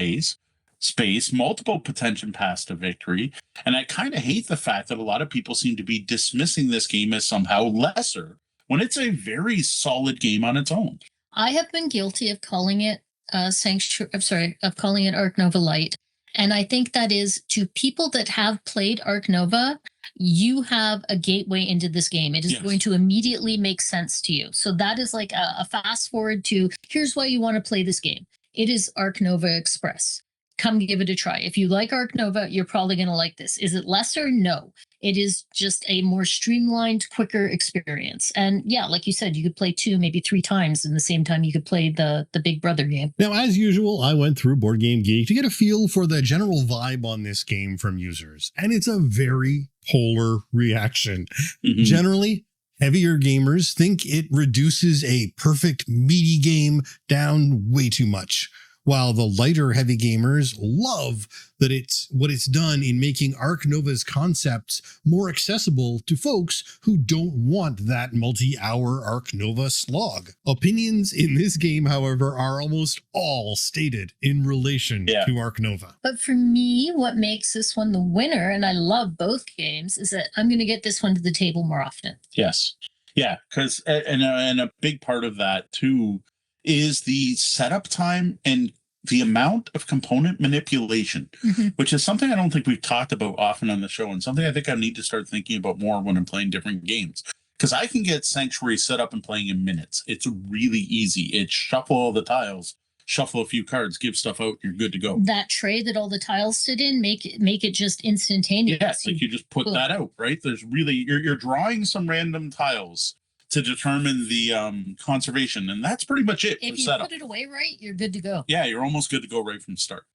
space, multiple potential paths to victory. And I kind of hate the fact that a lot of people seem to be dismissing this game as somehow lesser when it's a very solid game on its own. I have been guilty of calling it calling it Arc Nova Light. And I think that is to people that have played Arc Nova, you have a gateway into this game. It is going to immediately make sense to you. So that is like a fast forward to, here's why you want to play this game. It is Arc Nova Express. Come give it a try. If you like Arc Nova, you're probably going to like this. Is it lesser? No. It is just a more streamlined, quicker experience. And yeah, like you said, you could play 2, maybe 3 times in the same time you could play the Big Brother game. Now, as usual, I went through Board Game Geek to get a feel for the general vibe on this game from users. And it's a very polar reaction. Mm-hmm. Generally, Heavier gamers think it reduces a perfect meaty game down way too much, while the lighter heavy gamers love that what it's done in making Ark Nova's concepts more accessible to folks who don't want that multi-hour Ark Nova slog. Opinions in this game, however, are almost all stated in relation to Ark Nova. But for me, what makes this one the winner, and I love both games, is that I'm going to get this one to the table more often. Yes. Yeah, because and a big part of that too is the setup time and the amount of component manipulation, which is something I don't think we've talked about often on the show, and something I think I need to start thinking about more when I'm playing different games. Because I can get Sanctuary set up and playing in minutes. It's really easy. It's shuffle all the tiles, shuffle a few cards, give stuff out, you're good to go. That tray that all the tiles sit in, make it just instantaneous. Yes, like you just put that out, right? There's really, you're drawing some random tiles to determine the conservation, and that's pretty much it. If you setup. put it away right, you're good to go. Yeah, you're almost good to go right from the start.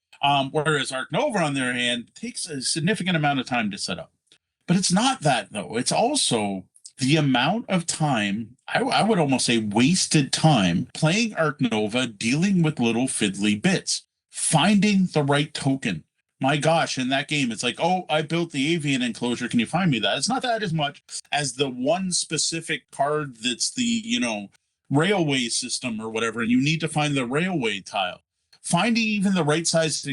Whereas Ark Nova, on the other hand, takes a significant amount of time to set up. But it's not that, though. It's also the amount of time, I would almost say wasted time, playing Ark Nova, dealing with little fiddly bits, finding the right token. My gosh, in that game, it's like, oh, I built the avian enclosure. Can you find me that? It's not that as much as the one specific card that's the, railway system or whatever, and you need to find the railway tile. Finding even the right size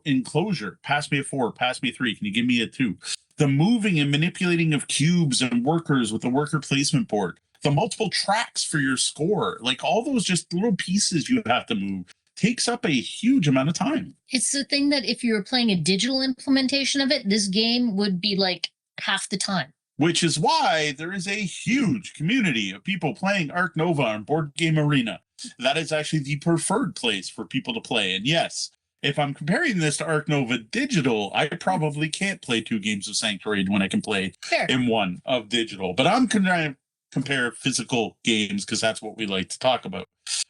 enclosure. Pass me a 4, pass me a 3. Can you give me a 2? The moving and manipulating of cubes and workers with the worker placement board. The multiple tracks for your score. Like all those just little pieces you have to move. Takes up a huge amount of time. It's the thing that if you were playing a digital implementation of it, this game would be like half the time. Which is why there is a huge community of people playing Ark Nova on Board Game Arena. That is actually the preferred place for people to play. And yes, if I'm comparing this to Ark Nova Digital, I probably can't play 2 games of Sanctuary when I can play in one of digital. But I'm going to compare physical games because that's what we like to talk about.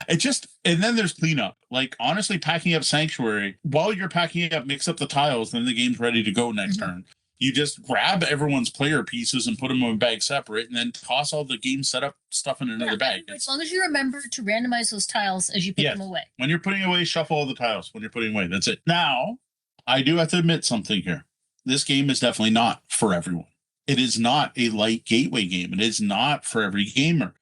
And then there's cleanup. Like, honestly, packing up Sanctuary, while you're packing it up, mix up the tiles, then the game's ready to go next turn. You just grab everyone's player pieces and put them in a bag separate, and then toss all the game setup stuff in another bag. As long as you remember to randomize those tiles as you put them away. When you're putting away, shuffle all the tiles. When you're putting away, that's it. Now, I do have to admit something here. This game is definitely not for everyone. It is not a light gateway game. It is not for every gamer.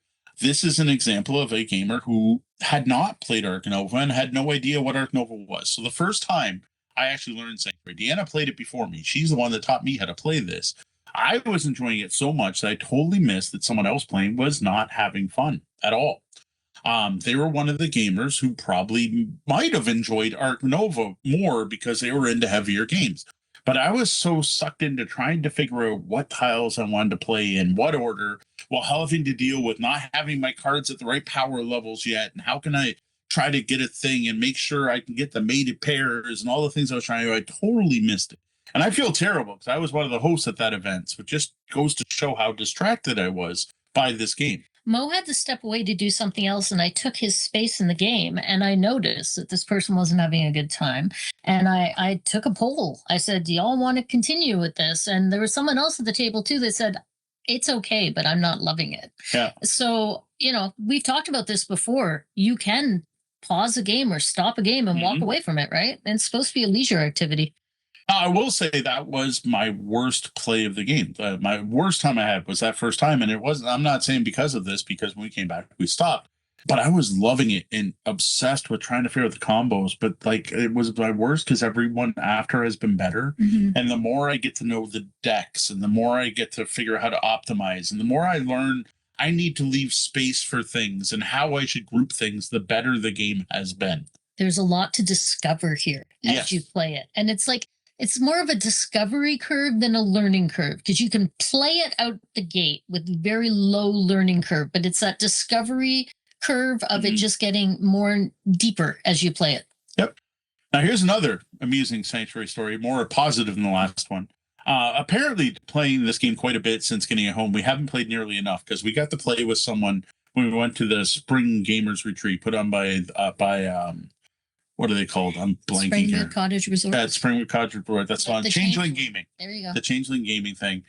This is an example of a gamer who had not played Ark Nova and had no idea what Ark Nova was. So the first time I actually learned Sanctuary, Deanna played it before me. She's the one that taught me how to play this. I was enjoying it so much that I totally missed that someone else playing was not having fun at all. They were one of the gamers who probably might have enjoyed Ark Nova more because they were into heavier games. But I was so sucked into trying to figure out what tiles I wanted to play in what order, while having to deal with not having my cards at the right power levels yet. And how can I try to get a thing and make sure I can get the mated pairs and all the things I was trying to do. I totally missed it. And I feel terrible because I was one of the hosts at that event. So it just goes to show how distracted I was by this game. Mo had to step away to do something else, and I took his space in the game, and I noticed that this person wasn't having a good time. And I took a poll. I said, do y'all want to continue with this? And there was someone else at the table, too, that said, it's okay, but I'm not loving it. Yeah. So, we've talked about this before. You can pause a game or stop a game and walk away from it, right? And it's supposed to be a leisure activity. I will say that was my worst play of the game. My worst time I had was that first time. And it wasn't, I'm not saying because of this, because when we came back, we stopped. But I was loving it and obsessed with trying to figure out the combos. But it was my worst because everyone after has been better. And the more I get to know the decks and the more I get to figure out how to optimize and the more I learn I need to leave space for things and how I should group things, the better the game has been. There's a lot to discover here as you play it. And it's more of a discovery curve than a learning curve because you can play it out the gate with very low learning curve, but it's that discovery curve of it just getting more deeper as you play it. Yep. Now here's another amusing Sanctuary story, more positive than the last one. Apparently playing this game quite a bit since getting it home. We haven't played nearly enough because we got to play with someone when we went to the Spring Gamers Retreat put on by what are they called? I'm blanking here. Springwood Cottage Resort. Springwood Cottage Resort. That's on the Changeling Gaming. There you go. The Changeling Gaming thing.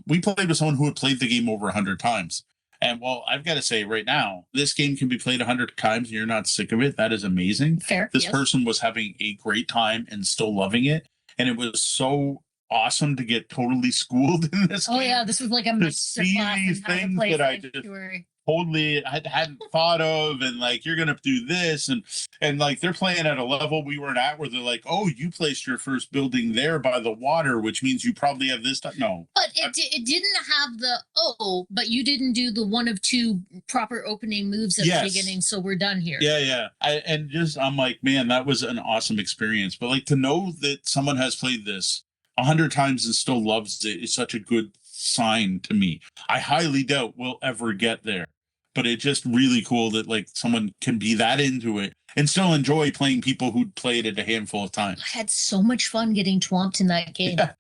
We played with someone who had played the game over 100 times. And well, I've got to say right now, this game can be played 100 times and you're not sick of it. That is amazing. Fair. This yes. person was having a great time and still loving it. And it was so awesome to get totally schooled in this game. Oh yeah, this was like a master class these in how to things play that I just Sanctuary. totally hadn't thought of, and like you're gonna do this, and like they're playing at a level we weren't at where they're like, oh, you placed your first building there by the water, which means you probably have this time. No, but it didn't have the but you didn't do the one of two proper opening moves at the beginning, so we're done here. Yeah. I'm like, man, that was an awesome experience. But like to know that someone has played this 100 times and still loves it is such a good sign to me. I highly doubt we'll ever get there. But it's just really cool that like someone can be that into it and still enjoy playing people who'd played it a handful of times. I had so much fun getting twomped in that game. Yeah.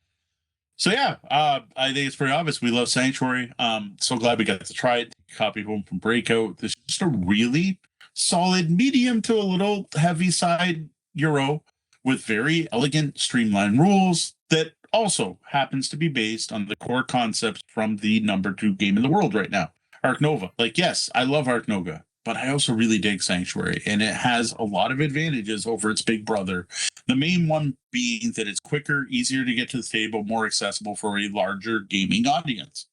So I think it's pretty obvious we love Sanctuary. So glad we got to try it. Copy home from Breakout. This is just a really solid medium to a little heavy side Euro with very elegant, streamlined rules that also happens to be based on the core concepts from the number 2 game in the world right now. Ark Nova. Like, yes, I love Ark Nova, but I also really dig Sanctuary, and it has a lot of advantages over its big brother. The main one being that it's quicker, easier to get to the table, more accessible for a larger gaming audience.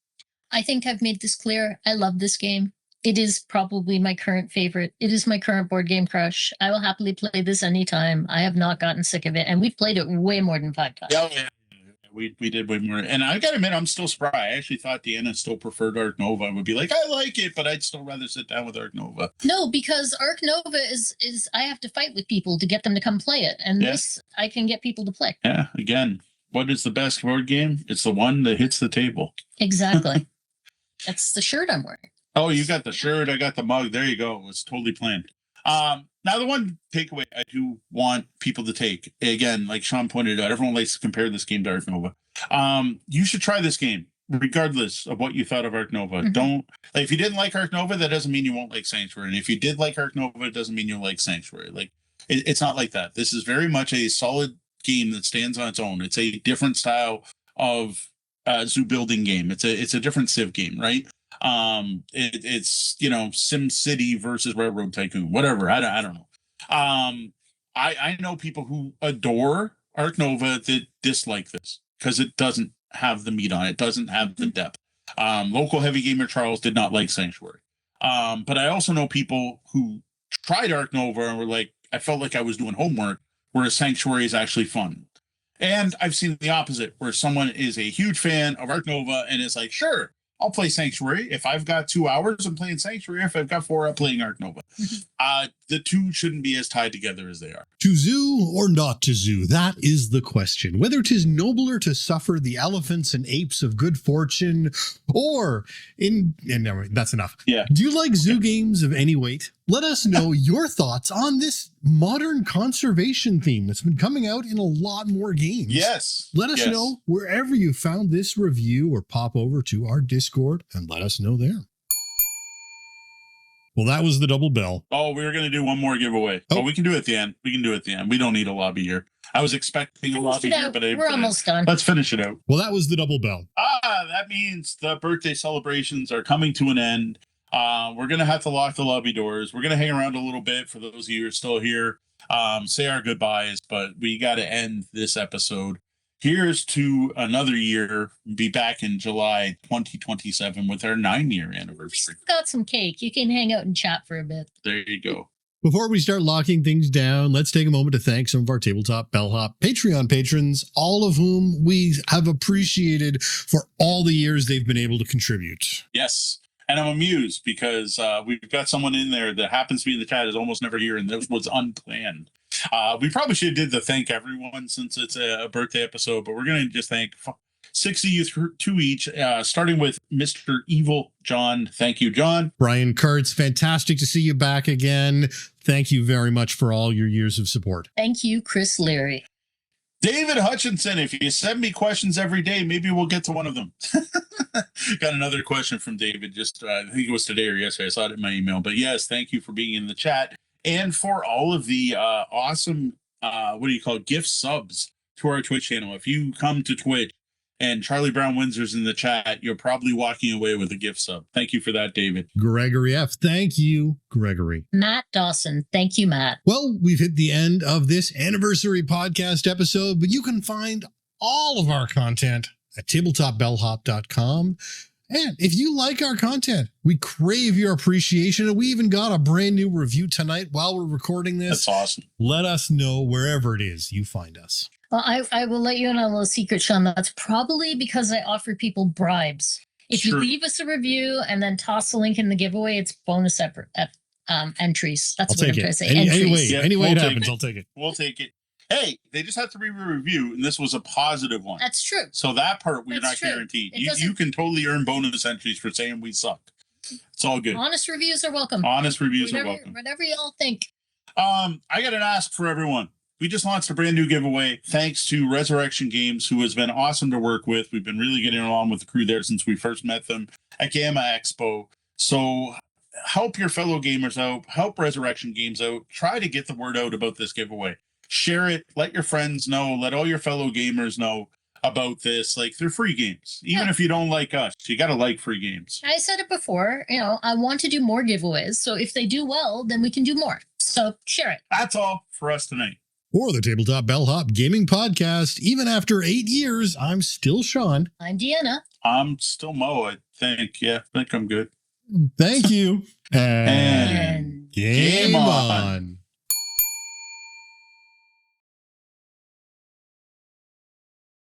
I think I've made this clear. I love this game. It is probably my current favorite. It is my current board game crush. I will happily play this anytime. I have not gotten sick of it, and we've played it way more than 5 times. Yeah. We did way more. And I gotta admit, I'm still surprised. I actually thought Deanna still preferred Ark Nova. I would be like, I like it, but I'd still rather sit down with Ark Nova. No, because Ark Nova is I have to fight with people to get them to come play it. And this, I can get people to play. Yeah, again, what is the best board game? It's the one that hits the table. Exactly. That's the shirt I'm wearing. Oh, you got the shirt. I got the mug. There you go. It's totally planned. Now, the one takeaway I do want people to take, again, like Sean pointed out, everyone likes to compare this game to Ark Nova. You should try this game, regardless of what you thought of Ark Nova. Mm-hmm. Don't, like, if you didn't like Ark Nova, that doesn't mean you won't like Sanctuary. And if you did like Ark Nova, it doesn't mean you'll like Sanctuary. Like, it's not like that. This is very much a solid game that stands on its own. It's a different style of zoo building game. It's a different Civ game, right? It's Sim City versus Railroad Tycoon, whatever. I don't know. I know people who adore Ark Nova that dislike this because it doesn't have the meat on it. It doesn't have the depth. Local heavy gamer Charles did not like Sanctuary. But I also know people who tried Ark Nova and were like, I felt like I was doing homework, whereas Sanctuary is actually fun. And I've seen the opposite, where someone is a huge fan of Ark Nova and is like, sure, I'll play Sanctuary. If I've got 2 hours, I'm playing Sanctuary. If I've got 4, I'm playing Ark Nova. The two shouldn't be as tied together as they are. To zoo or not to zoo? That is the question. Whether 'tis nobler to suffer the elephants and apes of good fortune, or that's enough. Yeah. Do you like zoo games of any weight? Let us know your thoughts on this modern conservation theme that's been coming out in a lot more games. Yes. Let us know wherever you found this review, or pop over to our Discord and let us know there. Well, that was the double bell. Oh, we were going to do one more giveaway. Oh, we can do it at the end. We don't need a lobby here. I was expecting a lobby here, but we're almost done. Let's finish it out. Well, that was the double bell. That means the birthday celebrations are coming to an end. We're going to have to lock the lobby doors. We're going to hang around a little bit for those of you who are still here. Say our goodbyes, but we got to end this episode. Here's to another year. Be back in July 2027 with our 9-year anniversary. We got some cake. You can hang out and chat for a bit. There you go. Before we start locking things down, let's take a moment to thank some of our Tabletop Bellhop Patreon patrons, all of whom we have appreciated for all the years they've been able to contribute. Yes. And I'm amused because we've got someone in there that happens to be in the chat is almost never here, and this was unplanned. We probably should have did the thank everyone since it's a birthday episode, but we're going to just thank 6 of you, 2 each, starting with Mr. Evil John. Thank you, John. Brian Kurtz, fantastic to see you back again. Thank you very much for all your years of support. Thank you, Chris Leary. David Hutchinson, if you send me questions every day, maybe we'll get to one of them. Got another question from David, just I think it was today or yesterday. I saw it in my email. But yes, thank you for being in the chat and for all of the awesome, gift subs to our Twitch channel. If you come to Twitch And Charlie Brown Windsor's in the chat. You're probably walking away with a gift sub. Thank you for that, David. Gregory F. Thank you, Gregory. Matt Dawson. Thank you, Matt. Well, we've hit the end of this anniversary podcast episode, but you can find all of our content at tabletopbellhop.com. And if you like our content, we crave your appreciation. And we even got a brand new review tonight while we're recording this. That's awesome. Let us know wherever it is you find us. Well, I will let you in on a little secret, Sean. That's probably because I offer people bribes. If you leave us a review and then toss a link in the giveaway, it's bonus entries. That's what I'm trying to say. Any way it happens, I'll take it. We'll take it. Hey, they just have to read a review, and this was a positive one. That's true. So that part we're not guaranteed. You can totally earn bonus entries for saying we suck. It's all good. Honest reviews are welcome. Honest reviews are welcome. Whatever y'all think. I got an ask for everyone. We just launched a brand new giveaway thanks to Resurrection Games, who has been awesome to work with. We've been really getting along with the crew there since we first met them at Gamma Expo. So help your fellow gamers out. Help Resurrection Games out. Try to get the word out about this giveaway. Share it. Let your friends know. Let all your fellow gamers know about this. Like, they're free games. Even if you don't like us, you got to like free games. I said it before. I want to do more giveaways. So if they do well, then we can do more. So share it. That's all for us tonight. For the Tabletop Bellhop Gaming Podcast, even after 8 years, I'm still Sean. I'm Deanna. I'm still Mo, I think. Yeah, I think I'm good. Thank you. And game on.